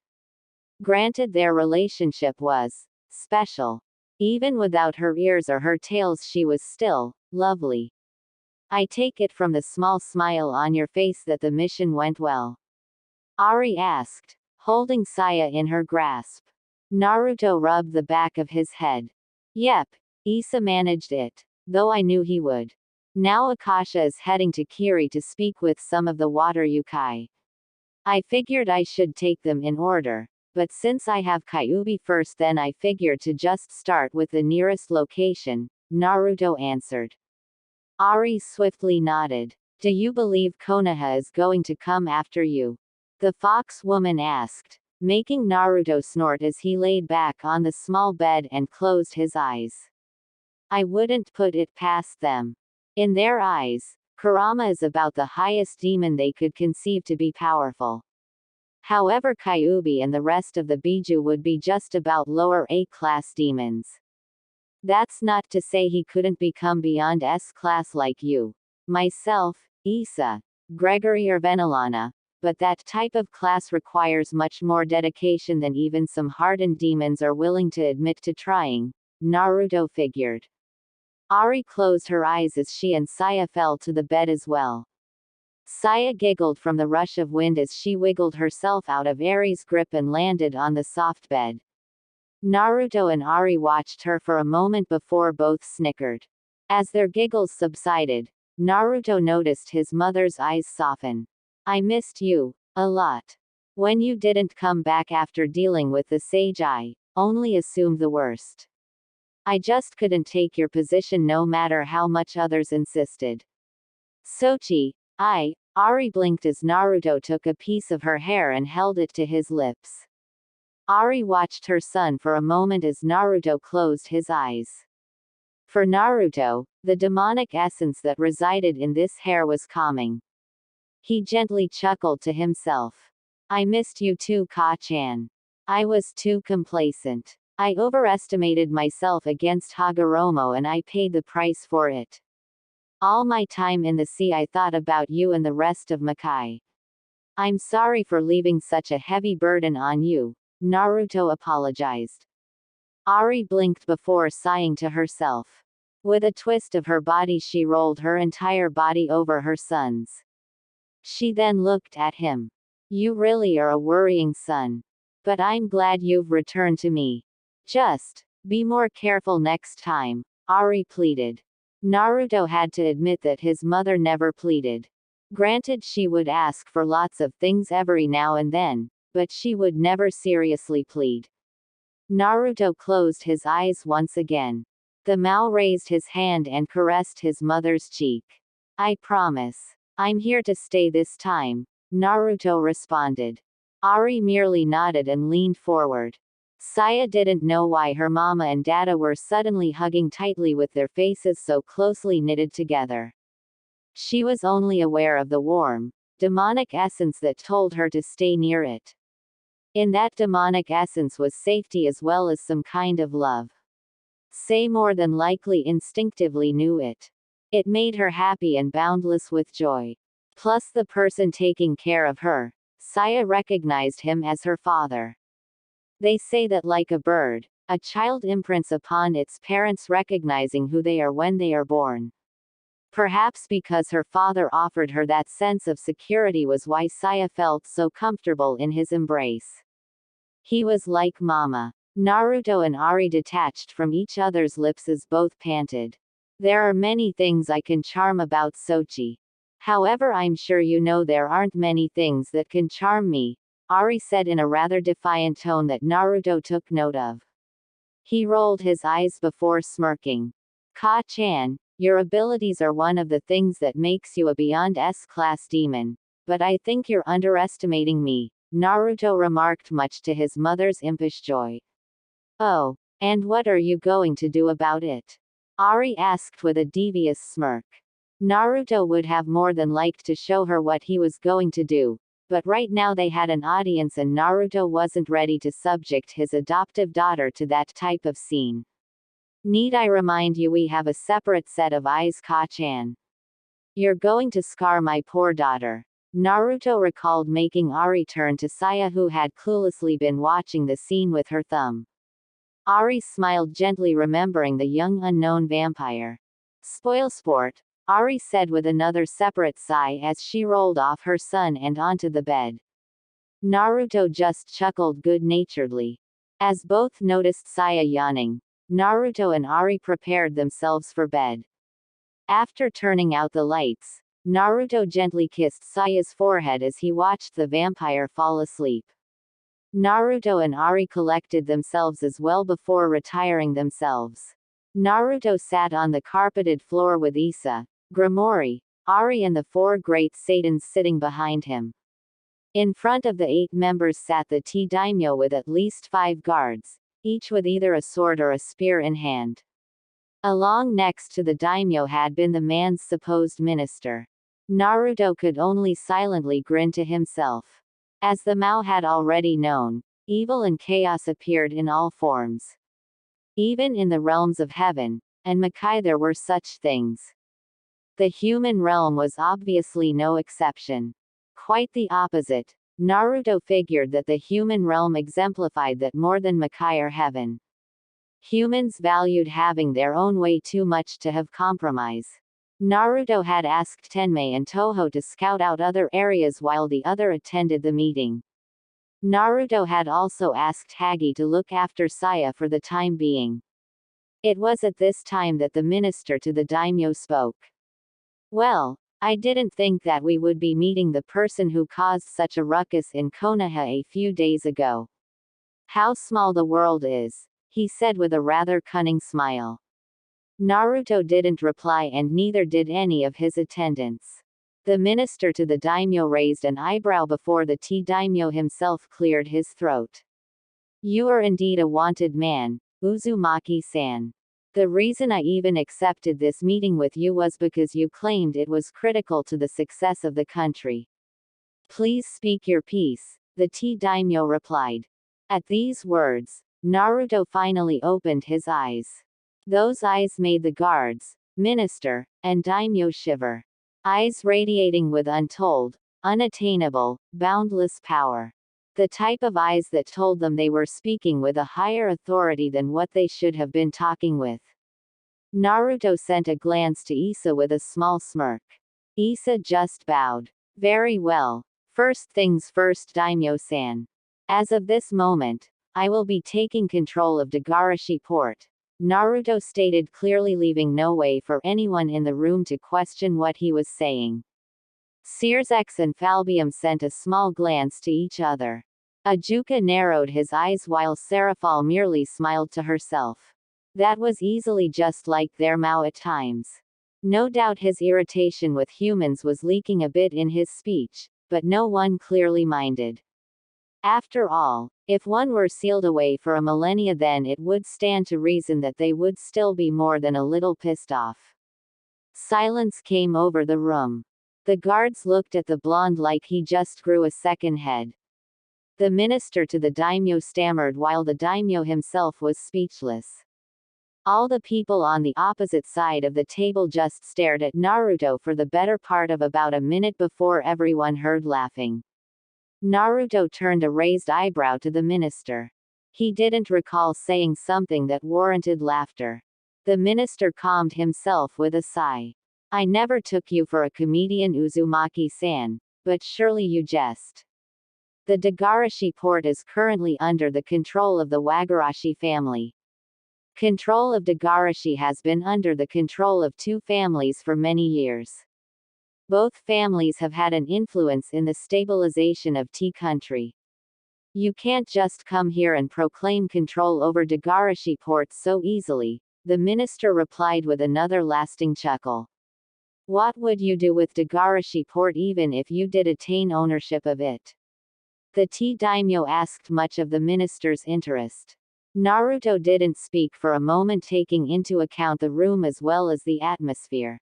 [SPEAKER 1] Granted, their relationship was special. Even without her ears or her tails, she was still lovely. I take it from the small smile on your face that the mission went well? Ari asked, holding Saya in her grasp. Naruto rubbed the back of his head. Yep, Issa managed it, though I knew he would. Now Akasha is heading to Kiri to speak with some of the water yokai. I figured I should take them in order, but since I have Kyuubi first, then I figured to just start with the nearest location, Naruto answered. Ari swiftly nodded. Do you believe Konoha is going to come after you? The fox woman asked, making Naruto snort as he laid back on the small bed and closed his eyes. I wouldn't put it past them. In their eyes, Kurama is about the highest demon they could conceive to be powerful. However, Kyuubi and the rest of the Biju would be just about lower A-class demons. That's not to say he couldn't become beyond S-class like you, myself, Issa, Gregory or Venelana, but that type of class requires much more dedication than even some hardened demons are willing to admit to trying, Naruto figured. Ari closed her eyes as she and Saya fell to the bed as well. Saya giggled from the rush of wind as she wiggled herself out of Ari's grip and landed on the soft bed. Naruto and Ari watched her for a moment before both snickered. As their giggles subsided, Naruto noticed his mother's eyes soften. I missed you a lot. When you didn't come back after dealing with the sage, I only assumed the worst. I just couldn't take your position no matter how much others insisted. Sochi, Ari blinked as Naruto took a piece of her hair and held it to his lips. Ari watched her son for a moment as Naruto closed his eyes. For Naruto, the demonic essence that resided in this hair was calming. He gently chuckled to himself. I missed you too, Ka-chan. I was too complacent. I overestimated myself against Hagoromo and I paid the price for it. All my time in the sea I thought about you and the rest of Makai. I'm sorry for leaving such a heavy burden on you, Naruto apologized. Ari blinked before sighing to herself. With a twist of her body she rolled her entire body over her son's. She then looked at him. You really are a worrying son. But I'm glad you've returned to me. Just be more careful next time, Ari pleaded. Naruto had to admit that his mother never pleaded. Granted, she would ask for lots of things every now and then, but she would never seriously plead. Naruto closed his eyes once again. The Mao raised his hand and caressed his mother's cheek. I promise. I'm here to stay this time, Naruto responded. Ari merely nodded and leaned forward. Saya didn't know why her mama and dada were suddenly hugging tightly with their faces so closely knitted together. She was only aware of the warm, demonic essence that told her to stay near it. In that demonic essence was safety as well as some kind of love. Say more than likely instinctively knew it. It made her happy and boundless with joy. Plus the person taking care of her, Saya recognized him as her father. They say that like a bird, a child imprints upon its parents recognizing who they are when they are born. Perhaps because her father offered her that sense of security was why Saya felt so comfortable in his embrace. He was like Mama. Naruto and Ari detached from each other's lips as both panted. There are many things I can charm about Sochi. However, I'm sure you know there aren't many things that can charm me, Ari said in a rather defiant tone that Naruto took note of. He rolled his eyes before smirking. Ka-chan, your abilities are one of the things that makes you a beyond S-class demon, but I think you're underestimating me, Naruto remarked, much to his mother's impish joy. Oh, and what are you going to do about it? Ari asked with a devious smirk. Naruto would have more than liked to show her what he was going to do, but right now they had an audience and Naruto wasn't ready to subject his adoptive daughter to that type of scene. Need I remind you we have a separate set of eyes, Ka-chan? You're going to scar my poor daughter. Naruto recalled, making Ari turn to Saya, who had cluelessly been watching the scene with her thumb. Ari smiled gently, remembering the young unknown vampire. Spoilsport, Ari said with another separate sigh as she rolled off her son and onto the bed. Naruto just chuckled good-naturedly. As both noticed Saya yawning, Naruto and Ari prepared themselves for bed. After turning out the lights, Naruto gently kissed Saya's forehead as he watched the vampire fall asleep. Naruto and Ari collected themselves as well before retiring themselves. Naruto sat on the carpeted floor with Issa, Grimory, Ari and the 4 great Satans sitting behind him. In front of the 8 members sat the Daimyo with at least 5 guards, each with either a sword or a spear in hand. Along next to the daimyo had been the man's supposed minister. Naruto could only silently grin to himself. As the Mao had already known, evil and chaos appeared in all forms. Even in the realms of heaven and Makai there were such things. The human realm was obviously no exception. Quite the opposite. Naruto figured that the human realm exemplified that more than Makai or heaven. Humans valued having their own way too much to have compromise. Naruto had asked Tenmei and Toho to scout out other areas while the other attended the meeting. Naruto had also asked Hagi to look after Saya for the time being. It was at this time that the minister to the daimyo spoke. Well, I didn't think that we would be meeting the person who caused such a ruckus in Konoha a few days ago. How small the world is, he said with a rather cunning smile. Naruto didn't reply and neither did any of his attendants. The minister to the daimyo raised an eyebrow before the daimyo himself cleared his throat. You are indeed a wanted man, Uzumaki-san. The reason I even accepted this meeting with you was because you claimed it was critical to the success of the country. Please speak your piece, the daimyo replied. At these words, Naruto finally opened his eyes. Those eyes made the guards, minister, and daimyo shiver. Eyes radiating with untold, unattainable, boundless power. The type of eyes that told them they were speaking with a higher authority than what they should have been talking with. Naruto sent a glance to Issa with a small smirk. Issa just bowed. Very well. First things first, daimyo-san. As of this moment, I will be taking control of Dagarashi Port, Naruto stated clearly, leaving no way for anyone in the room to question what he was saying. Searsex and Falbium sent a small glance to each other. Ajuka narrowed his eyes while Serafal merely smiled to herself. That was easily just like their Mao at times. No doubt his irritation with humans was leaking a bit in his speech, but no one clearly minded. After all, if one were sealed away for a millennia, then it would stand to reason that they would still be more than a little pissed off. Silence came over the room. The guards looked at the blonde like he just grew a second head. The minister to the daimyo stammered while the daimyo himself was speechless. All the people on the opposite side of the table just stared at Naruto for the better part of about a minute before everyone heard laughing. Naruto turned a raised eyebrow to the minister. He didn't recall saying something that warranted laughter. The minister calmed himself with a sigh. I never took you for a comedian, Uzumaki-san, but surely you jest. The Dagarashi port is currently under the control of the Wagarashi family. Control of Dagarashi has been under the control of two families for many years. Both families have had an influence in the stabilization of Tea country. You can't just come here and proclaim control over Dagarashi port so easily, the minister replied with another lasting chuckle. What would you do with Dagarashi port even if you did attain ownership of it? The tea daimyo asked, much of the minister's interest. Naruto didn't speak for a moment, taking into account the room as well as the atmosphere.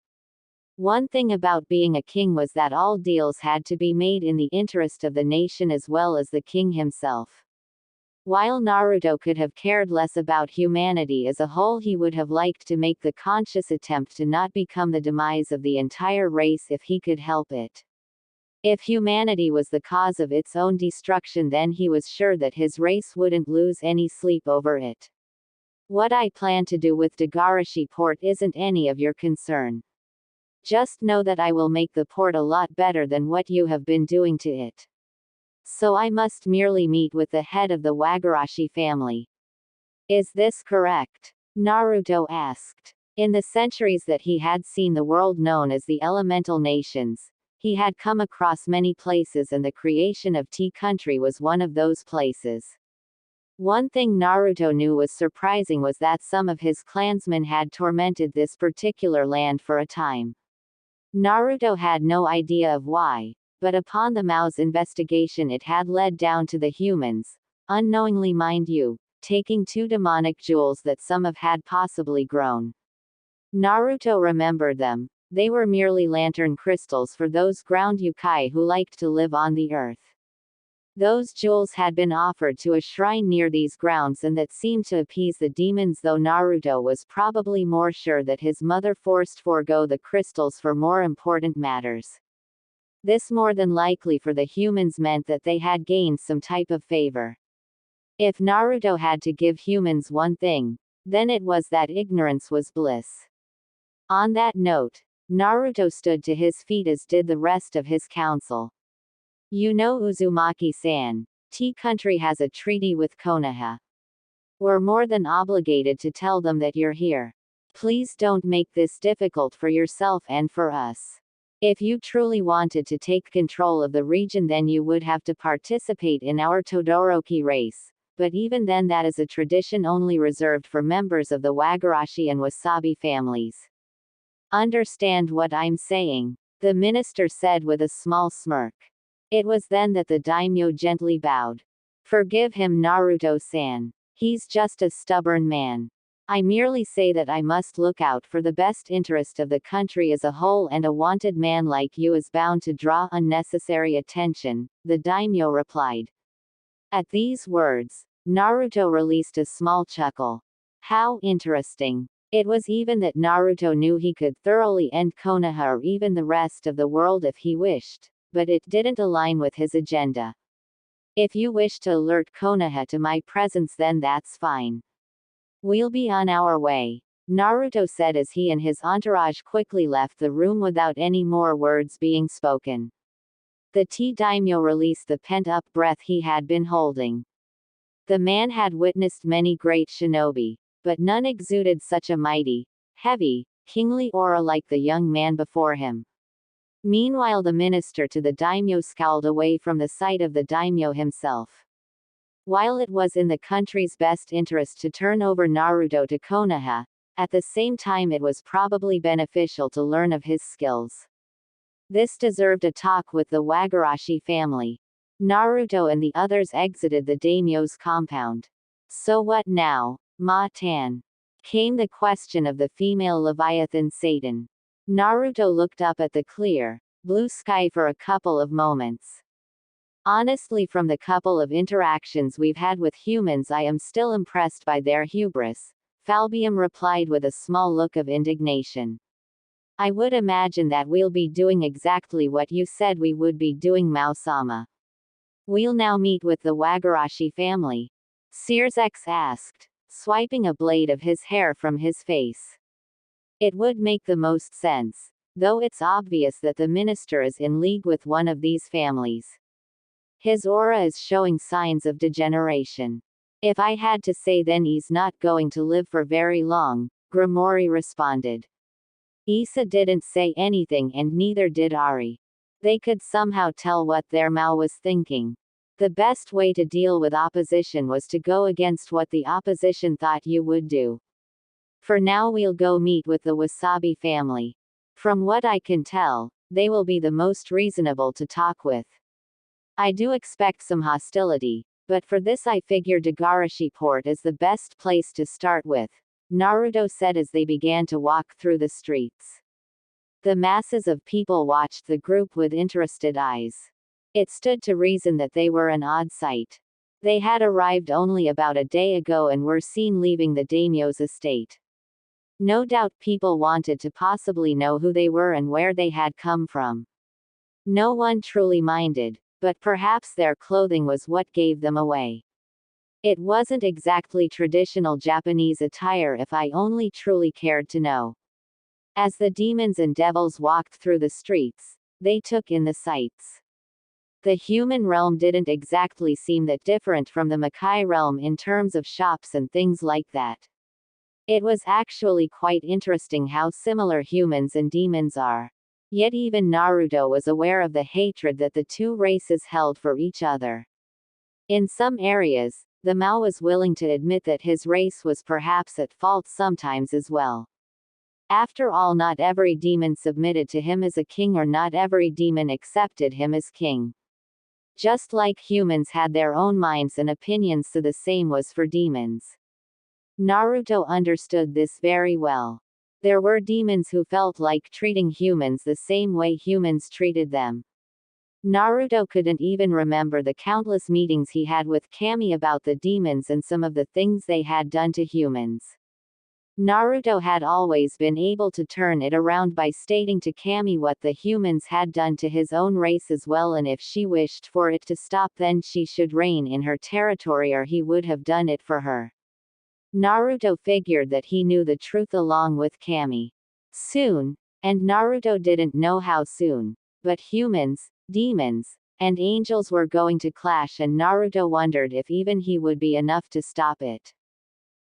[SPEAKER 1] One thing about being a king was that all deals had to be made in the interest of the nation as well as the king himself. While Naruto could have cared less about humanity as a whole, he would have liked to make the conscious attempt to not become the demise of the entire race if he could help it. If humanity was the cause of its own destruction, then he was sure that his race wouldn't lose any sleep over it. What I plan to do with Dagarashi port isn't any of your concern. Just know that I will make the port a lot better than what you have been doing to it. So I must merely meet with the head of the Wagarashi family. Is this correct? Naruto asked. In the centuries that he had seen the world known as the elemental nations, he had come across many places, and the creation of Tea country was one of those places. One thing Naruto knew was surprising was that some of his clansmen had tormented this particular land for a time. Naruto had no idea of why, but upon the Mao's investigation it had led down to the humans, unknowingly mind you, taking two demonic jewels that some of had possibly grown. Naruto remembered them. They were merely lantern crystals for those ground yokai who liked to live on the earth. Those jewels had been offered to a shrine near these grounds, and that seemed to appease the demons, though Naruto was probably more sure that his mother forego the crystals for more important matters. This more than likely for the humans meant that they had gained some type of favor. If Naruto had to give humans one thing, then it was that ignorance was bliss. On that note, Naruto stood to his feet, as did the rest of his council. You know, Uzumaki-san, Tea country has a treaty with Konoha. We're more than obligated to tell them that you're here. Please don't make this difficult for yourself and for us. If you truly wanted to take control of the region, then you would have to participate in our Todoroki race, but even then that is a tradition only reserved for members of the Wagarashi and Wasabi families. Understand what I'm saying? The minister said with a small smirk. It was then that the daimyo gently bowed. Forgive him, Naruto-san. He's just a stubborn man. I merely say that I must look out for the best interest of the country as a whole, and a wanted man like you is bound to draw unnecessary attention, the daimyo replied. At these words, Naruto released a small chuckle. How interesting. It was even that Naruto knew he could thoroughly end Konoha or even the rest of the world if he wished, but it didn't align with his agenda. If you wish to alert Konoha to my presence, then that's fine. We'll be on our way, Naruto said as he and his entourage quickly left the room without any more words being spoken. The tea daimyo released the pent-up breath he had been holding. The man had witnessed many great shinobi, but none exuded such a mighty, heavy, kingly aura like the young man before him. Meanwhile, the minister to the daimyo scowled away from the sight of the daimyo himself. While it was in the country's best interest to turn over Naruto to Konoha, at the same time it was probably beneficial to learn of his skills. This deserved a talk with the Wagarashi family. Naruto and the others exited the daimyo's compound. So what now, Ma-tan? Came the question of the female Leviathan Satan. Naruto looked up at the clear, blue sky for a couple of moments. Honestly, from the couple of interactions we've had with humans, I am still impressed by their hubris, Falbium replied with a small look of indignation. I would imagine that we'll be doing exactly what you said we would be doing, Mao-sama. We'll now meet with the Wagarashi family? Sears-X asked, swiping a blade of his hair from his face. It would make the most sense. though it's obvious that the minister is in league with one of these families. His aura is showing signs of degeneration. If I had to say, then he's not going to live for very long, Grimory responded. Issa didn't say anything and neither did Ari. They could somehow tell what their Mao was thinking. The best way to deal with opposition was to go against what the opposition thought you would do. For now we'll go meet with the Wasabi family. From what I can tell, they will be the most reasonable to talk with. I do expect some hostility, but for this I figure Dagarashi Port is the best place to start with, Naruto said as they began to walk through the streets. The masses of people watched the group with interested eyes. It stood to reason that they were an odd sight. They had arrived only about a day ago and were seen leaving the daimyo's estate. No doubt people wanted to possibly know who they were and where they had come from. No one truly minded, but perhaps their clothing was what gave them away. It wasn't exactly traditional Japanese attire if I only truly cared to know. As the demons and devils walked through the streets, they took in the sights. The human realm didn't exactly seem that different from the Makai realm in terms of shops and things like that. It was actually quite interesting how similar humans and demons are. Yet even Naruto was aware of the hatred that the two races held for each other. In some areas, the Mao was willing to admit that his race was perhaps at fault sometimes as well. After all, not every demon submitted to him as a king, or not every demon accepted him as king. Just like humans had their own minds and opinions, so the same was for demons. Naruto understood this very well. There were demons who felt like treating humans the same way humans treated them. Naruto couldn't even remember the countless meetings he had with Kami about the demons and some of the things they had done to humans. Naruto had always been able to turn it around by stating to Kami what the humans had done to his own race as well, and if she wished for it to stop, then she should reign in her territory, or he would have done it for her. Naruto figured that he knew the truth along with Kami. Soon, and Naruto didn't know how soon, but humans, demons, and angels were going to clash, and Naruto wondered if even he would be enough to stop it.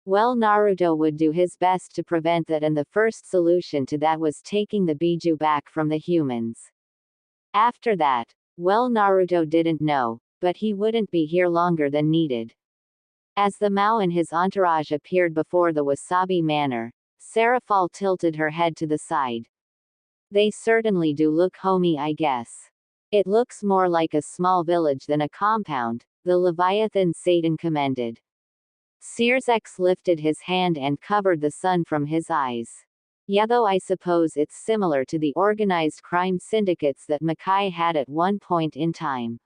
[SPEAKER 1] Well, Naruto would do his best to prevent that, and the first solution to that was taking the Biju back from the humans. After that, well, Naruto didn't know, but he wouldn't be here longer than needed. As the Mao and his entourage appeared before the Wasabi Manor, Seraphal tilted her head to the side. They certainly do look homey, I guess. It looks more like a small village than a compound, the Leviathan Satan commended. Searsex lifted his hand and covered the sun from his eyes. Yeah, though I suppose it's similar to the organized crime syndicates that Makai had at one point in time.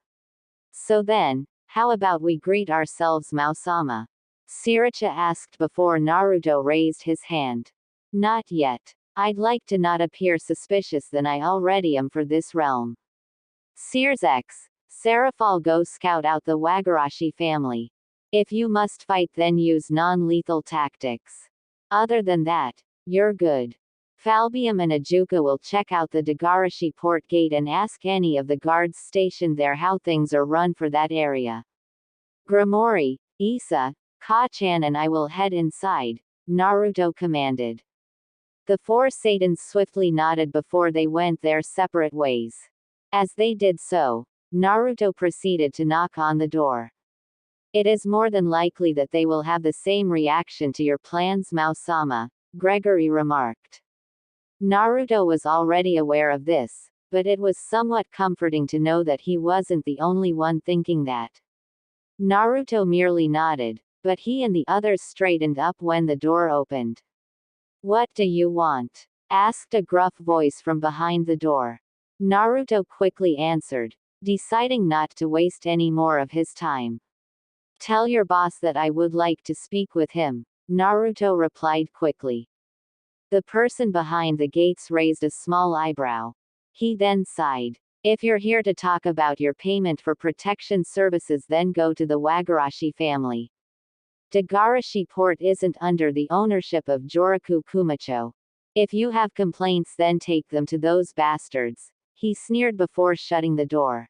[SPEAKER 1] So then, how about we greet ourselves, Mao-sama? Sriracha asked before Naruto raised his hand. Not yet. I'd like to not appear suspicious than I already am for this realm. Searsex, Seraphal, go scout out the Wagarashi family. If you must fight, then use non-lethal tactics. Other than that, you're good. Falbium and Ajuka will check out the Dagarashi port gate and ask any of the guards stationed there how things are run for that area. Grimory, Issa, Ka-chan and I will head inside, Naruto commanded. The four Satans swiftly nodded before they went their separate ways. As they did so, Naruto proceeded to knock on the door. It is more than likely that they will have the same reaction to your plans, Mao-sama, Gregory remarked. Naruto was already aware of this, but it was somewhat comforting to know that he wasn't the only one thinking that. Naruto merely nodded, but he and the others straightened up when the door opened. What do you want? Asked a gruff voice from behind the door. Naruto quickly answered, deciding not to waste any more of his time. Tell your boss that I would like to speak with him, Naruto replied quickly. The person behind the gates raised a small eyebrow. He then sighed. If you're here to talk about your payment for protection services, then go to the Wagarashi family. Dagarashi port isn't under the ownership of Joroku Kumacho. If you have complaints, then take them to those bastards, he sneered before shutting the door.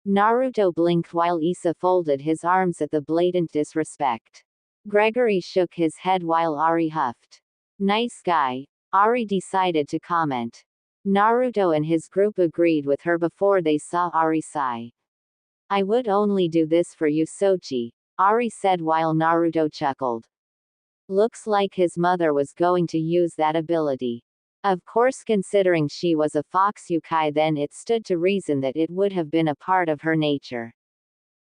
[SPEAKER 1] Naruto blinked while Issa folded his arms at the blatant disrespect. Gregory shook his head while Ari huffed. Nice guy, Ari decided to comment. Naruto and his group agreed with her before they saw Ari sigh. I would only do this for you, Sochi, Ari said while Naruto chuckled. Looks like his mother was going to use that ability. Of course, considering she was a fox yokai, then it stood to reason that it would have been a part of her nature.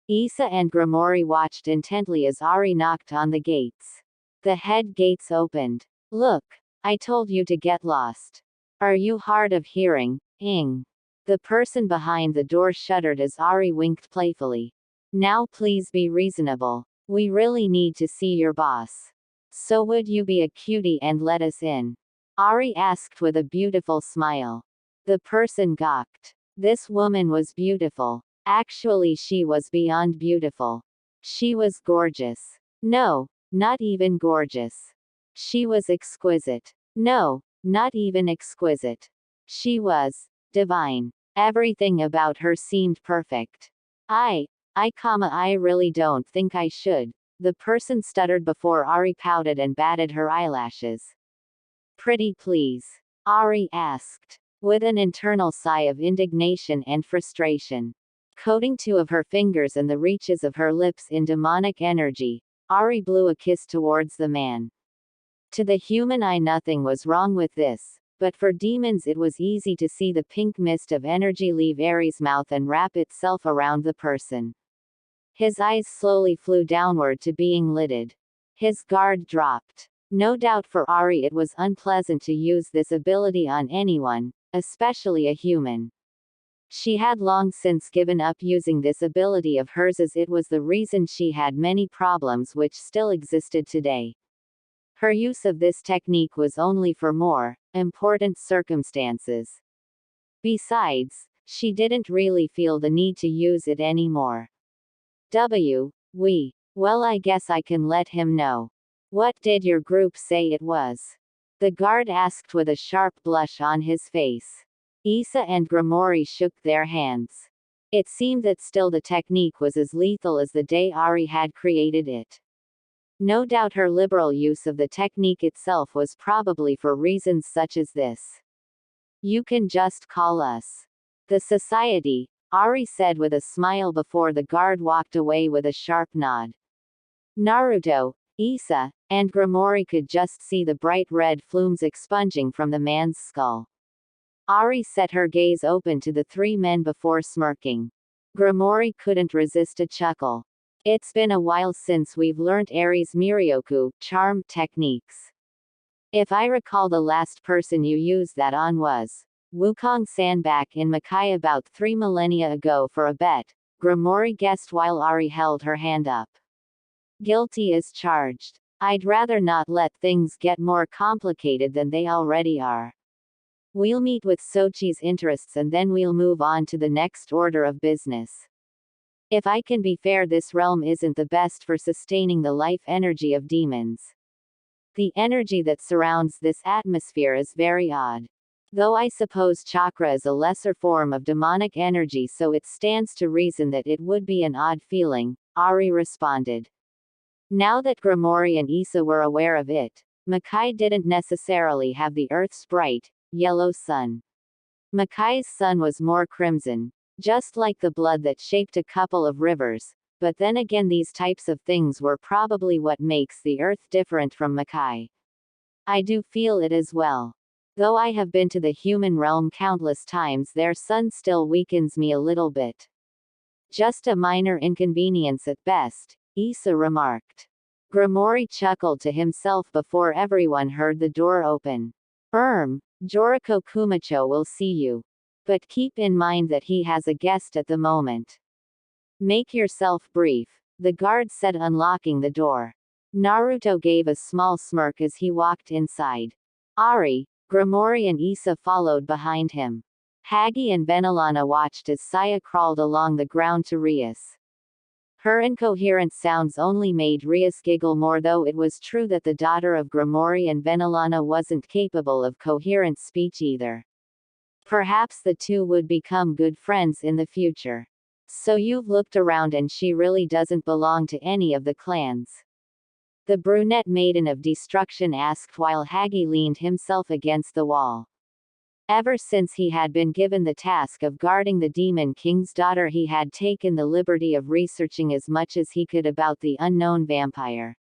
[SPEAKER 1] Issa and Gromori watched intently as Ari knocked on the gates. The head gates opened. Look, I told you to get lost. Are you hard of hearing, Ing? The person behind the door shuddered as Ari winked playfully. Now please be reasonable. We really need to see your boss. So would you be a cutie and let us in? Ari asked with a beautiful smile. The person gawked. This woman was beautiful. Actually, she was beyond beautiful. She was gorgeous. No, not even gorgeous. She was exquisite. No, not even exquisite. She was divine. Everything about her seemed perfect. I really don't think I should. The person stuttered before Ari pouted and batted her eyelashes. Pretty please? Ari asked, with an internal sigh of indignation and frustration. Coating two of her fingers and the reaches of her lips in demonic energy, Ari blew a kiss towards the man. To the human eye, nothing was wrong with this, but for demons it was easy to see the pink mist of energy leave Ari's mouth and wrap itself around the person. His eyes slowly flew downward to being lidded. His guard dropped. No doubt for Ari it was unpleasant to use this ability on anyone, especially a human. She had long since given up using this ability of hers, as it was the reason she had many problems which still existed today. Her use of this technique was only for more important circumstances. Besides, she didn't really feel the need to use it anymore. Well, I guess I can let him know. What did your group say it was? The guard asked with a sharp blush on his face. Issa and Gromori shook their hands. It seemed that still the technique was as lethal as the day Ari had created it. No doubt her liberal use of the technique itself was probably for reasons such as this. You can just call us the Society, Ari said with a smile before the guard walked away with a sharp nod. Naruto, Issa, and Gromori could just see the bright red flumes expunging from the man's skull. Ari set her gaze open to the three men before smirking. Gromori couldn't resist a chuckle. It's been a while since we've learnt Ari's Mirioku, charm, techniques. If I recall, the last person you used that on was Wukong-san back in Makai about 3 millennia ago for a bet, Gromori guessed while Ari held her hand up. Guilty as charged. I'd rather not let things get more complicated than they already are. We'll meet with Sochi's interests and then we'll move on to the next order of business. If I can be fair, this realm isn't the best for sustaining the life energy of demons. The energy that surrounds this atmosphere is very odd. Though I suppose chakra is a lesser form of demonic energy, so it stands to reason that it would be an odd feeling, Ari responded. Now that Gromori and Issa were aware of it, Makai didn't necessarily have the Earth's bright, yellow sun. Makai's sun was more crimson, just like the blood that shaped a couple of rivers, but then again these types of things were probably what makes the Earth different from Makai. I do feel it as well. Though I have been to the human realm countless times, their sun still weakens me a little bit. Just a minor inconvenience at best, Issa remarked. Gromori chuckled to himself before everyone heard the door open. Joriko Kumacho will see you. But keep in mind that he has a guest at the moment. Make yourself brief, the guard said, unlocking the door. Naruto gave a small smirk as he walked inside. Ari, Gromori and Issa followed behind him. Hagi and Benalana watched as Saya crawled along the ground to Rias. Her incoherent sounds only made Rias giggle more, though it was true that the daughter of Grimoire and Venelana wasn't capable of coherent speech either. Perhaps the two would become good friends in the future. So you've looked around and she really doesn't belong to any of the clans? The brunette maiden of destruction asked while Hagi leaned himself against the wall. Ever since he had been given the task of guarding the Demon King's daughter, he had taken the liberty of researching as much as he could about the unknown vampire.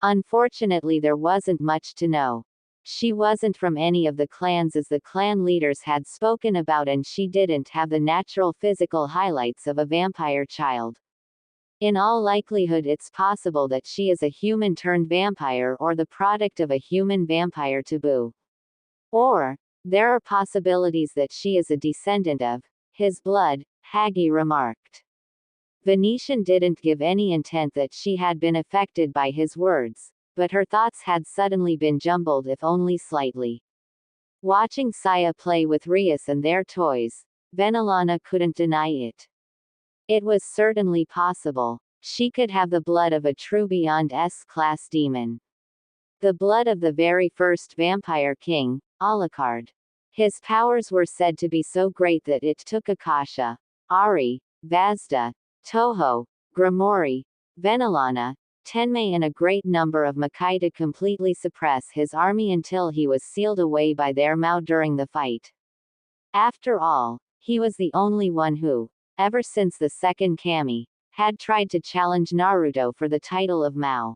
[SPEAKER 1] Unfortunately, there wasn't much to know. She wasn't from any of the clans as the clan leaders had spoken about, and she didn't have the natural physical highlights of a vampire child. In all likelihood, it's possible that she is a human-turned-vampire or the product of a human-vampire taboo. Or, there are possibilities that she is a descendant of his blood, Hagi remarked. Venetian didn't give any intent that she had been affected by his words, but her thoughts had suddenly been jumbled, if only slightly. Watching Saya play with Rias and their toys, Venelana couldn't deny it. It was certainly possible. She could have the blood of a true Beyond S-class demon. The blood of the very first vampire king, Alucard. His powers were said to be so great that it took Akasha, Ari, Vazda, Toho, Grimoire, Venelana, Tenmei and a great number of Makai to completely suppress his army until he was sealed away by their Mao during the fight. After all, he was the only one who, ever since the second Kami, had tried to challenge Naruto for the title of Mao.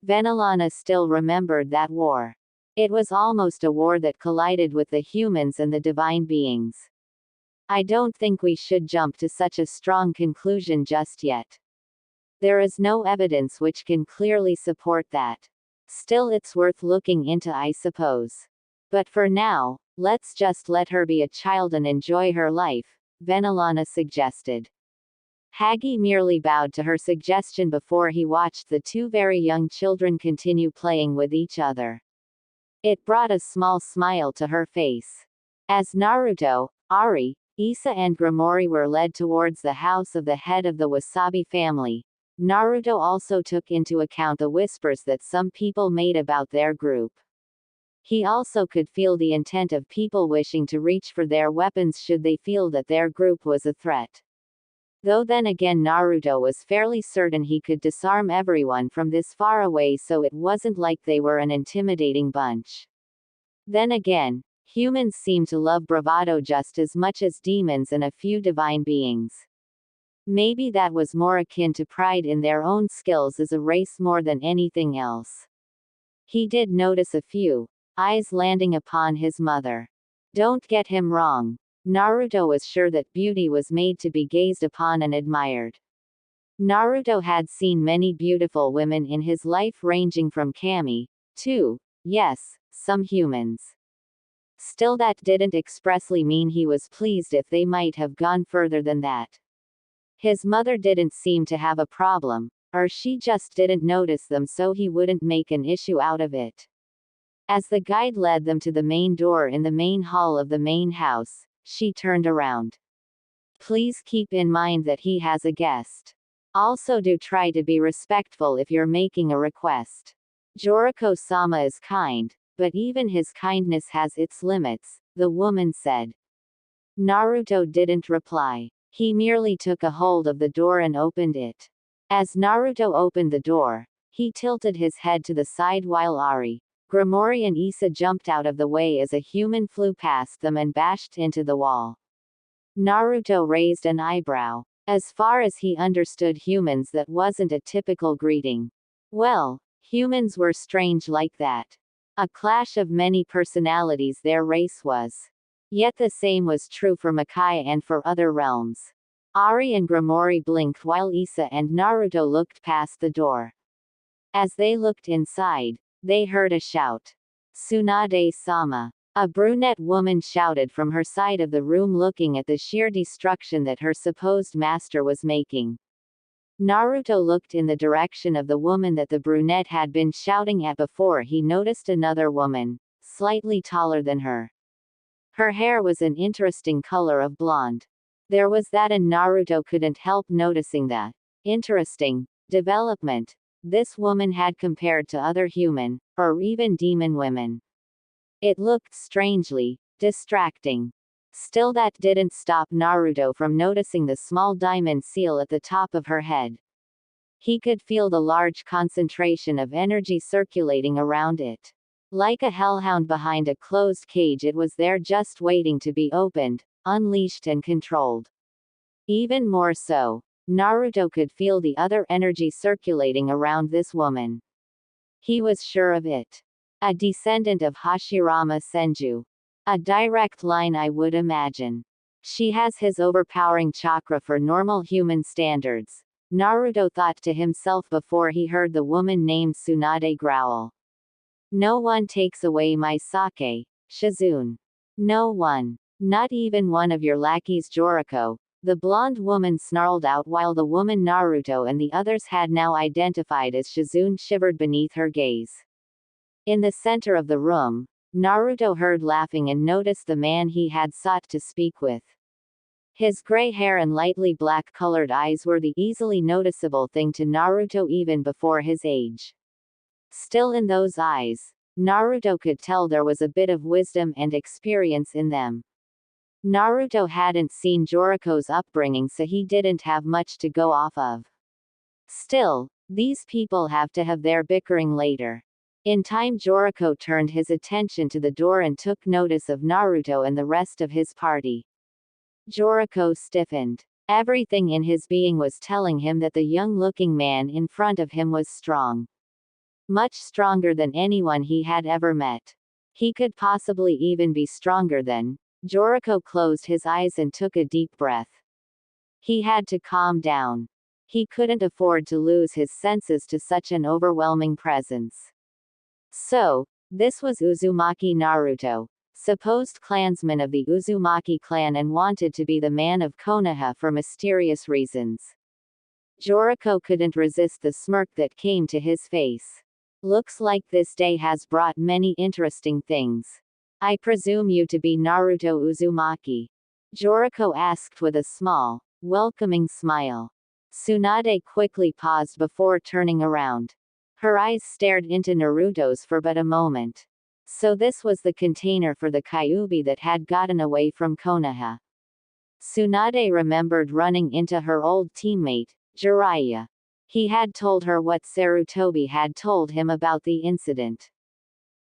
[SPEAKER 1] Venelana still remembered that war. It was almost a war that collided with the humans and the divine beings. I don't think we should jump to such a strong conclusion just yet. There is no evidence which can clearly support that. Still, it's worth looking into, I suppose. But for now, let's just let her be a child and enjoy her life, Venelana suggested. Hagi merely bowed to her suggestion before he watched the two very young children continue playing with each other. It brought a small smile to her face. As Naruto, Ari, Issa and Grimoire were led towards the house of the head of the Wasabi family, Naruto also took into account the whispers that some people made about their group. He also could feel the intent of people wishing to reach for their weapons should they feel that their group was a threat. Though then again, Naruto was fairly certain he could disarm everyone from this far away, so it wasn't like they were an intimidating bunch. Then again, humans seem to love bravado just as much as demons and a few divine beings. Maybe that was more akin to pride in their own skills as a race more than anything else. He did notice a few eyes landing upon his mother. Don't get him wrong. Naruto was sure that beauty was made to be gazed upon and admired. Naruto had seen many beautiful women in his life, ranging from Kami to, yes, some humans. Still, that didn't expressly mean he was pleased if they might have gone further than that. His mother didn't seem to have a problem, or she just didn't notice them, so he wouldn't make an issue out of it. As the guide led them to the main door in the main hall of the main house, she turned around. Please keep in mind that he has a guest. Also, do try to be respectful if you're making a request. Joriko-sama is kind, but even his kindness has its limits, the woman said. Naruto didn't reply. He merely took a hold of the door and opened it. As Naruto opened the door, he tilted his head to the side while Ari, Grimoire and Issa jumped out of the way as a human flew past them and bashed into the wall. Naruto raised an eyebrow. As far as he understood humans, that wasn't a typical greeting. Well, humans were strange like that. A clash of many personalities their race was. Yet the same was true for Makai and for other realms. Ari and Grimoire blinked while Issa and Naruto looked past the door. As they looked inside, they heard a shout. Tsunade-sama. A brunette woman shouted from her side of the room, looking at the sheer destruction that her supposed master was making. Naruto looked in the direction of the woman that the brunette had been shouting at before he noticed another woman, slightly taller than her. Her hair was an interesting color of blonde. There was that, and Naruto couldn't help noticing that Interesting development. This woman had compared to other human, or even demon women. It looked strangely distracting. Still, that didn't stop Naruto from noticing the small diamond seal at the top of her head. He could feel the large concentration of energy circulating around it. Like a hellhound behind a closed cage, it was there just waiting to be opened, unleashed and controlled. Even more so, Naruto could feel the other energy circulating around this woman. He was sure of it. A descendant of Hashirama Senju. A direct line, I would imagine. She has his overpowering chakra for normal human standards, Naruto thought to himself before he heard the woman named Tsunade growl. No one takes away my sake, Shizune. No one. Not even one of your lackeys, Joriko, the blonde woman snarled out, while the woman Naruto and the others had now identified as Shizune shivered beneath her gaze. In the center of the room, Naruto heard laughing and noticed the man he had sought to speak with. His gray hair and lightly black-colored eyes were the easily noticeable thing to Naruto even before his age. Still, in those eyes, Naruto could tell there was a bit of wisdom and experience in them. Naruto hadn't seen Joriko's upbringing, so he didn't have much to go off of. Still, these people have to have their bickering later. In time, Joriko turned his attention to the door and took notice of Naruto and the rest of his party. Joriko stiffened. Everything in his being was telling him that the young-looking man in front of him was strong. Much stronger than anyone he had ever met. He could possibly even be stronger than. Joriko closed his eyes and took a deep breath. He had to calm down. He couldn't afford to lose his senses to such an overwhelming presence. So, this was Uzumaki Naruto, supposed clansman of the Uzumaki clan and wanted to be the man of Konoha for mysterious reasons. Joriko couldn't resist the smirk that came to his face. Looks like this day has brought many interesting things. I presume you to be Naruto Uzumaki? Joriko asked with a small, welcoming smile. Tsunade quickly paused before turning around. Her eyes stared into Naruto's for but a moment. So this was the container for the Kyuubi that had gotten away from Konoha. Tsunade remembered running into her old teammate, Jiraiya. He had told her what Sarutobi had told him about the incident.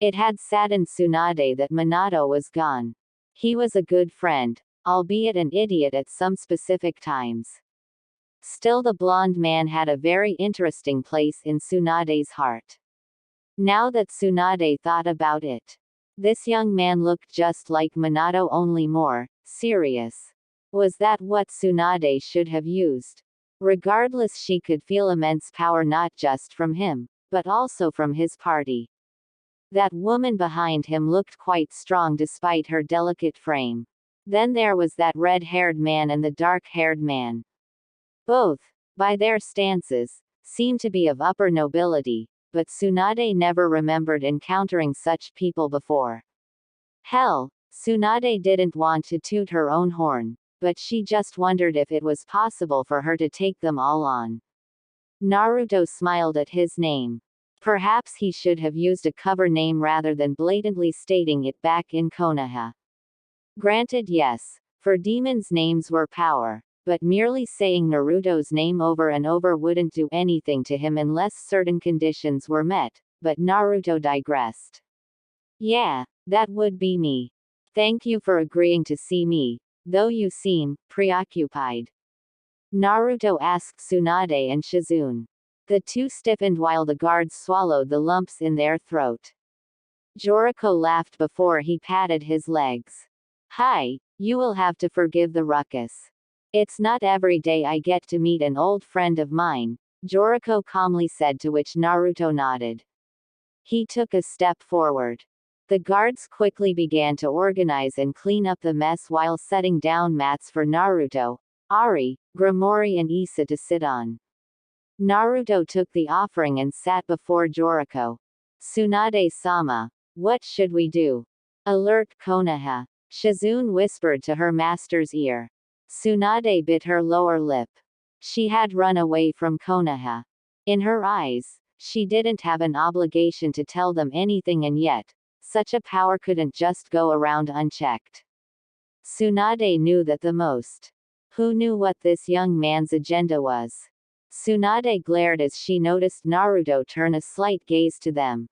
[SPEAKER 1] It had saddened Tsunade that Minato was gone. He was a good friend, albeit an idiot at some specific times. Still, the blonde man had a very interesting place in Tsunade's heart. Now that Tsunade thought about it, this young man looked just like Minato, only more serious. Was that what Tsunade should have used? Regardless, she could feel immense power not just from him, but also from his party. That woman behind him looked quite strong despite her delicate frame. Then there was that red-haired man and the dark-haired man. Both, by their stances, seemed to be of upper nobility, but Tsunade never remembered encountering such people before. Hell, Tsunade didn't want to toot her own horn, but she just wondered if it was possible for her to take them all on. Naruto smiled at his name. Perhaps he should have used a cover name rather than blatantly stating it back in Konoha. Granted, yes, for demons names were power, but merely saying Naruto's name over and over wouldn't do anything to him unless certain conditions were met, but Naruto digressed. Yeah, that would be me. Thank you for agreeing to see me, though you seem preoccupied. Naruto asked Tsunade and Shizune. The two stiffened while the guards swallowed the lumps in their throat. Joriko laughed before he patted his legs. Hi, you will have to forgive the ruckus. It's not every day I get to meet an old friend of mine, Joriko calmly said, to which Naruto nodded. He took a step forward. The guards quickly began to organize and clean up the mess while setting down mats for Naruto, Ari, Grimori and Issa to sit on. Naruto took the offering and sat before Joriko. Tsunade-sama, what should we do? Alert Konoha. Shizune whispered to her master's ear. Tsunade bit her lower lip. She had run away from Konoha. In her eyes, she didn't have an obligation to tell them anything, and yet, such a power couldn't just go around unchecked. Tsunade knew that the most. Who knew what this young man's agenda was? Tsunade glared as she noticed Naruto turn a slight gaze to them.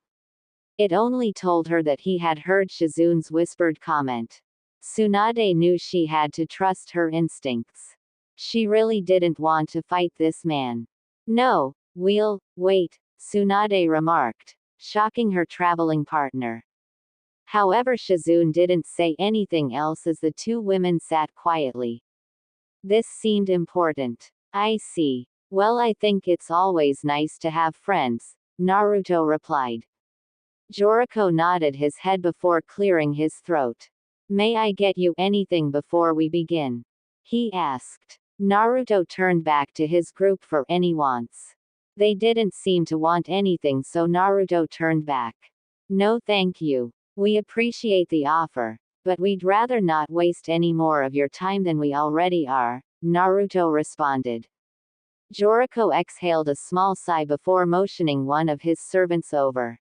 [SPEAKER 1] It only told her that he had heard Shizune's whispered comment. Tsunade knew she had to trust her instincts. She really didn't want to fight this man. No, we'll wait, Tsunade remarked, shocking her traveling partner. However, Shizune didn't say anything else as the two women sat quietly. This seemed important. I see. Well, I think it's always nice to have friends, Naruto replied. Joriko nodded his head before clearing his throat. May I get you anything before we begin? He asked. Naruto turned back to his group for any wants. They didn't seem to want anything, so Naruto turned back. No thank you. We appreciate the offer, but we'd rather not waste any more of your time than we already are, Naruto responded. Joriko exhaled a small sigh before motioning one of his servants over.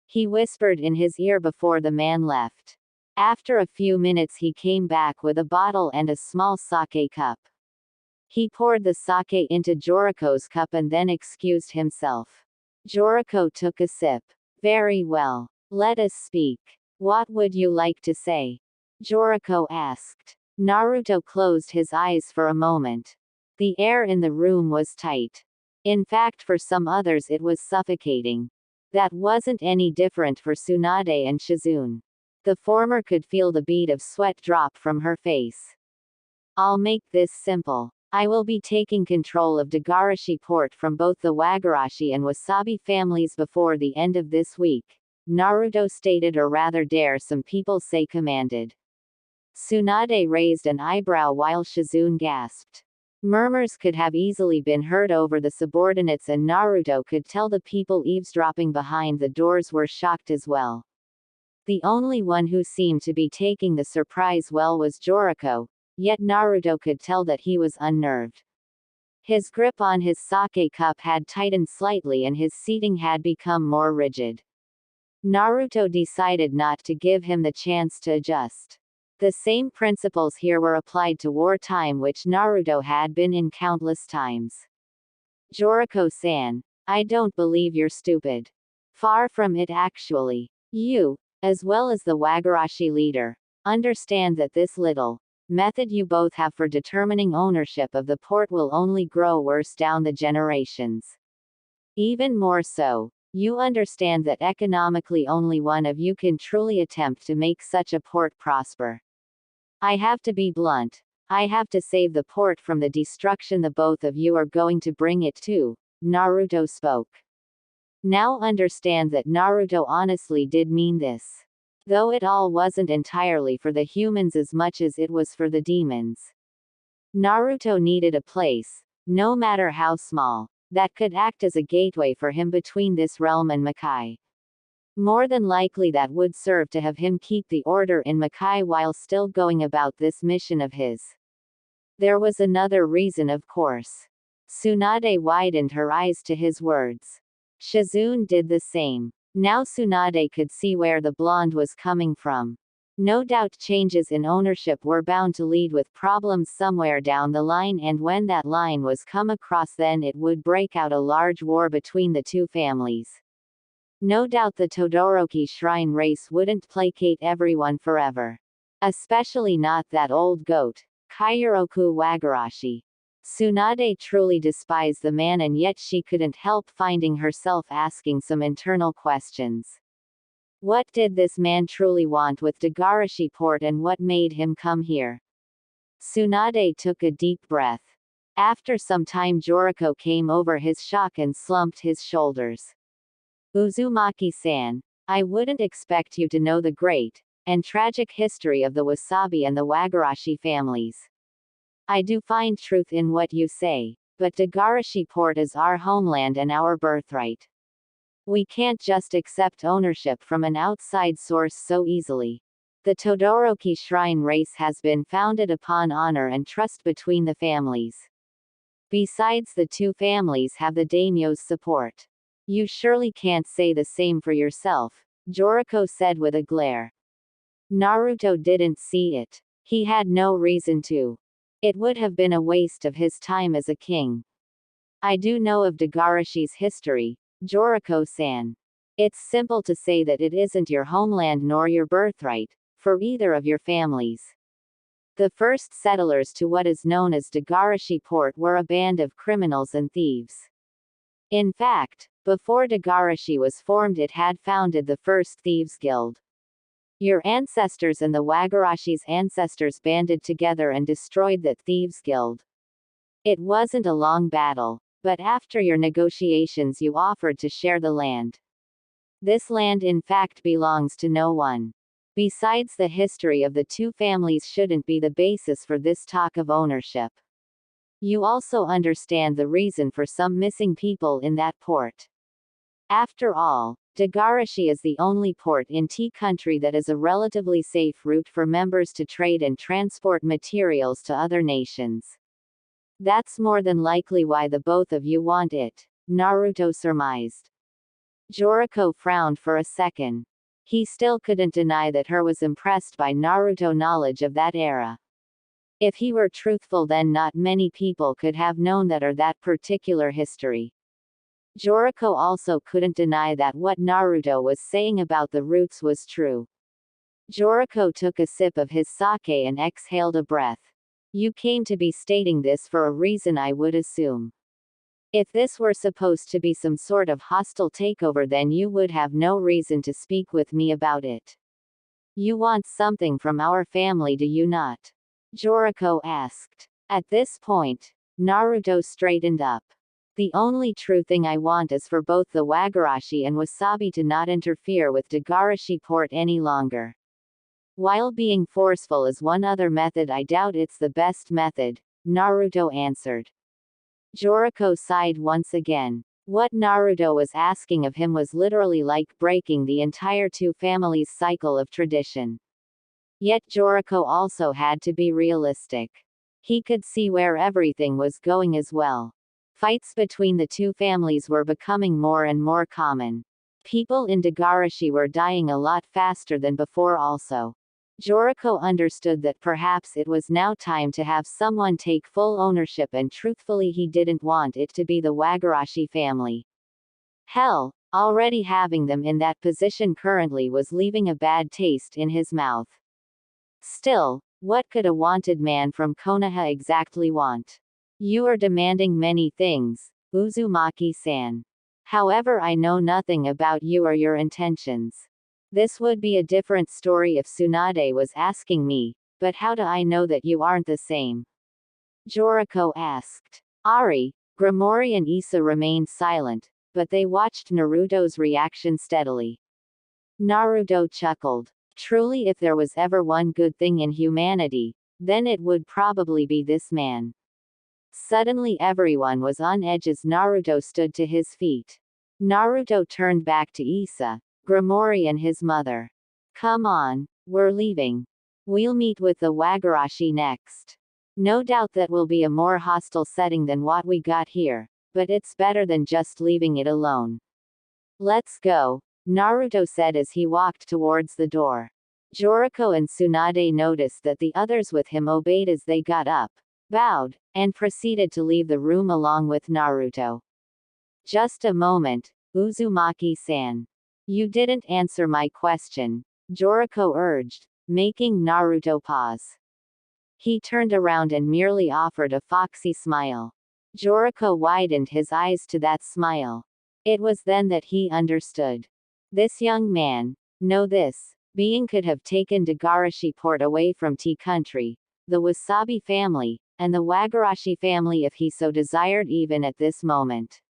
[SPEAKER 1] He whispered in his ear before the man left. After a few minutes he came back with a bottle and a small sake cup. He poured the sake into Joriko's cup and then excused himself. Joriko took a sip. Very well. Let us speak. What would you like to say? Joriko asked. Naruto closed his eyes for a moment. The air in the room was tight. In fact, for some others it was suffocating. That wasn't any different for Tsunade and Shizune. The former could feel the bead of sweat drop from her face. I'll make this simple. I will be taking control of Dagarashi port from both the Wagarashi and Wasabi families before the end of this week, Naruto stated, or rather dare some people say commanded. Tsunade raised an eyebrow while Shizune gasped. Murmurs could have easily been heard over the subordinates, and Naruto could tell the people eavesdropping behind the doors were shocked as well. The only one who seemed to be taking the surprise well was Joriko, yet Naruto could tell that he was unnerved. His grip on his sake cup had tightened slightly and his seating had become more rigid. Naruto decided not to give him the chance to adjust. The same principles here were applied to wartime which Naruto had been in countless times. Joriko-san, I don't believe you're stupid. Far from it actually. You, as well as the Wagarashi leader, understand that this little method you both have for determining ownership of the port will only grow worse down the generations. Even more so, you understand that economically only one of you can truly attempt to make such a port prosper. I have to be blunt. I have to save the port from the destruction the both of you are going to bring it to, Naruto spoke. Now understand that Naruto honestly did mean this. Though it all wasn't entirely for the humans as much as it was for the demons. Naruto needed a place, no matter how small, that could act as a gateway for him between this realm and Makai. More than likely that would serve to have him keep the order in Makai while still going about this mission of his. There was another reason, of course. Tsunade widened her eyes to his words. Shizune did the same. Now Tsunade could see where the blonde was coming from. No doubt changes in ownership were bound to lead with problems somewhere down the line, and when that line was come across, then it would break out a large war between the two families. No doubt the Todoroki shrine race wouldn't placate everyone forever. Especially not that old goat, Kairoku Wagarashi. Tsunade truly despised the man, and yet she couldn't help finding herself asking some internal questions. What did this man truly want with Dagarashi port, and what made him come here? Tsunade took a deep breath. After some time Joriko came over his shock and slumped his shoulders. Uzumaki-san, I wouldn't expect you to know the great and tragic history of the Wasabi and the Wagarashi families. I do find truth in what you say, but Dagarashi port is our homeland and our birthright. We can't just accept ownership from an outside source so easily. The Todoroki shrine race has been founded upon honor and trust between the families. Besides, the two families have the daimyo's support. You surely can't say the same for yourself, Joriko said with a glare. Naruto didn't see it. He had no reason to. It would have been a waste of his time as a king. I do know of Dagarashi's history, Joriko-san. It's simple to say that it isn't your homeland nor your birthright, for either of your families. The first settlers to what is known as Dagarashi Port were a band of criminals and thieves. In fact, before Dagarashi was formed, it had founded the first thieves' guild. Your ancestors and the Wagarashi's ancestors banded together and destroyed that thieves' guild. It wasn't a long battle, but after your negotiations you offered to share the land. This land in fact belongs to no one. Besides, the history of the two families shouldn't be the basis for this talk of ownership. You also understand the reason for some missing people in that port. After all, Dagarashi is the only port in Tea country that is a relatively safe route for members to trade and transport materials to other nations. That's more than likely why the both of you want it, Naruto surmised. Joriko frowned for a second. He still couldn't deny that he was impressed by Naruto's knowledge of that era. If he were truthful, then not many people could have known that or that particular history. Joriko also couldn't deny that what Naruto was saying about the roots was true. Joriko took a sip of his sake and exhaled a breath. You came to be stating this for a reason, I would assume. If this were supposed to be some sort of hostile takeover, then you would have no reason to speak with me about it. You want something from our family, do you not? Joriko asked. At this point, Naruto straightened up. The only true thing I want is for both the Wagarashi and Wasabi to not interfere with Dagarashi Port any longer. While being forceful is one other method, I doubt it's the best method, Naruto answered. Joriko sighed once again. What Naruto was asking of him was literally like breaking the entire two families' cycle of tradition. Yet Joriko also had to be realistic. He could see where everything was going as well. Fights between the two families were becoming more and more common. People in Dagarashi were dying a lot faster than before also. Joriko understood that perhaps it was now time to have someone take full ownership, and truthfully he didn't want it to be the Wagarashi family. Hell, already having them in that position currently was leaving a bad taste in his mouth. Still, what could a wanted man from Konoha exactly want? You are demanding many things, Uzumaki-san. However, I know nothing about you or your intentions. This would be a different story if Tsunade was asking me, but how do I know that you aren't the same? Joriko asked. Ari, Gromori and Issa remained silent, but they watched Naruto's reaction steadily. Naruto chuckled. Truly, if there was ever one good thing in humanity, then it would probably be this man. Suddenly everyone was on edge as Naruto stood to his feet. Naruto turned back to Issa, Gromori and his mother. Come on, we're leaving. We'll meet with the Wagarashi next. No doubt that will be a more hostile setting than what we got here, but it's better than just leaving it alone. Let's go, Naruto said as he walked towards the door. Joriko and Tsunade noticed that the others with him obeyed as they got up, bowed, and proceeded to leave the room along with Naruto. Just a moment, Uzumaki-san. You didn't answer my question, Joriko urged, making Naruto pause. He turned around and merely offered a foxy smile. Joriko widened his eyes to that smile. It was then that he understood. This young man, being could have taken Dagarashi Port away from Tea country, the Wasabi family, and the Wagarashi family if he so desired even at this moment.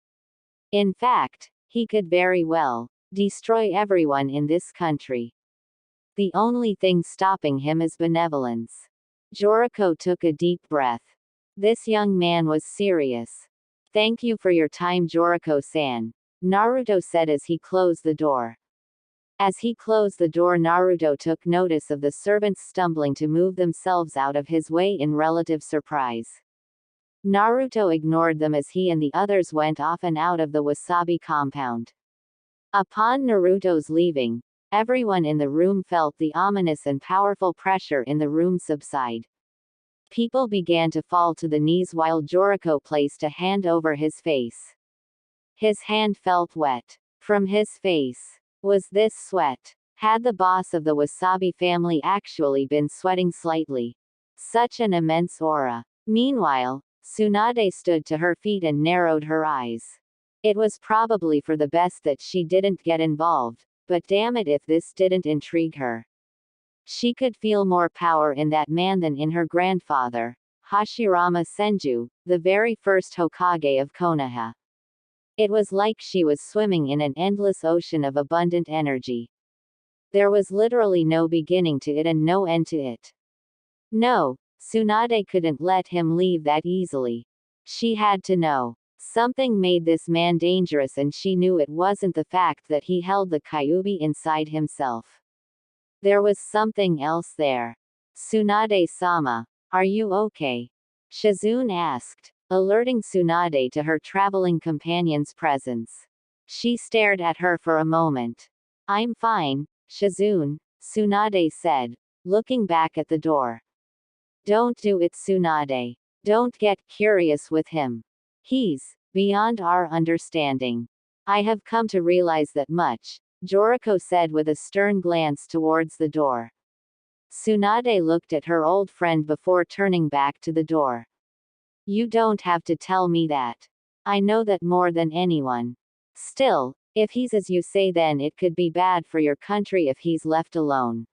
[SPEAKER 1] In fact, he could very well destroy everyone in this country. The only thing stopping him is benevolence. Joriko took a deep breath. This young man was serious. Thank you for your time, Joriko-san, Naruto said as he closed the door. As he closed the door, Naruto took notice of the servants stumbling to move themselves out of his way in relative surprise. Naruto ignored them as he and the others went off and out of the Wasabi compound. Upon Naruto's leaving, everyone in the room felt the ominous and powerful pressure in the room subside. People began to fall to the knees while Joriko placed a hand over his face. His hand felt wet. From his face. Was this sweat? Had the boss of the Wasabi family actually been sweating slightly? Such an immense aura. Meanwhile, Tsunade stood to her feet and narrowed her eyes. It was probably for the best that she didn't get involved, but damn it if this didn't intrigue her. She could feel more power in that man than in her grandfather, Hashirama Senju, the very first Hokage of Konoha. It was like she was swimming in an endless ocean of abundant energy. There was literally no beginning to it and no end to it. No, Tsunade couldn't let him leave that easily. She had to know. Something made this man dangerous, and she knew it wasn't the fact that he held the Kyuubi inside himself. There was something else there. Tsunade-sama, are you okay? Shizune asked, alerting Tsunade to her traveling companion's presence. She stared at her for a moment. I'm fine, Shizune, Tsunade said, looking back at the door. Don't do it, Tsunade. Don't get curious with him. He's beyond our understanding. I have come to realize that much, Joriko said with a stern glance towards the door. Tsunade looked at her old friend before turning back to the door. You don't have to tell me that. I know that more than anyone. Still, if he's as you say, then it could be bad for your country if he's left alone.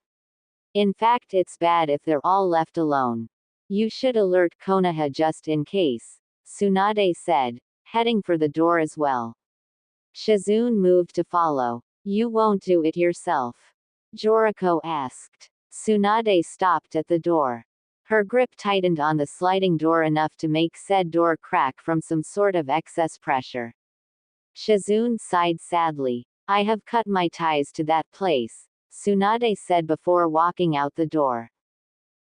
[SPEAKER 1] In fact, it's bad if they're all left alone. You should alert Konoha just in case, Tsunade said, heading for the door as well. Shizune moved to follow. You won't do it yourself? Joriko asked. Tsunade stopped at the door. Her grip tightened on the sliding door enough to make said door crack from some sort of excess pressure. Shizune sighed sadly. I have cut my ties to that place, Tsunade said before walking out the door.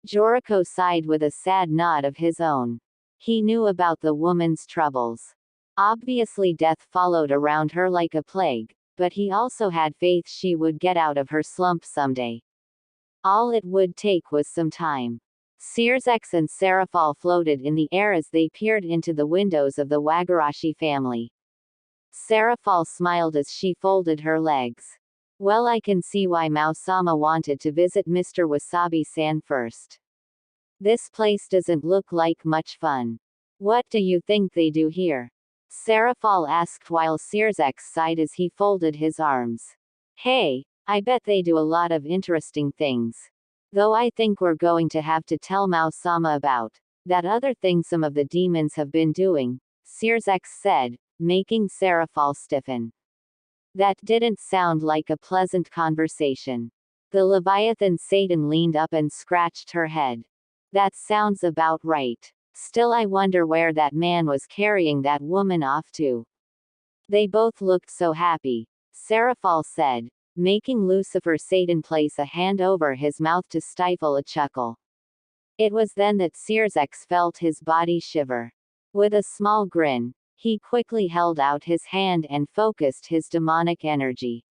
[SPEAKER 1] Joriko sighed with a sad nod of his own. He knew about the woman's troubles. Obviously death followed around her like a plague, but he also had faith she would get out of her slump someday. All it would take was some time. Searsex and Serafal floated in the air as they peered into the windows of the Wagarashi family. Serafal smiled as she folded her legs. Well, I can see why Mao-sama wanted to visit Mr. Wasabi-san first. This place doesn't look like much fun. What do you think they do here? Serafal asked while Searsex sighed as he folded his arms. Hey, I bet they do a lot of interesting things. Though I think we're going to have to tell Mao-sama about that other thing some of the demons have been doing, Searsex said, making Serafal stiffen. That didn't sound like a pleasant conversation. The Leviathan Satan leaned up and scratched her head. That sounds about right. Still, I wonder where that man was carrying that woman off to. They both looked so happy, Serafal said, making Lucifer Satan place a hand over his mouth to stifle a chuckle. It was then that Searsex felt his body shiver. With a small grin, he quickly held out his hand and focused his demonic energy.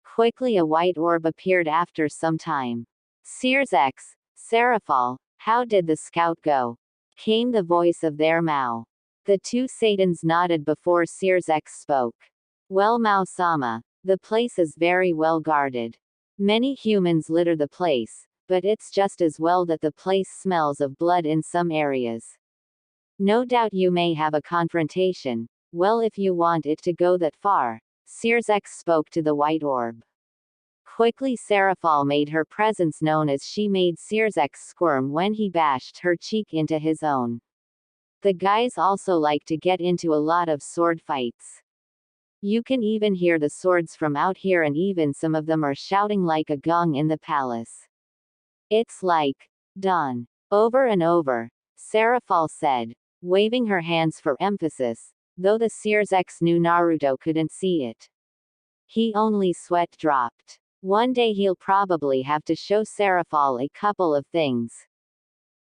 [SPEAKER 1] Quickly a white orb appeared after some time. Searsex, Serafal, how did the scout go? Came the voice of their Mao. The two Satans nodded before Searsex spoke. Well, Mao-sama, the place is very well guarded. Many humans litter the place, but it's just as well that the place smells of blood in some areas. No doubt you may have a confrontation. Well, if you want it to go that far, Searsex spoke to the white orb. Quickly Serafal made her presence known as she made Searsex squirm when he bashed her cheek into his own. The guys also like to get into a lot of sword fights. You can even hear the swords from out here, and even some of them are shouting like a gong in the palace. It's like done over and over, Serafal said, waving her hands for emphasis, though the Searsex knew Naruto couldn't see it. He only sweat dropped. One day he'll probably have to show Serafal a couple of things.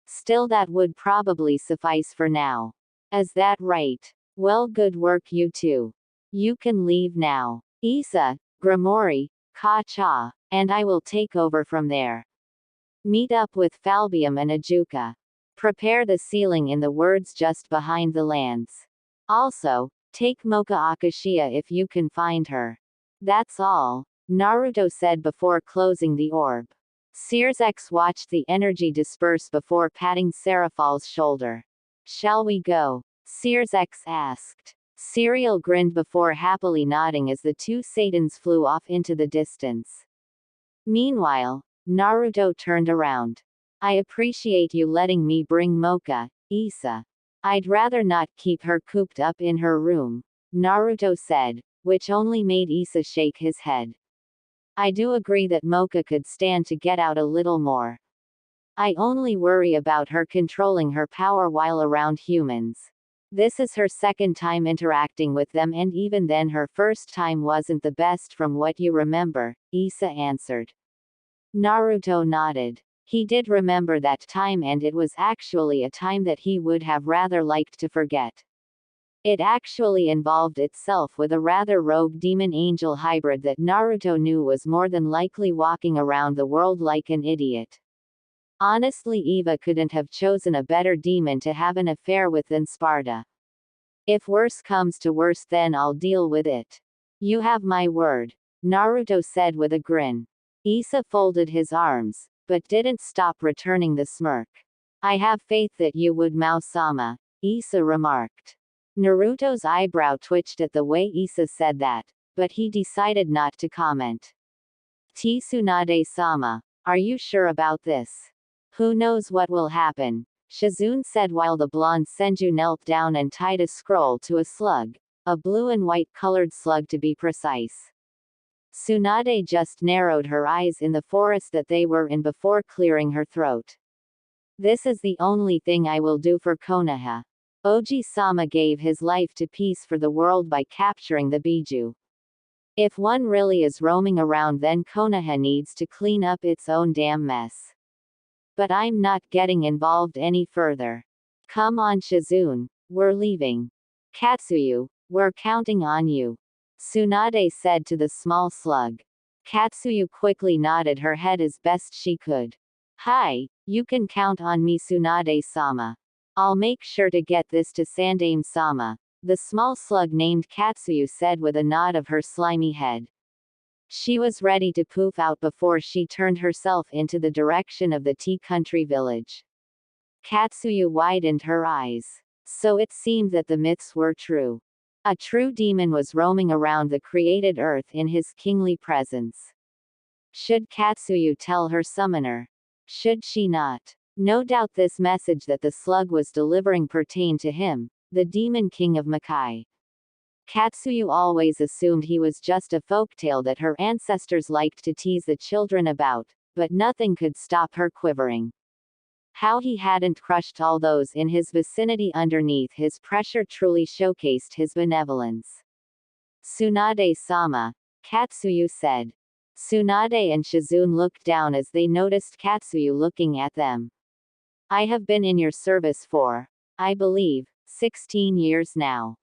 [SPEAKER 1] Still, that would probably suffice for now. Is that right? Well, good work, you two. You can leave now. Issa, Grimori, Ka-cha, and I will take over from there. Meet up with Falbium and Ajuka. Prepare the ceiling in the words just behind the lands. Also, take Mocha Akashia if you can find her. That's all, Naruto said before closing the orb. Sears watched the energy disperse before patting Seraphal's shoulder. Shall we go? Sears asked. Serial grinned before happily nodding as the two Satans flew off into the distance. Meanwhile, Naruto turned around. I appreciate you letting me bring Mocha, Issa. I'd rather not keep her cooped up in her room, Naruto said, which only made Issa shake his head. I do agree that Mocha could stand to get out a little more. I only worry about her controlling her power while around humans. This is her second time interacting with them, and even then her first time wasn't the best from what you remember, Issa answered. Naruto nodded. He did remember that time, and it was actually a time that he would have rather liked to forget. It actually involved itself with a rather rogue demon-angel hybrid that Naruto knew was more than likely walking around the world like an idiot. Honestly, Eva couldn't have chosen a better demon to have an affair with than Sparta. If worse comes to worse, then I'll deal with it. You have my word, Naruto said with a grin. Issa folded his arms, but didn't stop returning the smirk. I have faith that you would, Mao-sama, Issa remarked. Naruto's eyebrow twitched at the way Issa said that, but he decided not to comment. Tsunade-sama, are you sure about this? Who knows what will happen, Shizune said while the blonde Senju knelt down and tied a scroll to a slug, a blue and white colored slug to be precise. Tsunade just narrowed her eyes in the forest that they were in before clearing her throat. This is the only thing I will do for Konoha. Oji-sama gave his life to peace for the world by capturing the Biju. If one really is roaming around, then Konoha needs to clean up its own damn mess. But I'm not getting involved any further. Come on, Shizune, we're leaving. Katsuyu, we're counting on you, Tsunade said to the small slug. Katsuyu quickly nodded her head as best she could. Hi, you can count on me, Tsunade-sama. I'll make sure to get this to Sandaime-sama, the small slug named Katsuyu said with a nod of her slimy head. She was ready to poof out before she turned herself into the direction of the tea country village. Katsuyu widened her eyes. So it seemed that the myths were true. A true demon was roaming around the created earth in his kingly presence. Should Katsuyu tell her summoner? Should she not? No doubt this message that the slug was delivering pertained to him, the demon king of Makai. Katsuyu always assumed he was just a folktale that her ancestors liked to tease the children about, but nothing could stop her quivering. How he hadn't crushed all those in his vicinity underneath his pressure truly showcased his benevolence. Tsunade-sama, Katsuyu said. Tsunade and Shizune looked down as they noticed Katsuyu looking at them. I have been in your service for, I believe, 16 years now.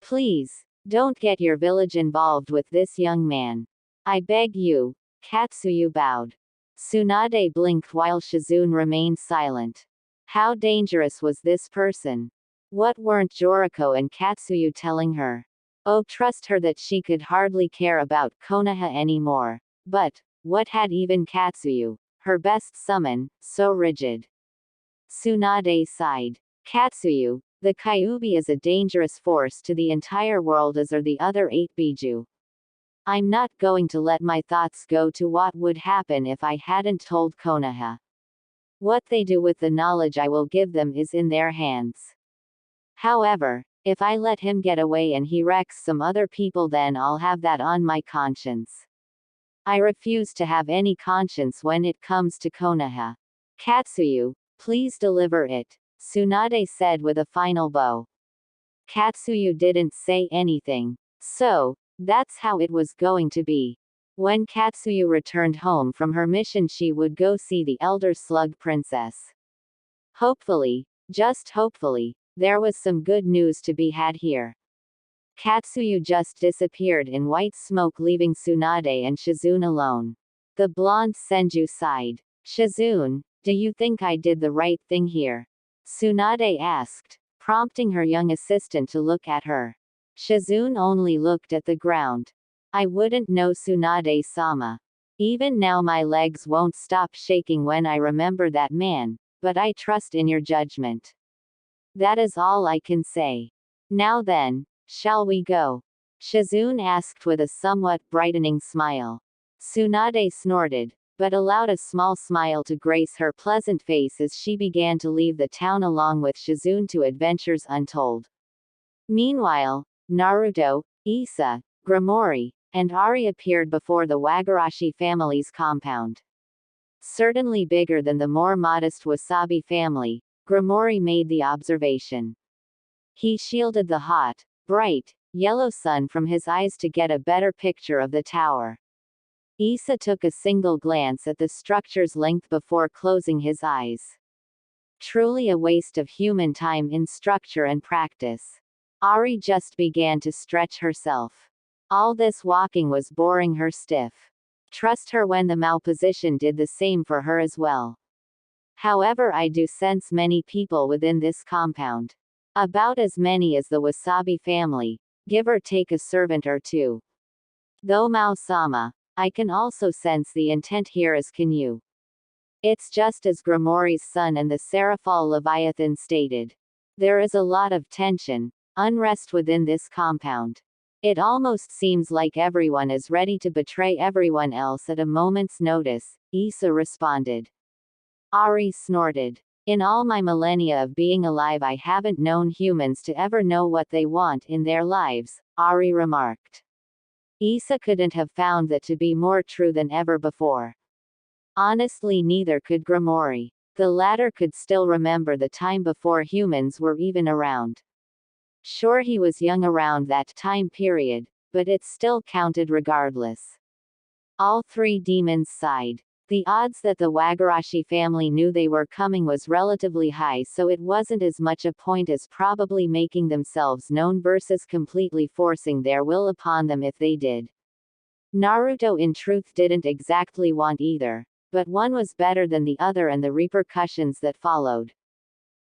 [SPEAKER 1] Please, don't get your village involved with this young man. I beg you, Katsuyu bowed. Tsunade blinked while Shizune remained silent. How dangerous was this person? What weren't Joriko and Katsuyu telling her? Oh, trust her that she could hardly care about Konoha anymore. But, what had even Katsuyu, her best summon, so rigid? Tsunade sighed. Katsuyu, the Kyuubi is a dangerous force to the entire world, as are the other 8 Biju. I'm not going to let my thoughts go to what would happen if I hadn't told Konoha. What they do with the knowledge I will give them is in their hands. However, if I let him get away and he wrecks some other people, then I'll have that on my conscience. I refuse to have any conscience when it comes to Konoha. Katsuyu, please deliver it, Tsunade said with a final bow. Katsuyu didn't say anything. So, that's how it was going to be. When Katsuyu returned home from her mission, she would go see the elder slug princess. Hopefully, just hopefully, There was some good news to be had here. Katsuyu just disappeared in white smoke, leaving Tsunade and Shizune alone. The blonde Senju sighed. Shizune, do you think I did the right thing here? Tsunade asked, prompting her young assistant to look at her. Shizune only looked at the ground. I wouldn't know, Tsunade-sama. Even now my legs won't stop shaking when I remember that man, but I trust in your judgment. That is all I can say. Now then, shall we go? Shizune asked with a somewhat brightening smile. Tsunade snorted, but allowed a small smile to grace her pleasant face as she began to leave the town along with Shizune to adventures untold. Meanwhile, Naruto, Issa, Gromori, and Ari appeared before the Wagarashi family's compound. Certainly bigger than the more modest Wasabi family, Gromori made the observation. He shielded the hot, bright, yellow sun from his eyes to get a better picture of the tower. Issa took a single glance at the structure's length before closing his eyes. Truly a waste of human time in structure and practice. Ari just began to stretch herself. All this walking was boring her stiff. Trust her when the malposition did the same for her as well. However, I do sense many people within this compound. About as many as the Wasabi family, give or take a servant or two. Though Mao-sama, I can also sense the intent here, as can you. It's just as Gromori's son and the Seraphal Leviathan stated. There is a lot of tension, unrest within this compound. It almost seems like everyone is ready to betray everyone else at a moment's notice, Issa responded. Ari snorted. In all my millennia of being alive, I haven't known humans to ever know what they want in their lives, Ari remarked. Issa couldn't have found that to be more true than ever before. Honestly, neither could Gromori. The latter could still remember the time before humans were even around. Sure, he was young around that time period, but it still counted regardless. All three demons sighed. The odds that the Wagarashi family knew they were coming was relatively high, so it wasn't as much a point as probably making themselves known versus completely forcing their will upon them if they did. Naruto in truth didn't exactly want either, but one was better than the other, and the repercussions that followed.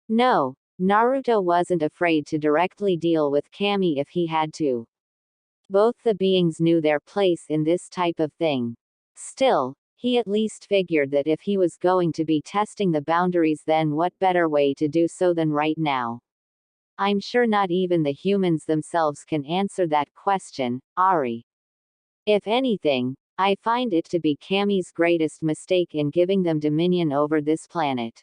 [SPEAKER 1] No, Naruto wasn't afraid to directly deal with Kami if he had to. Both the beings knew their place in this type of thing. Still, he at least figured that if he was going to be testing the boundaries, then what better way to do so than right now? I'm sure not even the humans themselves can answer that question, Ari. If anything, I find it to be Kami's greatest mistake in giving them dominion over this planet.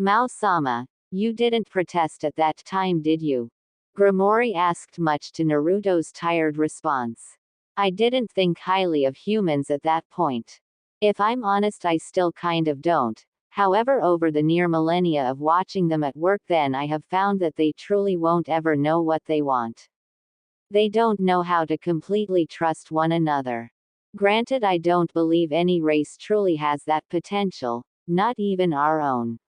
[SPEAKER 1] Mao-sama, you didn't protest at that time, did you? Gromori asked, much to Naruto's tired response. I didn't think highly of humans at that point. If I'm honest, I still kind of don't. However, over the near millennia of watching them at work, then I have found that they truly won't ever know what they want. They don't know how to completely trust one another. Granted, I don't believe any race truly has that potential, not even our own.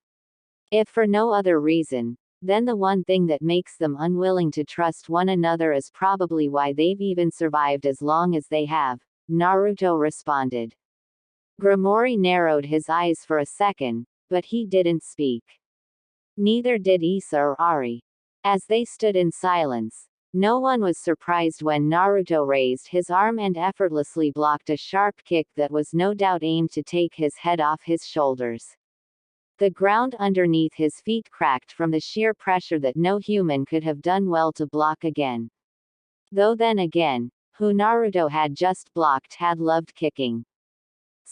[SPEAKER 1] If for no other reason, then the one thing that makes them unwilling to trust one another is probably why they've even survived as long as they have, Naruto responded. Gromori narrowed his eyes for a second, but he didn't speak. Neither did Issa or Ari. As they stood in silence, no one was surprised when Naruto raised his arm and effortlessly blocked a sharp kick that was no doubt aimed to take his head off his shoulders. The ground underneath his feet cracked from the sheer pressure that no human could have done well to block again. Though then again, who Naruto had just blocked had loved kicking.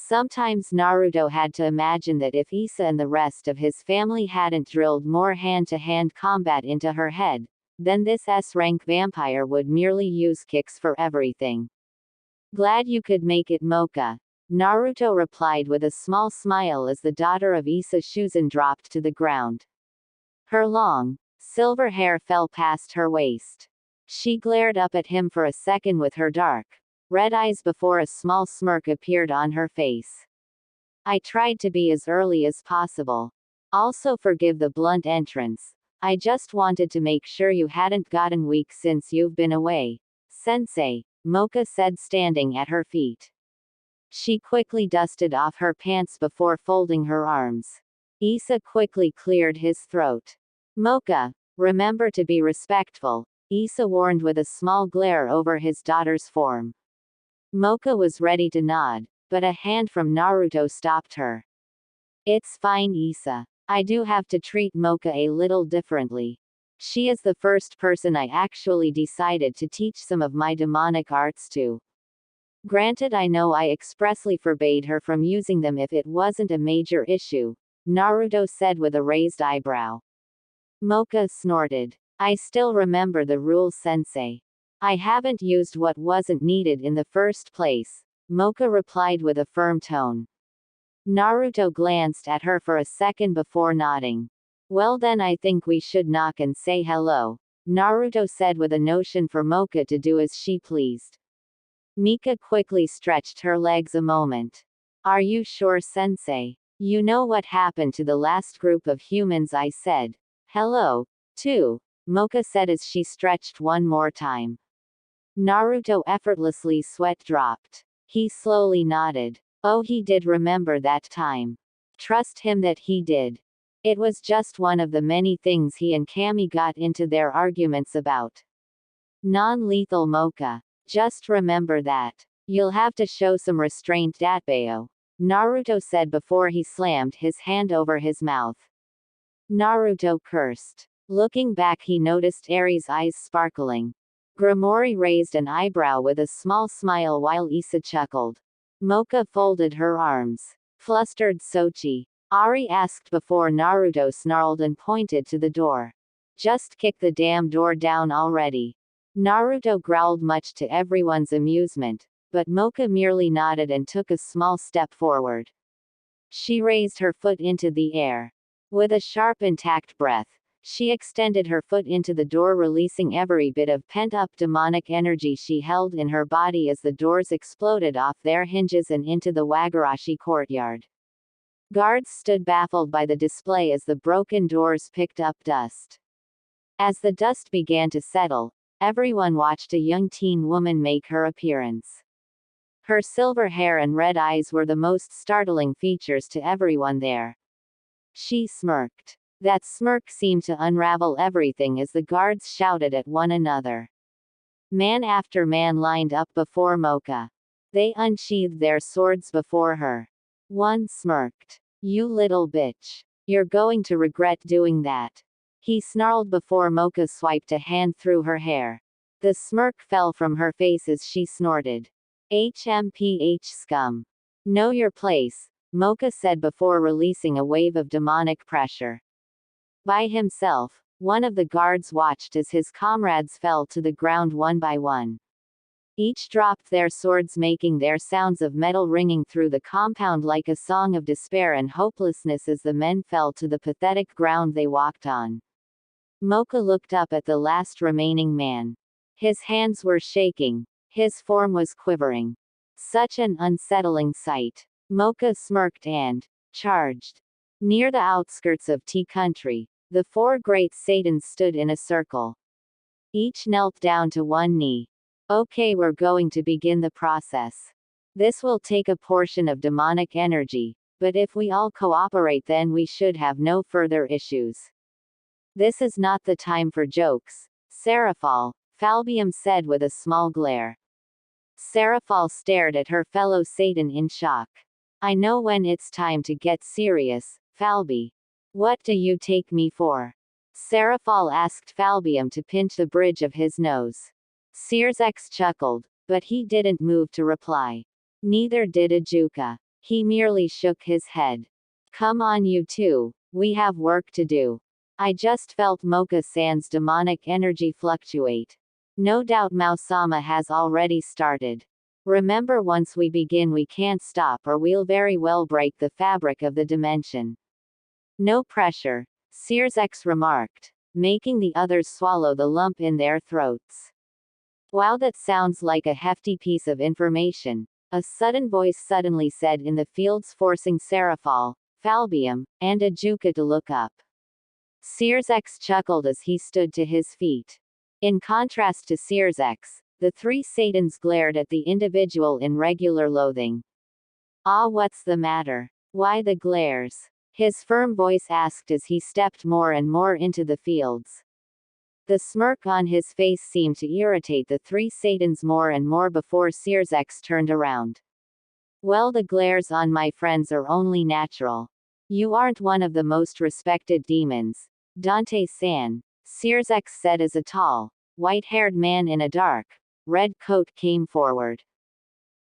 [SPEAKER 1] Sometimes Naruto had to imagine that if Issa and the rest of his family hadn't drilled more hand-to-hand combat into her head, then this S-rank vampire would merely use kicks for everything. Glad you could make it, Mocha, Naruto replied with a small smile as the daughter of Issa Shuzan dropped to the ground. Her long, silver hair fell past her waist. She glared up at him for a second with her dark, red eyes before a small smirk appeared on her face. I tried to be as early as possible. Also forgive the blunt entrance. I just wanted to make sure you hadn't gotten weak since you've been away. Sensei, Mocha said, standing at her feet. She quickly dusted off her pants before folding her arms. Issa quickly cleared his throat. Mocha, remember to be respectful, Issa warned with a small glare over his daughter's form. Mocha was ready to nod, but a hand from Naruto stopped her. It's fine, Issa. I do have to treat Mocha a little differently. She is the first person I actually decided to teach some of my demonic arts to. Granted, I know I expressly forbade her from using them if it wasn't a major issue, Naruto said with a raised eyebrow. Mocha snorted. I still remember the rule, Sensei. I haven't used what wasn't needed in the first place, Mocha replied with a firm tone. Naruto glanced at her for a second before nodding. Well then, I think we should knock and say hello, Naruto said with a notion for Mocha to do as she pleased. Mika quickly stretched her legs a moment. Are you sure, Sensei? You know what happened to the last group of humans I said hello to, Mocha said as she stretched one more time. Naruto effortlessly sweat dropped. He slowly nodded. Oh, he did remember that time. Trust him that he did. It was just one of the many things he and Kami got into their arguments about. Non-lethal, Mocha. Just remember that. You'll have to show some restraint, Datbeo, Naruto said before he slammed his hand over his mouth. Naruto cursed. Looking back, he noticed Eri's eyes sparkling. Grimori raised an eyebrow with a small smile while Issa chuckled. Mocha folded her arms. Flustered Sochi? Ari asked before Naruto snarled and pointed to the door. Just kick the damn door down already. Naruto growled, much to everyone's amusement, but Mocha merely nodded and took a small step forward. She raised her foot into the air. With a sharp, intact breath, she extended her foot into the door, releasing every bit of pent-up demonic energy she held in her body as the doors exploded off their hinges and into the Wagarashi courtyard. Guards stood baffled by the display as the broken doors picked up dust. As the dust began to settle, everyone watched a young teen woman make her appearance. Her silver hair and red eyes were the most startling features to everyone there. She smirked. That smirk seemed to unravel everything as the guards shouted at one another. Man after man lined up before Mocha. They unsheathed their swords before her. One smirked. You little bitch. You're going to regret doing that. He snarled before Mocha swiped a hand through her hair. The smirk fell from her face as she snorted. HMPH scum. Know your place, Mocha said before releasing a wave of demonic pressure. By himself, one of the guards watched as his comrades fell to the ground one by one. Each dropped their swords, making their sounds of metal ringing through the compound like a song of despair and hopelessness as the men fell to the pathetic ground they walked on. Mocha looked up at the last remaining man. His hands were shaking. His form was quivering. Such an unsettling sight. Mocha smirked and charged. Near the outskirts of Tea Country, the four great Satans stood in a circle. Each knelt down to one knee. Okay, we're going to begin the process. This will take a portion of demonic energy, but if we all cooperate, then we should have no further issues. This is not the time for jokes, Seraphal, Falbium said with a small glare. Seraphal stared at her fellow Satan in shock. I know when it's time to get serious, Falbi. What do you take me for? Seraphal asked Falbium to pinch the bridge of his nose. Searsex chuckled, but he didn't move to reply. Neither did Ajuka. He merely shook his head. Come on, you two, we have work to do. I just felt Mocha-san's demonic energy fluctuate. No doubt Mausama has already started. Remember, once we begin we can't stop or we'll very well break the fabric of the dimension. No pressure, Searsex remarked, making the others swallow the lump in their throats. Wow, that sounds like a hefty piece of information, a sudden voice suddenly said in the fields, forcing Seraphal, Falbium, and Ajuka to look up. Sears chuckled as he stood to his feet. In contrast to Sears, the three Satans glared at the individual in regular loathing. "Ah, what's the matter? Why the glares?" his firm voice asked as he stepped more and more into the fields. The smirk on his face seemed to irritate the three Satans more and more before Sears turned around. "Well, the glares on my friends are only natural. You aren't one of the most respected demons, Dante-san," Sears said as a tall, white-haired man in a dark, red coat came forward.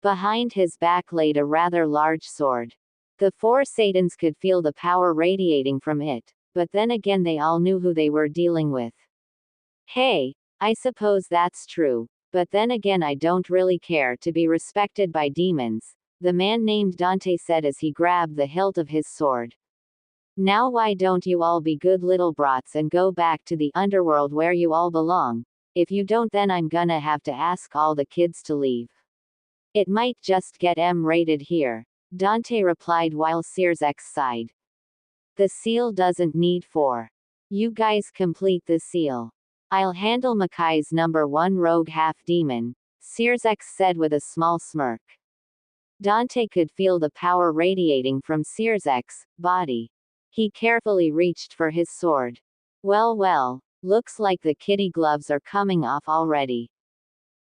[SPEAKER 1] Behind his back laid a rather large sword. The four Satans could feel the power radiating from it, but then again they all knew who they were dealing with. "Hey, I suppose that's true, but then again I don't really care to be respected by demons," the man named Dante said as he grabbed the hilt of his sword. "Now why don't you all be good little brats and go back to the underworld where you all belong? If you don't, then I'm gonna have to ask all the kids to leave. It might just get M-rated here," Dante replied while Sears sighed. "The seal doesn't need 4. You guys complete the seal. I'll handle Makai's #1 rogue half-demon," Sears said with a small smirk. Dante could feel the power radiating from Sears' body. He carefully reached for his sword. Well, looks like the kitty gloves are coming off already.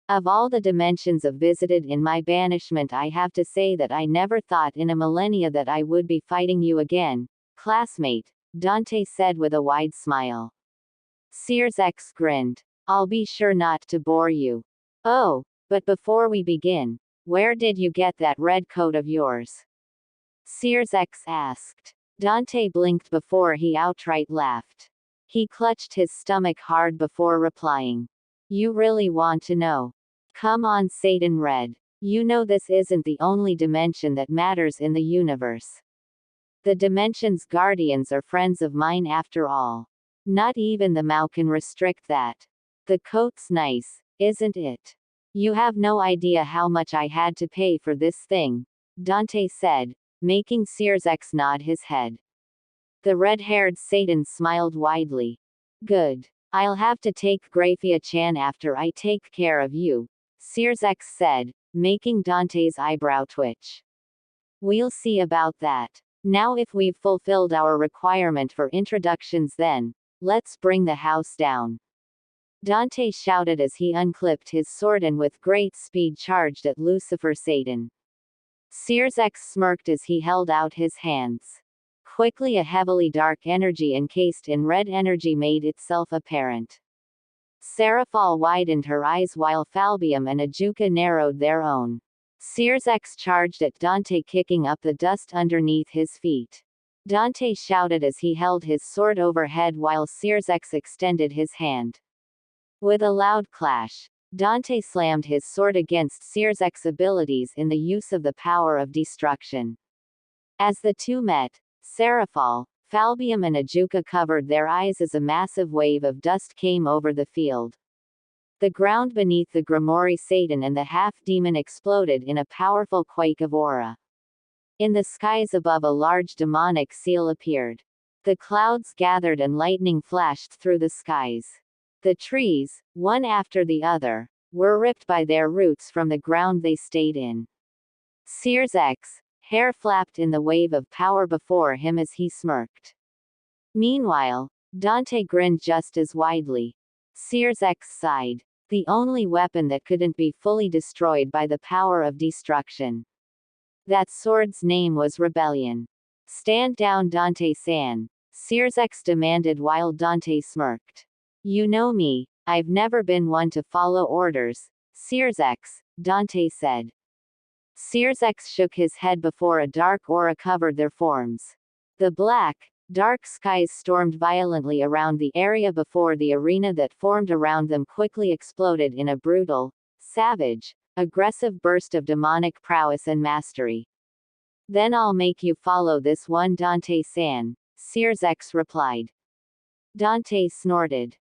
[SPEAKER 1] Of all the dimensions I've visited in my banishment, I have to say that I never thought in a millennia that I would be fighting you again, classmate, Dante said with a wide smile. Sears grinned. "I'll be sure not to bore you. Oh, but before we begin, where did you get that red coat of yours?" Sears asked. Dante blinked before he outright laughed. He clutched his stomach hard before replying. "You really want to know? Come on, Satan Red. You know this isn't the only dimension that matters in the universe. The dimension's guardians are friends of mine after all. Not even the Mao can restrict that. The coat's nice, isn't it? You have no idea how much I had to pay for this thing," Dante said, making Sears nod his head. The red-haired Satan smiled widely. "Good. I'll have to take Graphia-chan after I take care of you," Sears said, making Dante's eyebrow twitch. "We'll see about that. Now if we've fulfilled our requirement for introductions, then let's bring the house down," Dante shouted as he unclipped his sword and with great speed charged at Lucifer Satan. Sears smirked as he held out his hands. Quickly a heavily dark energy encased in red energy made itself apparent. Seraphal widened her eyes while Falbium and Ajuka narrowed their own. Sears charged at Dante, kicking up the dust underneath his feet. Dante shouted as he held his sword overhead while Sears extended his hand. With a loud clash, Dante slammed his sword against Sears' abilities in the use of the power of destruction. As the two met, Seraphal, Falbium and Ajuka covered their eyes as a massive wave of dust came over the field. The ground beneath the Grimoire Satan and the half-demon exploded in a powerful quake of aura. In the skies above, a large demonic seal appeared. The clouds gathered and lightning flashed through the skies. The trees, one after the other, were ripped by their roots from the ground they stayed in. Sears' hair flapped in the wave of power before him as he smirked. Meanwhile, Dante grinned just as widely. Sears sighed. The only weapon that couldn't be fully destroyed by the power of destruction. That sword's name was Rebellion. "Stand down, Dante-san," Sears demanded while Dante smirked. "You know me, I've never been one to follow orders, Sears," Dante said. Sears shook his head before a dark aura covered their forms. The black, dark skies stormed violently around the area before the arena that formed around them quickly exploded in a brutal, savage, aggressive burst of demonic prowess and mastery. "Then I'll make you follow this one, Dante-san," Sears replied. Dante snorted.